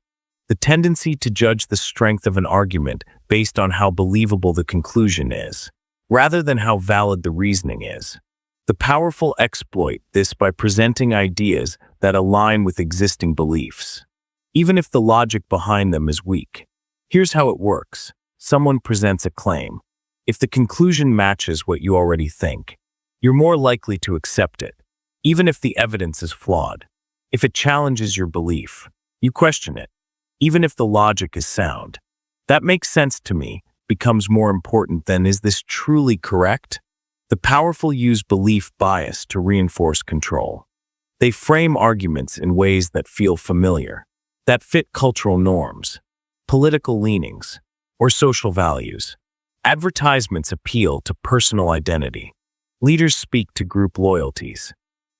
the tendency to judge the strength of an argument based on how believable the conclusion is, rather than how valid the reasoning is. The powerful exploit this by presenting ideas that align with existing beliefs, even if the logic behind them is weak. Here's how it works. Someone presents a claim. If the conclusion matches what you already think, you're more likely to accept it, even if the evidence is flawed. If it challenges your belief, you question it, even if the logic is sound. That makes sense to me becomes more important than is this truly correct? The powerful use belief bias to reinforce control. They frame arguments in ways that feel familiar, that fit cultural norms, political leanings, or social values. Advertisements appeal to personal identity. Leaders speak to group loyalties.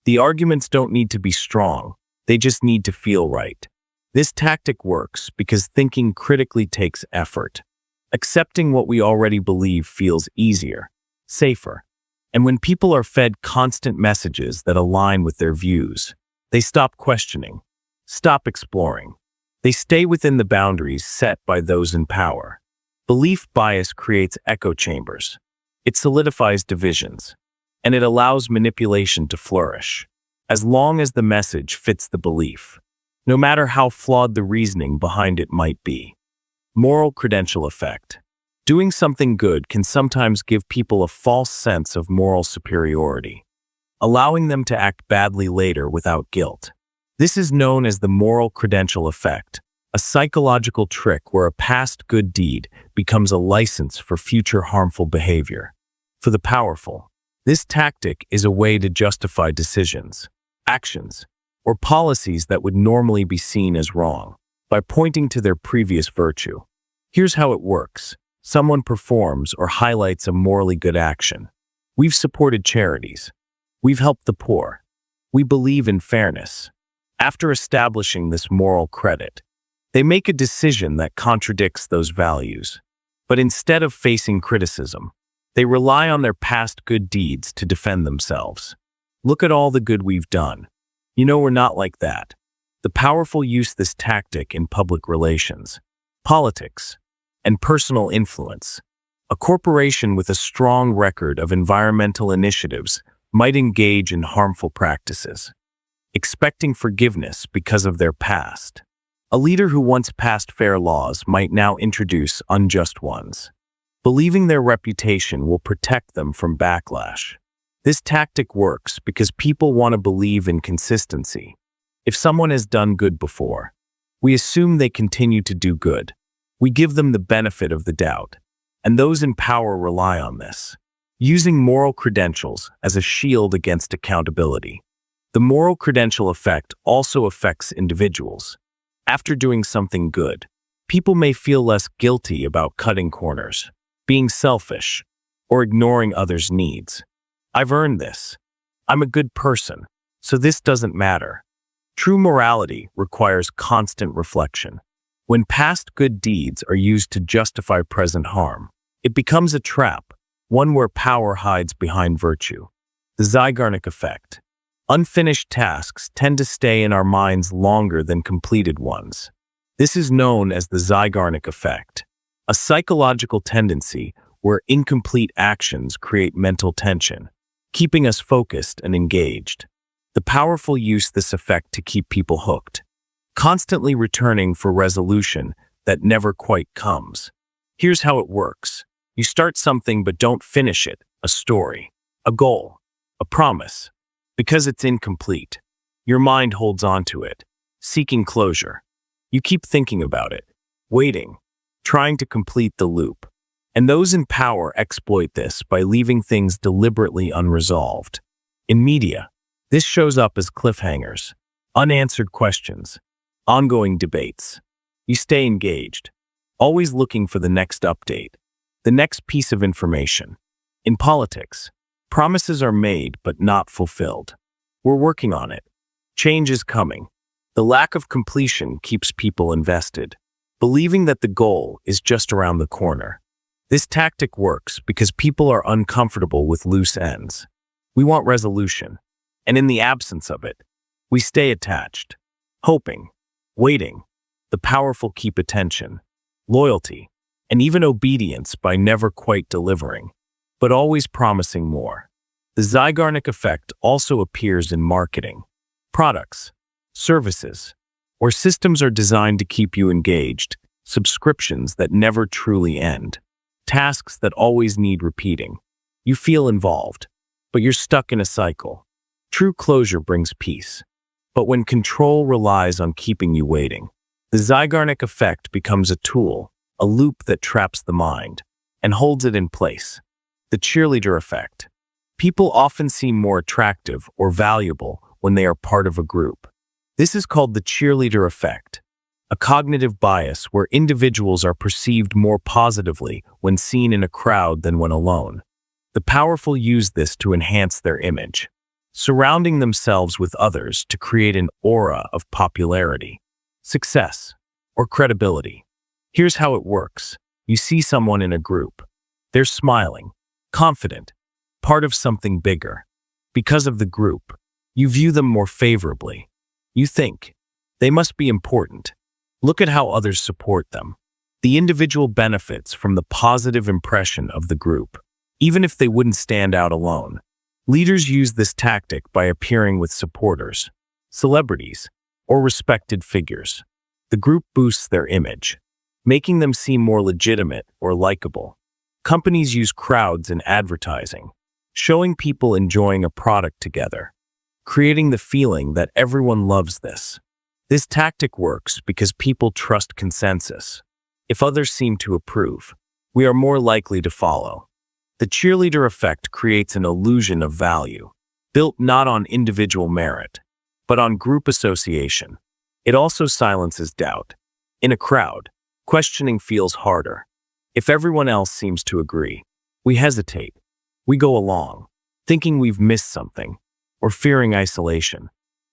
The arguments don't need to be strong. They just need to feel right. This tactic works because thinking critically takes effort. Accepting what we already believe feels easier, safer. And when people are fed constant messages that align with their views, they stop questioning, stop exploring. They stay within the boundaries set by those in power. Belief bias creates echo chambers. It solidifies divisions, and it allows manipulation to flourish, as long as the message fits the belief, no matter how flawed the reasoning behind it might be. Moral credential effect. Doing something good can sometimes give people a false sense of moral superiority, allowing them to act badly later without guilt. This is known as the moral credential effect, a psychological trick where a past good deed becomes a license for future harmful behavior. For the powerful, this tactic is a way to justify decisions, actions, or policies that would normally be seen as wrong by pointing to their previous virtue. Here's how it works. Someone performs or highlights a morally good action. We've supported charities. We've helped the poor. We believe in fairness. After establishing this moral credit, they make a decision that contradicts those values. But instead of facing criticism, they rely on their past good deeds to defend themselves. Look at all the good we've done. You know we're not like that. The powerful use this tactic in public relations, politics, and personal influence. A corporation with a strong record of environmental initiatives might engage in harmful practices, expecting forgiveness because of their past. A leader who once passed fair laws might now introduce unjust ones, believing their reputation will protect them from backlash. This tactic works because people want to believe in consistency. If someone has done good before, we assume they continue to do good. We give them the benefit of the doubt, and those in power rely on this, using moral credentials as a shield against accountability. The moral credential effect also affects individuals. After doing something good, people may feel less guilty about cutting corners, being selfish, or ignoring others' needs. I've earned this. I'm a good person, so this doesn't matter. True morality requires constant reflection. When past good deeds are used to justify present harm, it becomes a trap, one where power hides behind virtue. The Zeigarnik Effect. Unfinished tasks tend to stay in our minds longer than completed ones. This is known as the Zeigarnik Effect, a psychological tendency where incomplete actions create mental tension, keeping us focused and engaged. The powerful use this effect to keep people hooked, constantly returning for resolution that never quite comes. Here's how it works. You start something but don't finish it, a story, a goal, a promise. Because it's incomplete, your mind holds on to it, seeking closure. You keep thinking about it, waiting, trying to complete the loop. And those in power exploit this by leaving things deliberately unresolved. In media, this shows up as cliffhangers, unanswered questions, ongoing debates. You stay engaged, always looking for the next update, the next piece of information. In politics, promises are made but not fulfilled. We're working on it. Change is coming. The lack of completion keeps people invested, believing that the goal is just around the corner. This tactic works because people are uncomfortable with loose ends. We want resolution, and in the absence of it, we stay attached, hoping, waiting. The powerful keep attention, loyalty, and even obedience by never quite delivering, but always promising more. The Zeigarnik Effect also appears in marketing. Products, services, or systems are designed to keep you engaged, subscriptions that never truly end, tasks that always need repeating. You feel involved, but you're stuck in a cycle. True closure brings peace. But when control relies on keeping you waiting, the Zeigarnik Effect becomes a tool, a loop that traps the mind and holds it in place. The Cheerleader Effect. People often seem more attractive or valuable when they are part of a group. This is called the Cheerleader Effect, a cognitive bias where individuals are perceived more positively when seen in a crowd than when alone. The powerful use this to enhance their image, surrounding themselves with others to create an aura of popularity, success, or credibility. Here's how it works. You see someone in a group. They're smiling, confident, part of something bigger. Because of the group, you view them more favorably. You think, they must be important. Look at how others support them. The individual benefits from the positive impression of the group, even if they wouldn't stand out alone. Leaders use this tactic by appearing with supporters, celebrities, or respected figures. The group boosts their image, making them seem more legitimate or likable. Companies use crowds in advertising, showing people enjoying a product together, creating the feeling that everyone loves this. This tactic works because people trust consensus. If others seem to approve, we are more likely to follow. The Cheerleader Effect creates an illusion of value, built not on individual merit, but on group association. It also silences doubt. In a crowd, questioning feels harder. If everyone else seems to agree, we hesitate. We go along, thinking we've missed something, or fearing isolation.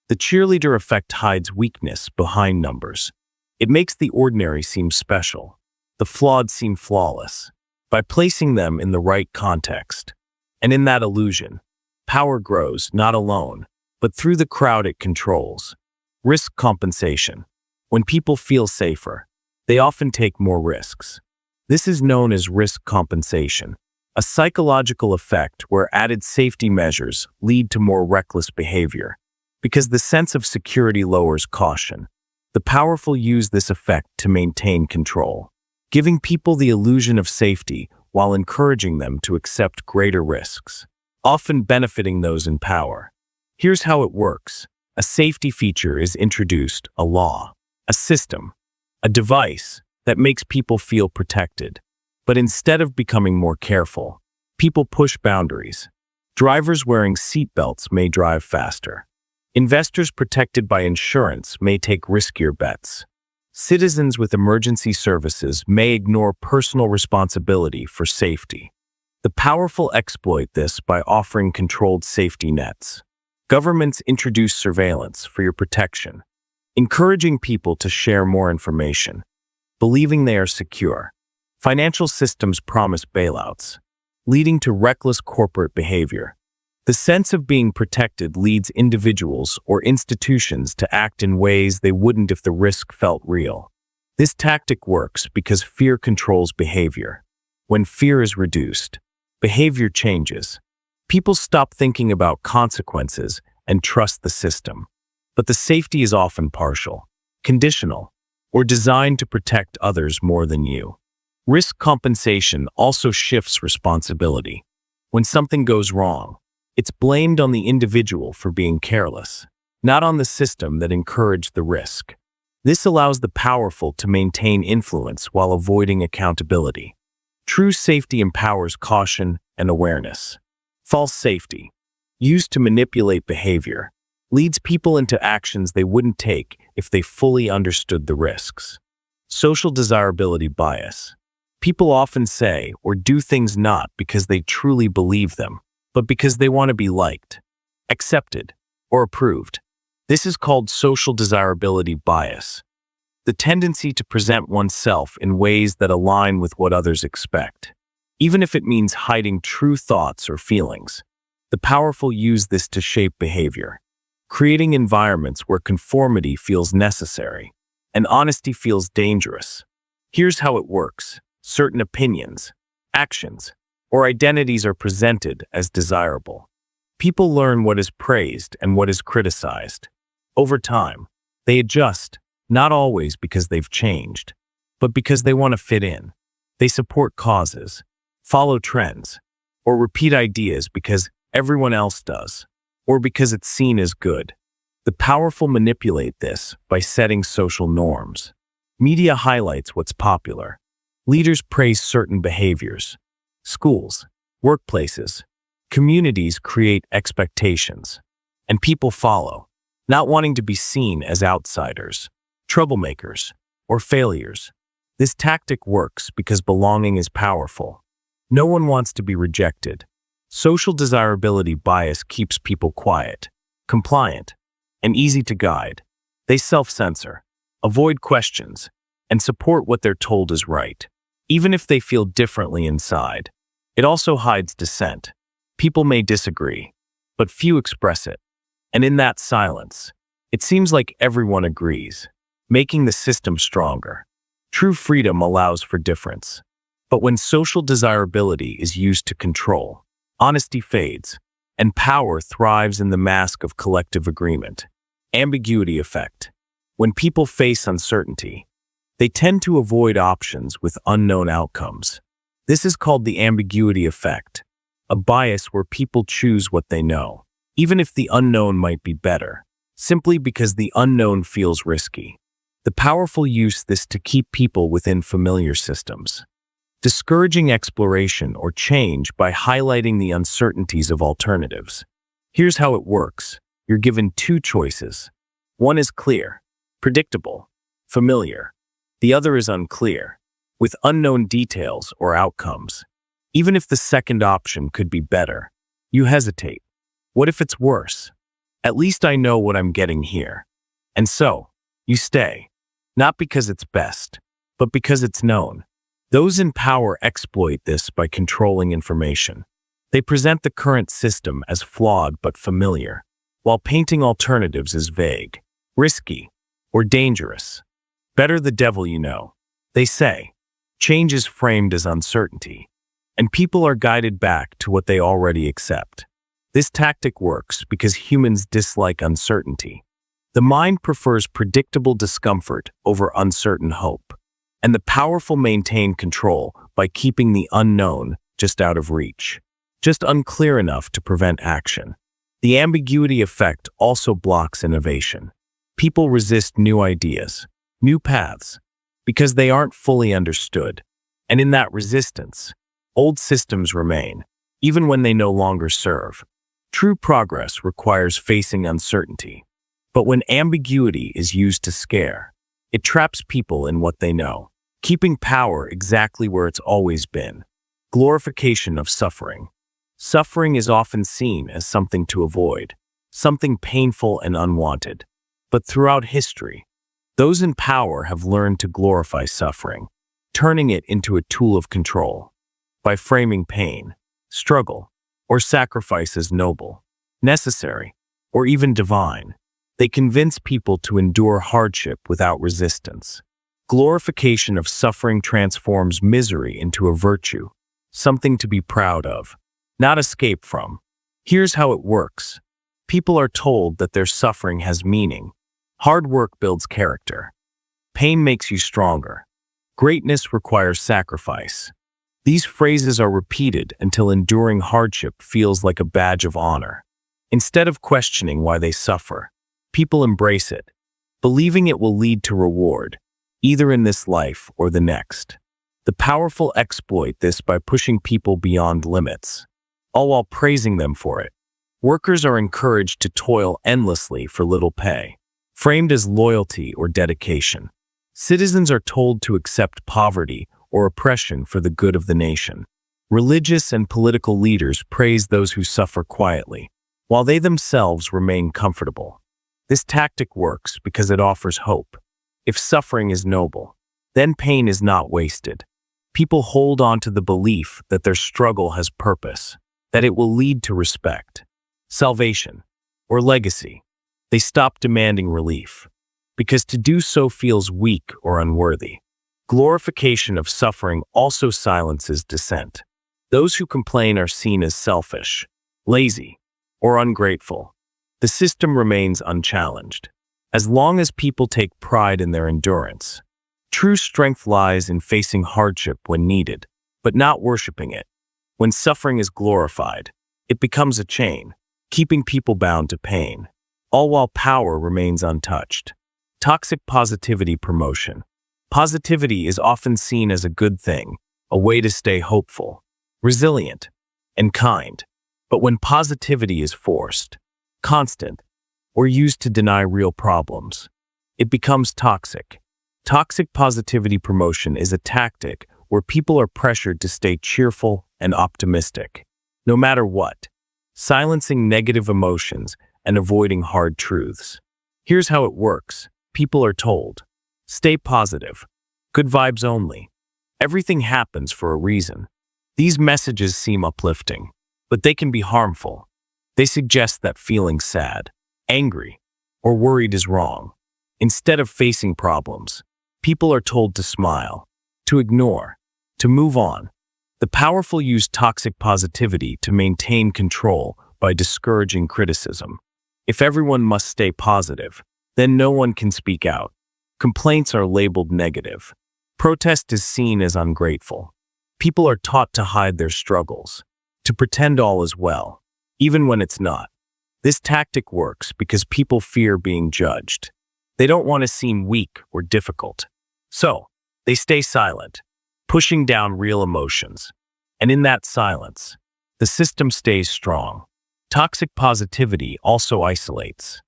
The Cheerleader Effect hides weakness behind numbers. It makes the ordinary seem special, the flawed seem flawless, by placing them in the right context. And in that illusion, power grows not alone, but through the crowd it controls. Risk compensation. When people feel safer, they often take more risks. This is known as risk compensation, a psychological effect where added safety measures lead to more reckless behavior. Because the sense of security lowers caution, the powerful use this effect to maintain control, giving people the illusion of safety while encouraging them to accept greater risks, often benefiting those in power. Here's how it works. A safety feature is introduced, a law, a system, a device that makes people feel protected. But instead of becoming more careful, people push boundaries. Drivers wearing seatbelts may drive faster. Investors protected by insurance may take riskier bets. Citizens with emergency services may ignore personal responsibility for safety. The powerful exploit this by offering controlled safety nets, Governments introduce surveillance for your protection, encouraging people to share more information, believing they are secure. Financial systems promise bailouts, leading to reckless corporate behavior. The sense of being protected leads individuals or institutions to act in ways they wouldn't if the risk felt real. This tactic works because fear controls behavior. When fear is reduced, behavior changes. People stop thinking about consequences and trust the system. But the safety is often partial, conditional, or designed to protect others more than you. Risk compensation also shifts responsibility. When something goes wrong, it's blamed on the individual for being careless, not on the system that encouraged the risk. This allows the powerful to maintain influence while avoiding accountability. True safety empowers caution and awareness. False safety, used to manipulate behavior, leads people into actions they wouldn't take if they fully understood the risks. Social desirability bias. People often say or do things not because they truly believe them, but because they want to be liked, accepted, or approved. This is called social desirability bias, the tendency to present oneself in ways that align with what others expect, even if it means hiding true thoughts or feelings. The powerful use this to shape behavior, creating environments where conformity feels necessary and honesty feels dangerous. Here's how it works. Certain opinions, actions, or identities are presented as desirable. People learn what is praised and what is criticized. Over time, they adjust, not always because they've changed, but because they want to fit in. They support causes, follow trends, or repeat ideas because everyone else does, or because it's seen as good. The powerful manipulate this by setting social norms. Media highlights what's popular. Leaders praise certain behaviors. Schools, workplaces, communities create expectations, and people follow, not wanting to be seen as outsiders, troublemakers, or failures. This tactic works because belonging is powerful. No one wants to be rejected. Social desirability bias keeps people quiet, compliant, and easy to guide. They self-censor, avoid questions, and support what they're told is right, even if they feel differently inside. It also hides dissent. People may disagree, but few express it. And in that silence, it seems like everyone agrees, making the system stronger. True freedom allows for difference. But when social desirability is used to control, honesty fades, and power thrives in the mask of collective agreement. Ambiguity effect. When people face uncertainty, they tend to avoid options with unknown outcomes. This is called the ambiguity effect, a bias where people choose what they know, even if the unknown might be better, simply because the unknown feels risky. The powerful use this to keep people within familiar systems, discouraging exploration or change by highlighting the uncertainties of alternatives. Here's how it works. You're given two choices. One is clear, predictable, familiar. The other is unclear, with unknown details or outcomes. Even if the second option could be better, you hesitate. What if it's worse? At least I know what I'm getting here. And so, you stay, not because it's best, but because it's known. Those in power exploit this by controlling information. They present the current system as flawed but familiar, while painting alternatives as vague, risky, or dangerous. Better the devil you know, they say. Change is framed as uncertainty, and people are guided back to what they already accept. This tactic works because humans dislike uncertainty. The mind prefers predictable discomfort over uncertain hope, and the powerful maintain control by keeping the unknown just out of reach, just unclear enough to prevent action. The ambiguity effect also blocks innovation. People resist new ideas, new paths, because they aren't fully understood. And in that resistance, old systems remain, even when they no longer serve. True progress requires facing uncertainty. But when ambiguity is used to scare, it traps people in what they know, keeping power exactly where it's always been. Glorification of suffering. Suffering is often seen as something to avoid, something painful and unwanted. But throughout history, those in power have learned to glorify suffering, turning it into a tool of control. By framing pain, struggle, or sacrifice as noble, necessary, or even divine, they convince people to endure hardship without resistance. Glorification of suffering transforms misery into a virtue, something to be proud of, not escape from. Here's how it works. People are told that their suffering has meaning. Hard work builds character. Pain makes you stronger. Greatness requires sacrifice. These phrases are repeated until enduring hardship feels like a badge of honor. Instead of questioning why they suffer, people embrace it, believing it will lead to reward, either in this life or the next. The powerful exploit this by pushing people beyond limits, all while praising them for it. Workers are encouraged to toil endlessly for little pay, framed as loyalty or dedication. Citizens are told to accept poverty or oppression for the good of the nation. Religious and political leaders praise those who suffer quietly, while they themselves remain comfortable. This tactic works because it offers hope. If suffering is noble, then pain is not wasted. People hold on to the belief that their struggle has purpose, that it will lead to respect, salvation, or legacy. They stop demanding relief, because to do so feels weak or unworthy. Glorification of suffering also silences dissent. Those who complain are seen as selfish, lazy, or ungrateful. The system remains unchallenged. As long as people take pride in their endurance, true strength lies in facing hardship when needed, but not worshiping it. When suffering is glorified, it becomes a chain, keeping people bound to pain, all while power remains untouched. Toxic positivity promotion. Positivity is often seen as a good thing, a way to stay hopeful, resilient, and kind. But when positivity is forced, constant, or used to deny real problems, it becomes toxic. Toxic positivity promotion is a tactic where people are pressured to stay cheerful and optimistic, no matter what, silencing negative emotions and avoiding hard truths. Here's how it works. People are told, stay positive, good vibes only. Everything happens for a reason. These messages seem uplifting, but they can be harmful. They suggest that feeling sad, angry, or worried is wrong. Instead of facing problems, people are told to smile, to ignore, to move on. The powerful use toxic positivity to maintain control by discouraging criticism. If everyone must stay positive, then no one can speak out. Complaints are labeled negative. Protest is seen as ungrateful. People are taught to hide their struggles, to pretend all is well, even when it's not. This tactic works because people fear being judged. They don't want to seem weak or difficult. So, they stay silent, pushing down real emotions. And in that silence, the system stays strong. Toxic positivity also isolates.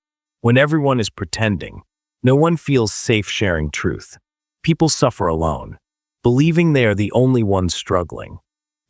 When everyone is pretending, no one feels safe sharing truth. People suffer alone, believing they are the only ones struggling.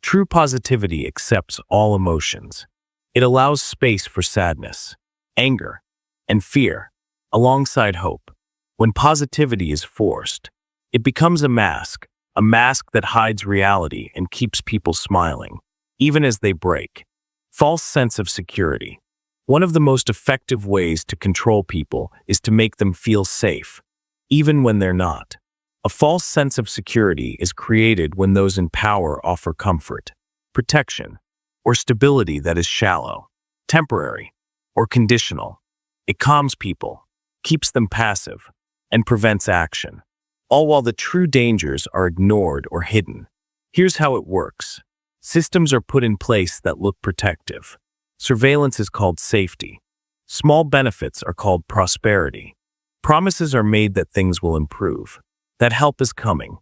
True positivity accepts all emotions. It allows space for sadness, anger, and fear, alongside hope. When positivity is forced, it becomes a mask that hides reality and keeps people smiling, even as they break. False sense of security. One of the most effective ways to control people is to make them feel safe, even when they're not. A false sense of security is created when those in power offer comfort, protection, or stability that is shallow, temporary, or conditional. It calms people, keeps them passive, and prevents action, all while the true dangers are ignored or hidden. Here's how it works. Systems are put in place that look protective. Surveillance is called safety. Small benefits are called prosperity. Promises are made that things will improve, that help is coming.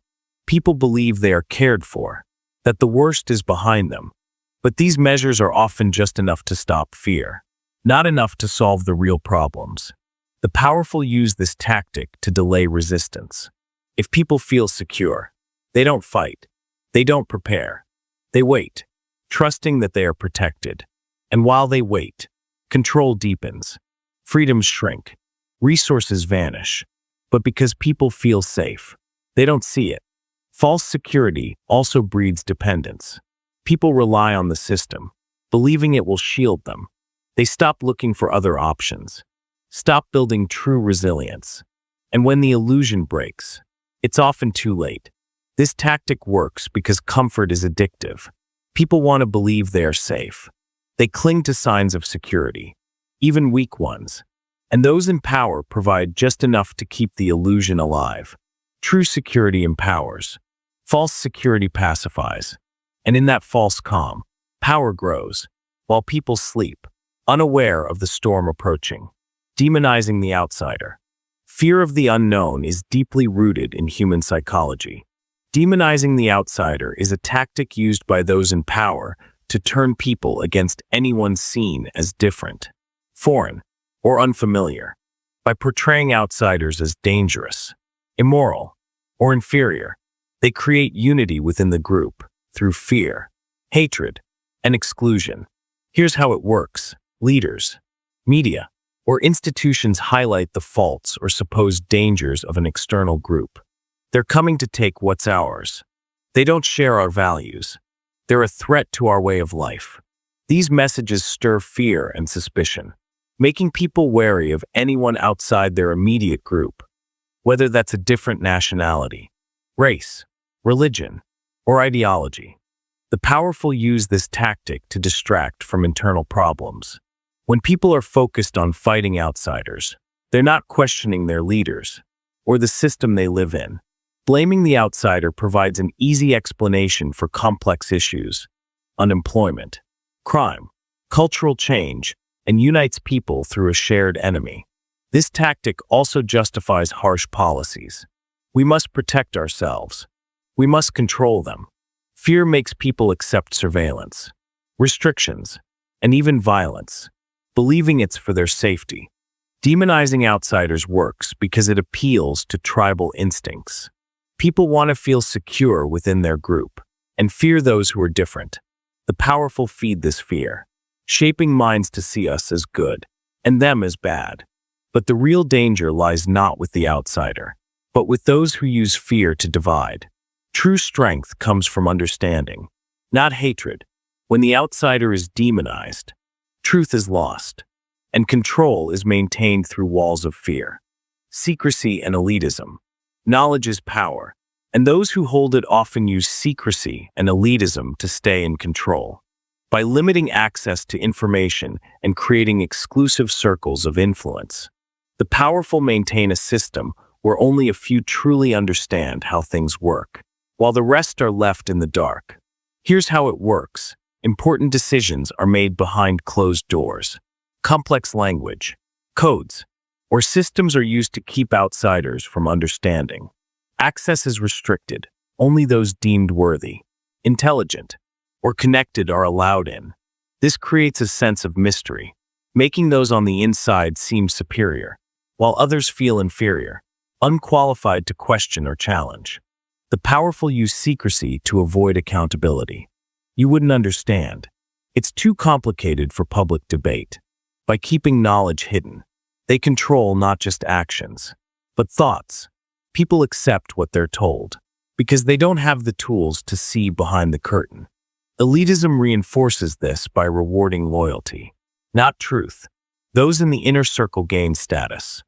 People believe they are cared for, that the worst is behind them. But these measures are often just enough to stop fear, not enough to solve the real problems. The powerful use this tactic to delay resistance. If people feel secure, they don't fight, they don't prepare. They wait, trusting that they are protected. And while they wait, control deepens, freedoms shrink, resources vanish. But because people feel safe, they don't see it. False security also breeds dependence. People rely on the system, believing it will shield them. They stop looking for other options, stop building true resilience. And when the illusion breaks, it's often too late. This tactic works because comfort is addictive. People want to believe they are safe. They cling to signs of security, even weak ones. And those in power provide just enough to keep the illusion alive. True security empowers. False security pacifies. And in that false calm, power grows, while people sleep, unaware of the storm approaching. Demonizing the outsider. Fear of the unknown is deeply rooted in human psychology. Demonizing the outsider is a tactic used by those in power to turn people against anyone seen as different, foreign, or unfamiliar. By portraying outsiders as dangerous, immoral, or inferior, they create unity within the group through fear, hatred, and exclusion. Here's how it works. Leaders, media, or institutions highlight the faults or supposed dangers of an external group. They're coming to take what's ours. They don't share our values. They're a threat to our way of life. These messages stir fear and suspicion, making people wary of anyone outside their immediate group, whether that's a different nationality, race, religion, or ideology. The powerful use this tactic to distract from internal problems. When people are focused on fighting outsiders, they're not questioning their leaders or the system they live in. Blaming the outsider provides an easy explanation for complex issues, unemployment, crime, cultural change, and unites people through a shared enemy. This tactic also justifies harsh policies. We must protect ourselves. We must control them. Fear makes people accept surveillance, restrictions, and even violence, believing it's for their safety. Demonizing outsiders works because it appeals to tribal instincts. People want to feel secure within their group and fear those who are different. The powerful feed this fear, shaping minds to see us as good and them as bad. But the real danger lies not with the outsider, but with those who use fear to divide. True strength comes from understanding, not hatred. When the outsider is demonized, truth is lost, and control is maintained through walls of fear. Secrecy and elitism. Knowledge is power, and those who hold it often use secrecy and elitism to stay in control. By limiting access to information and creating exclusive circles of influence, the powerful maintain a system where only a few truly understand how things work, while the rest are left in the dark. Here's how it works. Important decisions are made behind closed doors. Complex language, codes, or systems are used to keep outsiders from understanding. Access is restricted. Only those deemed worthy, intelligent, or connected are allowed in. This creates a sense of mystery, making those on the inside seem superior, while others feel inferior, unqualified to question or challenge. The powerful use secrecy to avoid accountability. You wouldn't understand. It's too complicated for public debate. By keeping knowledge hidden, they control not just actions, but thoughts. People accept what they're told, because they don't have the tools to see behind the curtain. Elitism reinforces this by rewarding loyalty, not truth. Those in the inner circle gain status,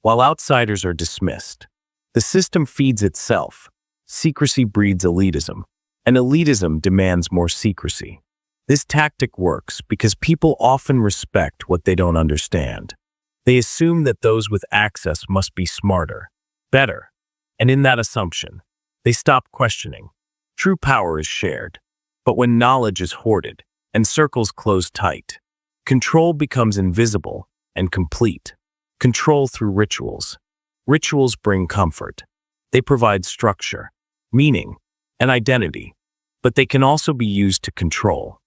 while outsiders are dismissed. The system feeds itself. Secrecy breeds elitism, and elitism demands more secrecy. This tactic works because people often respect what they don't understand. They assume that those with access must be smarter, better, and in that assumption, they stop questioning. True power is shared, but when knowledge is hoarded and circles close tight, control becomes invisible and complete. Control through rituals. Rituals bring comfort. They provide structure, meaning, and identity, but they can also be used to control.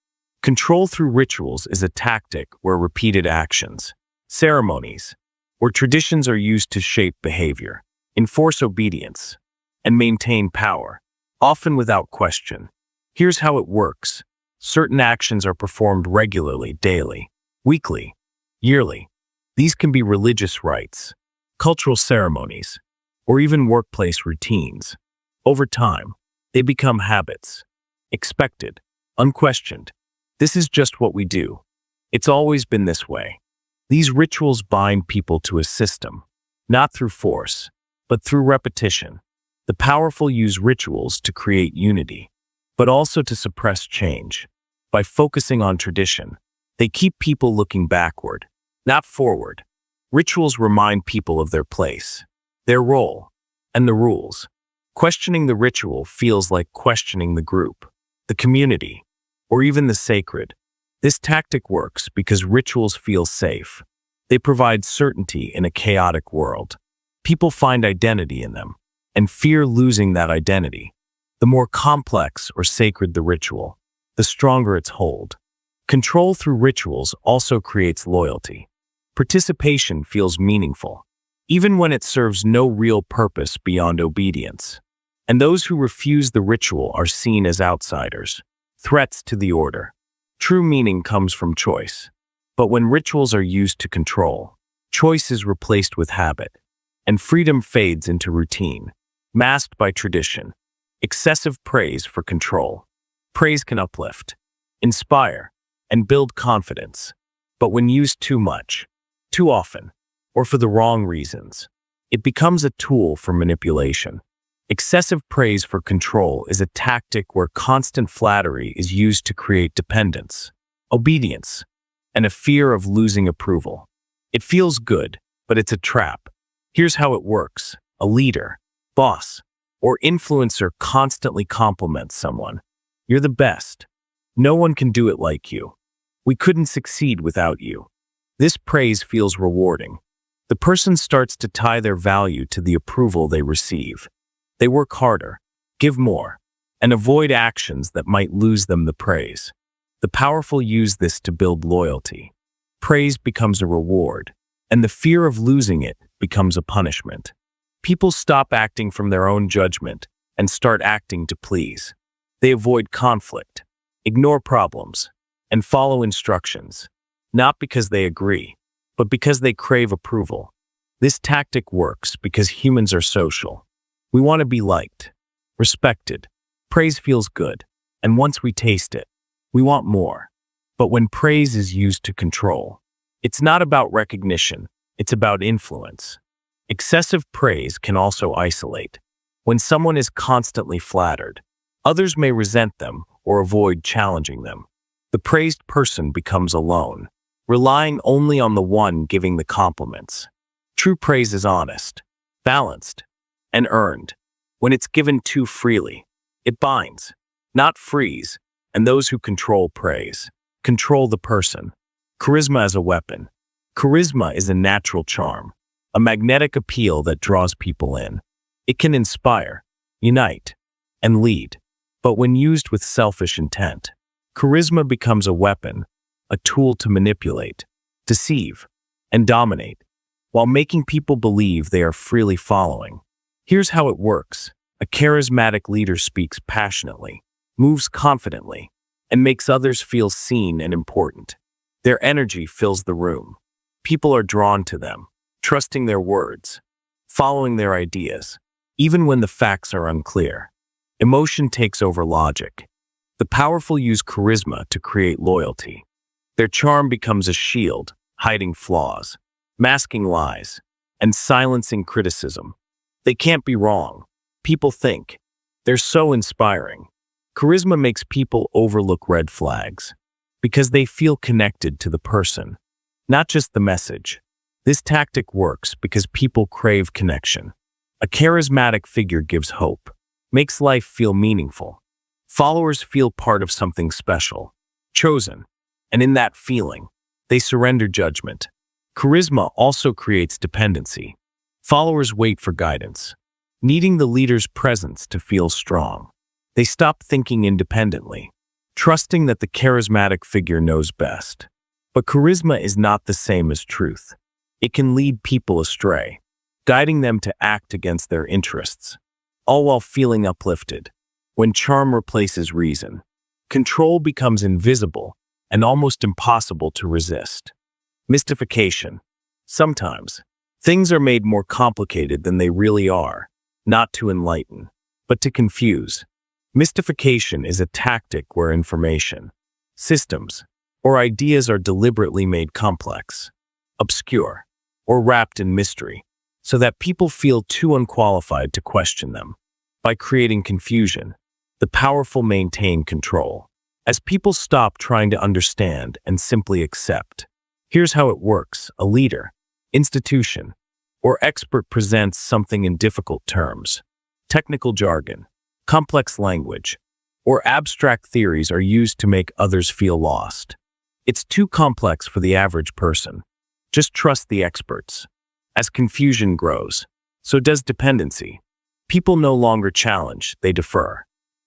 Control through rituals is a tactic where repeated actions, ceremonies, or traditions are used to shape behavior, enforce obedience, and maintain power, often without question. Here's how it works. Certain actions are performed regularly, daily, weekly, yearly. These can be religious rites, cultural ceremonies, or even workplace routines. Over time, they become habits, expected, unquestioned. This is just what we do. It's always been this way. These rituals bind people to a system, not through force, but through repetition. The powerful use rituals to create unity, but also to suppress change. By focusing on tradition, they keep people looking backward, not forward. Rituals remind people of their place, their role, and the rules. Questioning the ritual feels like questioning the group, the community, or even the sacred. This tactic works because rituals feel safe. They provide certainty in a chaotic world. People find identity in them and fear losing that identity. The more complex or sacred the ritual, the stronger its hold. Control through rituals also creates loyalty. Participation feels meaningful, even when it serves no real purpose beyond obedience. And those who refuse the ritual are seen as outsiders, threats to the order. True meaning comes from choice. But when rituals are used to control, choice is replaced with habit, and freedom fades into routine, masked by tradition. Excessive praise for control. Praise can uplift, inspire, and build confidence. But when used too much, too often, or for the wrong reasons, it becomes a tool for manipulation. Excessive praise for control is a tactic where constant flattery is used to create dependence, obedience, and a fear of losing approval. It feels good, but it's a trap. Here's how it works. A leader, boss, or influencer constantly compliments someone. You're the best. No one can do it like you. We couldn't succeed without you. This praise feels rewarding. The person starts to tie their value to the approval they receive. They work harder, give more, and avoid actions that might lose them the praise. The powerful use this to build loyalty. Praise becomes a reward, and the fear of losing it becomes a punishment. People stop acting from their own judgment and start acting to please. They avoid conflict, ignore problems, and follow instructions, not because they agree, but because they crave approval. This tactic works because humans are social. We want to be liked, respected. Praise feels good, and once we taste it, we want more. But when praise is used to control, it's not about recognition, it's about influence. Excessive praise can also isolate. When someone is constantly flattered, others may resent them or avoid challenging them. The praised person becomes alone, relying only on the one giving the compliments. True praise is honest, balanced, and earned. When it's given too freely, it binds, not frees, and those who control praise control the person. Charisma as a weapon. Charisma is a natural charm, a magnetic appeal that draws people in. It can inspire, unite, and lead. But when used with selfish intent, charisma becomes a weapon, a tool to manipulate, deceive, and dominate, while making people believe they are freely following. Here's how it works. A charismatic leader speaks passionately, moves confidently, and makes others feel seen and important. Their energy fills the room. People are drawn to them, trusting their words, following their ideas, even when the facts are unclear. Emotion takes over logic. The powerful use charisma to create loyalty. Their charm becomes a shield, hiding flaws, masking lies, and silencing criticism. They can't be wrong. People think. They're so inspiring. Charisma makes people overlook red flags because they feel connected to the person, not just the message. This tactic works because people crave connection. A charismatic figure gives hope, makes life feel meaningful. Followers feel part of something special, chosen, and in that feeling, they surrender judgment. Charisma also creates dependency. Followers wait for guidance, needing the leader's presence to feel strong. They stop thinking independently, trusting that the charismatic figure knows best. But charisma is not the same as truth. It can lead people astray, guiding them to act against their interests, all while feeling uplifted. When charm replaces reason, control becomes invisible and almost impossible to resist. Mystification. Sometimes, things are made more complicated than they really are, not to enlighten, but to confuse. Mystification is a tactic where information, systems, or ideas are deliberately made complex, obscure, or wrapped in mystery, so that people feel too unqualified to question them. By creating confusion, the powerful maintain control, as people stop trying to understand and simply accept. Here's how it works. A leader, institution, or expert presents something in difficult terms. Technical jargon, complex language, or abstract theories are used to make others feel lost. It's too complex for the average person. Just trust the experts. As confusion grows, so does dependency. People no longer challenge, they defer.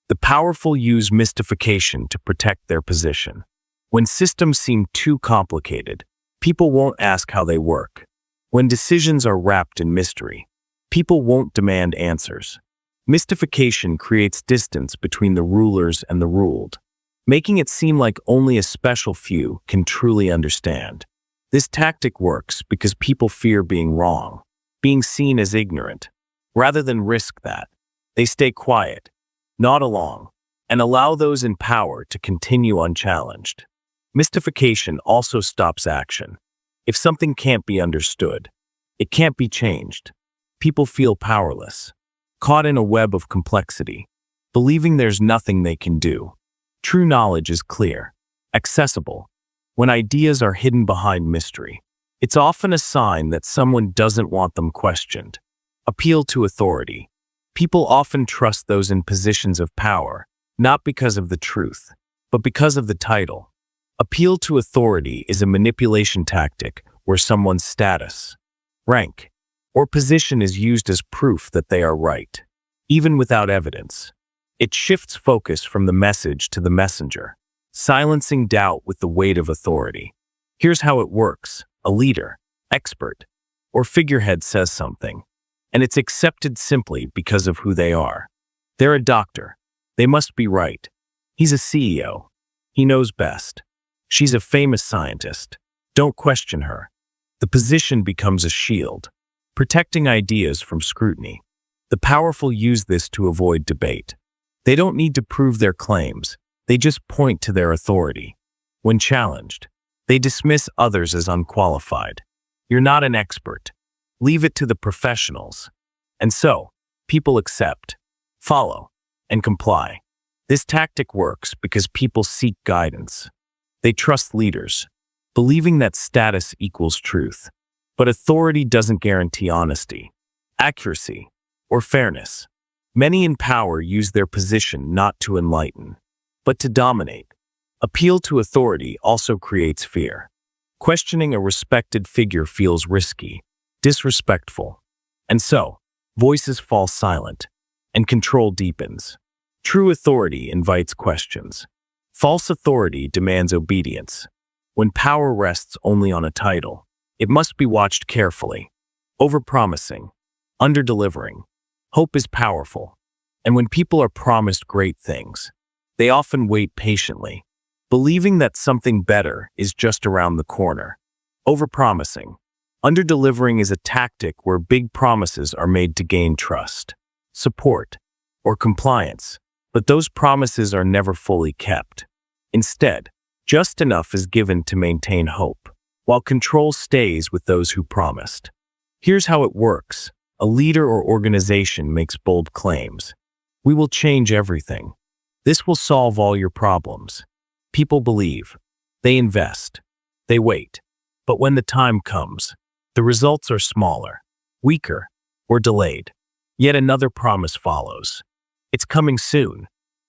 The powerful use mystification to protect their position. When systems seem too complicated, people won't ask how they work. When decisions are wrapped in mystery, people won't demand answers. Mystification creates distance between the rulers and the ruled, making it seem like only a special few can truly understand. This tactic works because people fear being wrong, being seen as ignorant. Rather than risk that, they stay quiet, nod along, and allow those in power to continue unchallenged. Mystification also stops action. If something can't be understood, it can't be changed. People feel powerless, caught in a web of complexity, believing there's nothing they can do. True knowledge is clear, accessible. When ideas are hidden behind mystery, it's often a sign that someone doesn't want them questioned. Appeal to authority. People often trust those in positions of power, not because of the truth, but because of the title. Appeal to authority is a manipulation tactic where someone's status, rank, or position is used as proof that they are right, even without evidence. It shifts focus from the message to the messenger, silencing doubt with the weight of authority. Here's how it works. A leader, expert, or figurehead says something, and it's accepted simply because of who they are. They're a doctor. They must be right. He's a CEO. He knows best. She's a famous scientist. Don't question her. The position becomes a shield, protecting ideas from scrutiny. The powerful use this to avoid debate. They don't need to prove their claims. They just point to their authority. When challenged, they dismiss others as unqualified. You're not an expert. Leave it to the professionals. And so, people accept, follow, and comply. This tactic works because people seek guidance. They trust leaders, believing that status equals truth. But authority doesn't guarantee honesty, accuracy, or fairness. Many in power use their position not to enlighten, but to dominate. Appeal to authority also creates fear. Questioning a respected figure feels risky, disrespectful, and so, voices fall silent, and control deepens. True authority invites questions. False authority demands obedience. When power rests only on a title, it must be watched carefully. Overpromising, underdelivering. Hope is powerful, and when people are promised great things, they often wait patiently, believing that something better is just around the corner. Overpromising, underdelivering is a tactic where big promises are made to gain trust, support, or compliance, but those promises are never fully kept. Instead, just enough is given to maintain hope, while control stays with those who promised. Here's how it works. A leader or organization makes bold claims. We will change everything. This will solve all your problems. People believe. They invest. They wait. But when the time comes, the results are smaller, weaker, or delayed. Yet another promise follows. It's coming soon.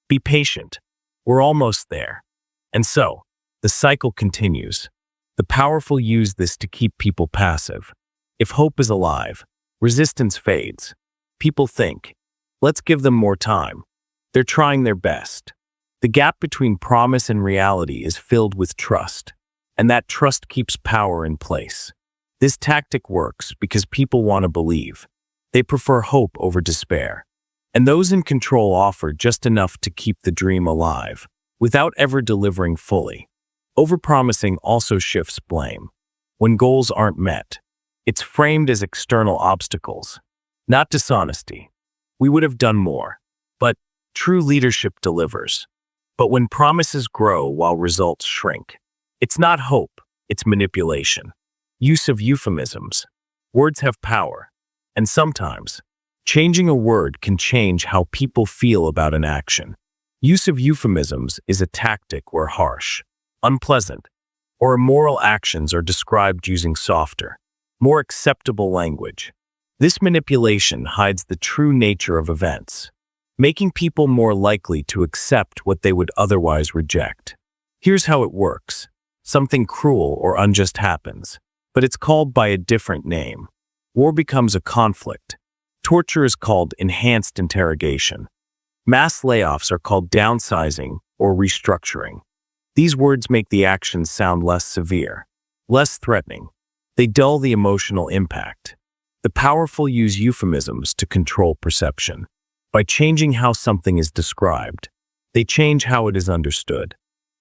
Be patient. We're almost there. And so, the cycle continues. The powerful use this to keep people passive. If hope is alive, resistance fades. People think, let's give them more time. They're trying their best. The gap between promise and reality is filled with trust, and that trust keeps power in place. This tactic works because people want to believe. They prefer hope over despair. And those in control offer just enough to keep the dream alive, without ever delivering fully. Overpromising also shifts blame. when goals aren't met. It's framed as external obstacles, not dishonesty. We would have done more, but true leadership delivers. But when promises grow while results shrink, it's not hope, it's manipulation. Use of euphemisms. Words have power, and sometimes, changing a word can change how people feel about an action. Use of euphemisms is a tactic where harsh, unpleasant, or immoral actions are described using softer, more acceptable language. This manipulation hides the true nature of events, making people more likely to accept what they would otherwise reject. Here's how it works. Something cruel or unjust happens, but it's called by a different name. War becomes a conflict. Torture is called enhanced interrogation. Mass layoffs are called downsizing or restructuring. These words make the actions sound less severe, less threatening. They dull the emotional impact. The powerful use euphemisms to control perception. By changing how something is described, they change how it is understood.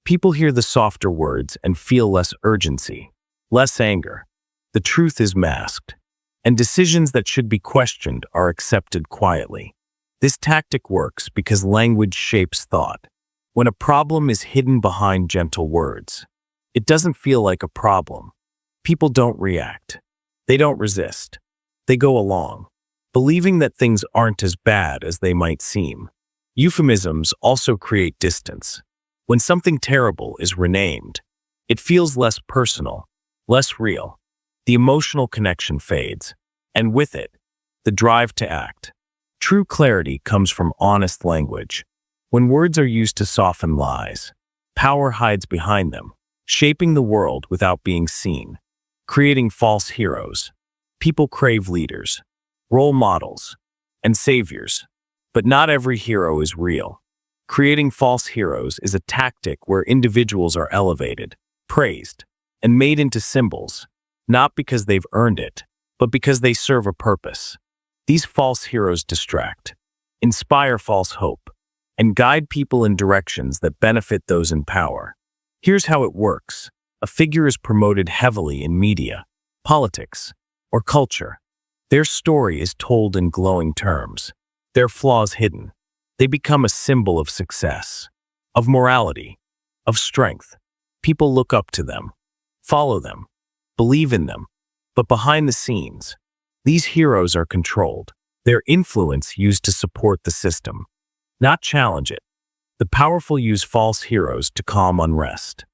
People hear the softer words and feel less urgency, less anger. The truth is masked, and decisions that should be questioned are accepted quietly. This tactic works because language shapes thought. When a problem is hidden behind gentle words, it doesn't feel like a problem. People don't react. They don't resist. They go along, believing that things aren't as bad as they might seem. Euphemisms also create distance. When something terrible is renamed, it feels less personal, less real. The emotional connection fades, and with it, the drive to act. True clarity comes from honest language. When words are used to soften lies, power hides behind them, shaping the world without being seen, creating false heroes. People crave leaders, role models, and saviors, but not every hero is real. Creating false heroes is a tactic where individuals are elevated, praised, and made into symbols, not because they've earned it, but because they serve a purpose. These false heroes distract, inspire false hope, and guide people in directions that benefit those in power. Here's how it works. A figure is promoted heavily in media, politics, or culture. Their story is told in glowing terms, their flaws hidden. They become a symbol of success, of morality, of strength. People look up to them, follow them, believe in them. But behind the scenes, these heroes are controlled, their influence used to support the system, not challenge it. The powerful use false heroes to calm unrest.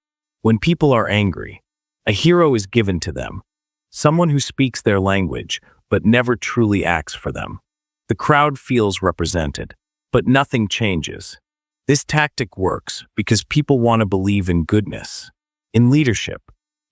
When people are angry, a hero is given to them, someone who speaks their language but never truly acts for them. The crowd feels represented, but nothing changes. This tactic works because people want to believe in goodness. In leadership,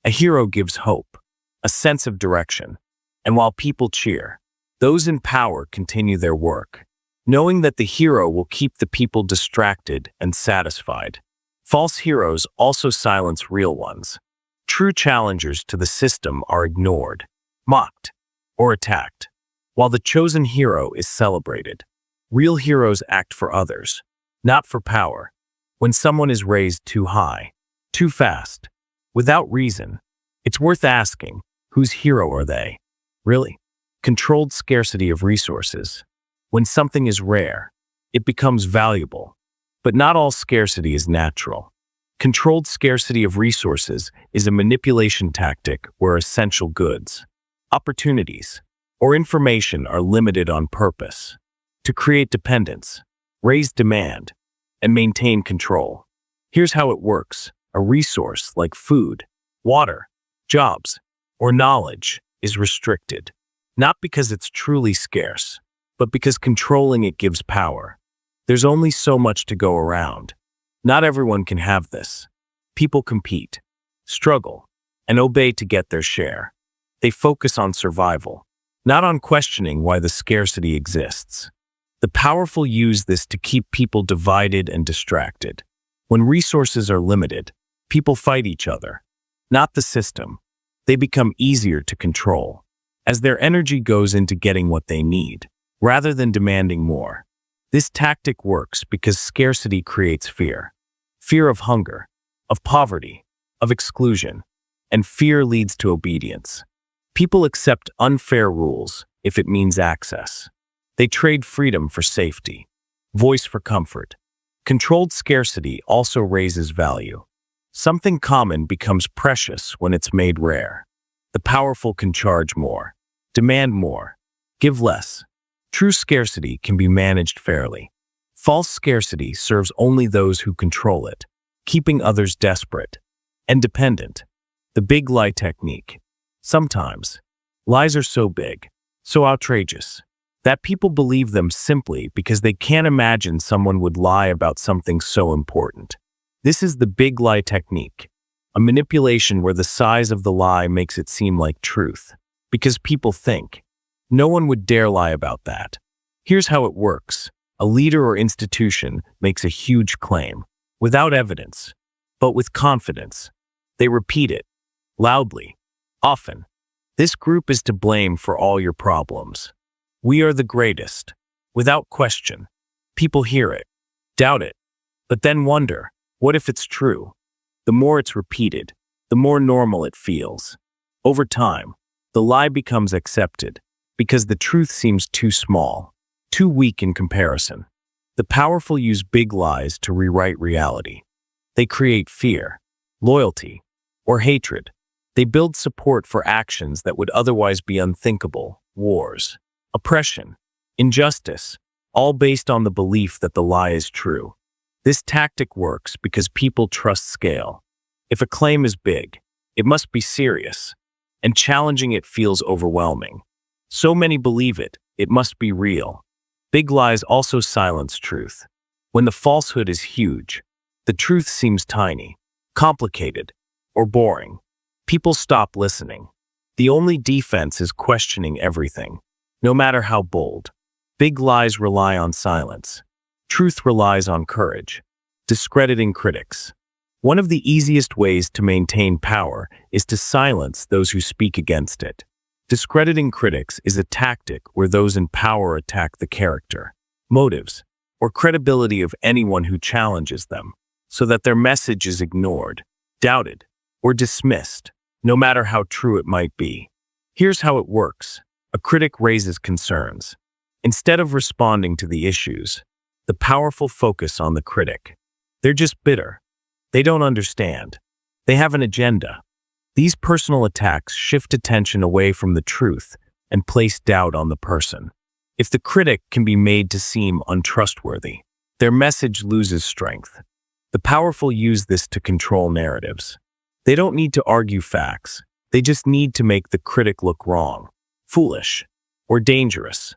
a hero gives hope, a sense of direction, and while people cheer, those in power continue their work, knowing that the hero will keep the people distracted and satisfied. False heroes also silence real ones. True challengers to the system are ignored, mocked, or attacked, while the chosen hero is celebrated. Real heroes act for others, not for power. When someone is raised too high, too fast, without reason, it's worth asking, whose hero are they? Really? Controlled scarcity of resources. When something is rare, it becomes valuable. But not all scarcity is natural. Controlled scarcity of resources is a manipulation tactic where essential goods, opportunities, or information are limited on purpose to create dependence, raise demand, and maintain control. Here's how it works. A resource like food, water, jobs, or knowledge is restricted, not because it's truly scarce, but because controlling it gives power. There's only so much to go around. Not everyone can have this. People compete, struggle, and obey to get their share. They focus on survival, not on questioning why the scarcity exists. The powerful use this to keep people divided and distracted. When resources are limited, people fight each other, not the system. They become easier to control, as their energy goes into getting what they need, rather than demanding more. This tactic works because scarcity creates fear. Fear of hunger, of poverty, of exclusion. and fear leads to obedience. People accept unfair rules if it means access. They trade freedom for safety, voice for comfort. Controlled scarcity also raises value. Something common becomes precious when it's made rare. The powerful can charge more, demand more, give less. True scarcity can be managed fairly. False scarcity serves only those who control it, keeping others desperate and dependent. The big lie technique. Sometimes, lies are so big, so outrageous, that people believe them simply because they can't imagine someone would lie about something so important. This is the big lie technique, a manipulation where the size of the lie makes it seem like truth, because people think, no one would dare lie about that. Here's how it works. A leader or institution makes a huge claim, without evidence, but with confidence. They repeat it, loudly, often. This group is to blame for all your problems. We are the greatest, without question. People hear it, doubt it, but then wonder, what if it's true? The more it's repeated, the more normal it feels. Over time, the lie becomes accepted, because the truth seems too small, too weak in comparison. The powerful use big lies to rewrite reality. They create fear, loyalty, or hatred. They build support for actions that would otherwise be unthinkable: wars, oppression, injustice, all based on the belief that the lie is true. This tactic works because people trust scale. If a claim is big, it must be serious, and challenging it feels overwhelming. So many believe it, it must be real. Big lies also silence truth. When the falsehood is huge, the truth seems tiny, complicated, or boring. People stop listening. The only defense is questioning everything, no matter how bold. Big lies rely on silence. Truth relies on courage. Discrediting critics. One of the easiest ways to maintain power is to silence those who speak against it. Discrediting critics is a tactic where those in power attack the character, motives, or credibility of anyone who challenges them, so that their message is ignored, doubted, or dismissed, no matter how true it might be. Here's how it works. A critic raises concerns. Instead of responding to the issues, the powerful focus on the critic. They're just bitter. They don't understand. They have an agenda. These personal attacks shift attention away from the truth and place doubt on the person. If the critic can be made to seem untrustworthy, their message loses strength. The powerful use this to control narratives. They don't need to argue facts. They just need to make the critic look wrong, foolish, or dangerous.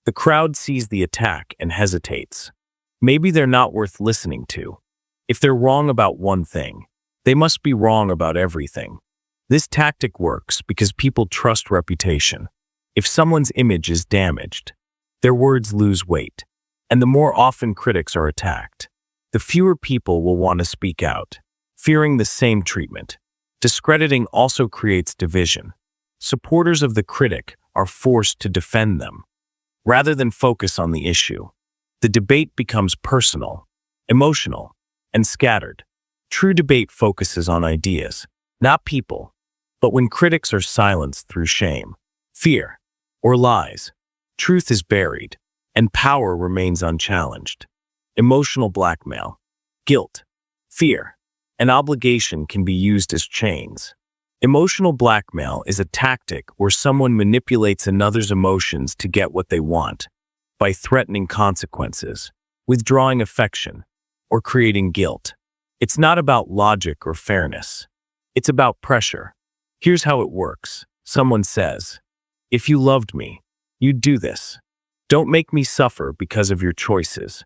The crowd sees the attack and hesitates. Maybe they're not worth listening to. If they're wrong about one thing, they must be wrong about everything. This tactic works because people trust reputation. If someone's image is damaged, their words lose weight, and the more often critics are attacked, the fewer people will want to speak out, fearing the same treatment. Discrediting also creates division. Supporters of the critic are forced to defend them, rather than focus on the issue. The debate becomes personal, emotional, and scattered. True debate focuses on ideas, not people. But when critics are silenced through shame, fear, or lies, truth is buried, and power remains unchallenged. Emotional blackmail, guilt, fear, and obligation can be used as chains. Emotional blackmail is a tactic where someone manipulates another's emotions to get what they want, by threatening consequences, withdrawing affection, or creating guilt. It's not about logic or fairness. It's about pressure. Here's how it works. Someone says, "If you loved me, you'd do this. Don't make me suffer because of your choices.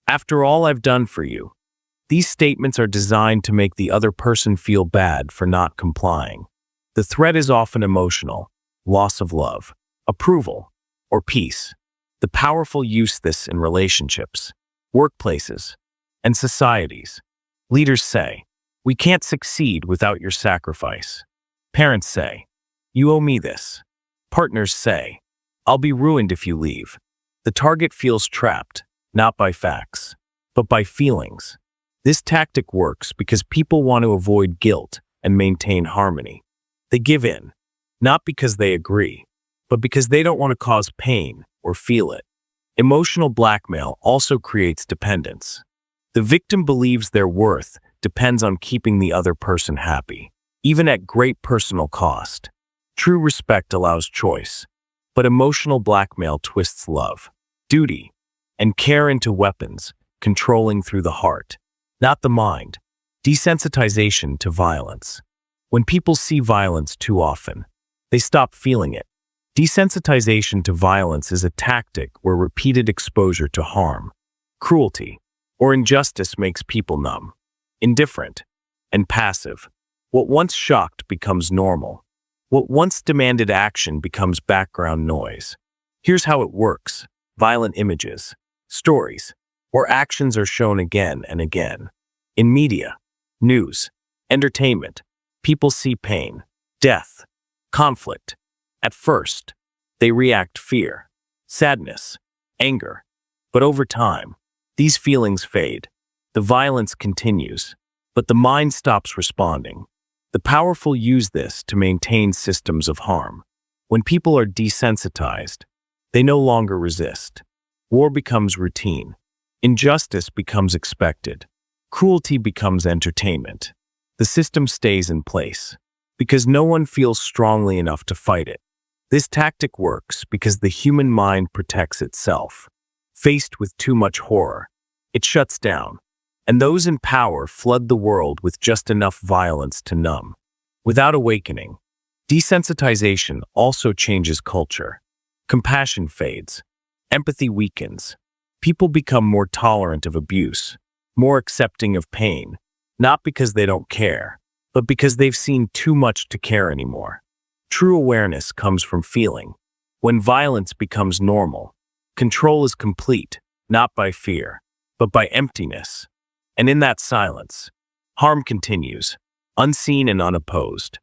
After all I've done for you." These statements are designed to make the other person feel bad for not complying. The threat is often emotional, loss of love, approval, or peace. The powerful use this in relationships, workplaces, and societies. Leaders say, "We can't succeed without your sacrifice." Parents say, "You owe me this." Partners say, "I'll be ruined if you leave." The target feels trapped, not by facts, but by feelings. This tactic works because people want to avoid guilt and maintain harmony. They give in, not because they agree, but because they don't want to cause pain or feel it. Emotional blackmail also creates dependence. The victim believes their worth depends on keeping the other person happy, even at great personal cost. True respect allows choice, but emotional blackmail twists love, duty, and care into weapons, controlling through the heart, not the mind. Desensitization to violence. When people see violence too often, they stop feeling it. Desensitization to violence is a tactic where repeated exposure to harm, cruelty, or injustice makes people numb, indifferent, and passive. What once shocked becomes normal. What once demanded action becomes background noise. Here's how it works. Violent images, stories, or actions are shown again and again. In media, news, entertainment, people see pain, death, conflict. At first, they react fear, sadness, anger. But over time, these feelings fade. The violence continues, but the mind stops responding. The powerful use this to maintain systems of harm. When people are desensitized, they no longer resist. War becomes routine. Injustice becomes expected. Cruelty becomes entertainment. The system stays in place because no one feels strongly enough to fight it. This tactic works because the human mind protects itself. Faced with too much horror, it shuts down, and those in power flood the world with just enough violence to numb. Without awakening, desensitization also changes culture. Compassion fades. Empathy weakens. People become more tolerant of abuse, more accepting of pain, not because they don't care, but because they've seen too much to care anymore. True awareness comes from feeling. When violence becomes normal, control is complete, not by fear, but by emptiness. And in that silence, harm continues, unseen and unopposed.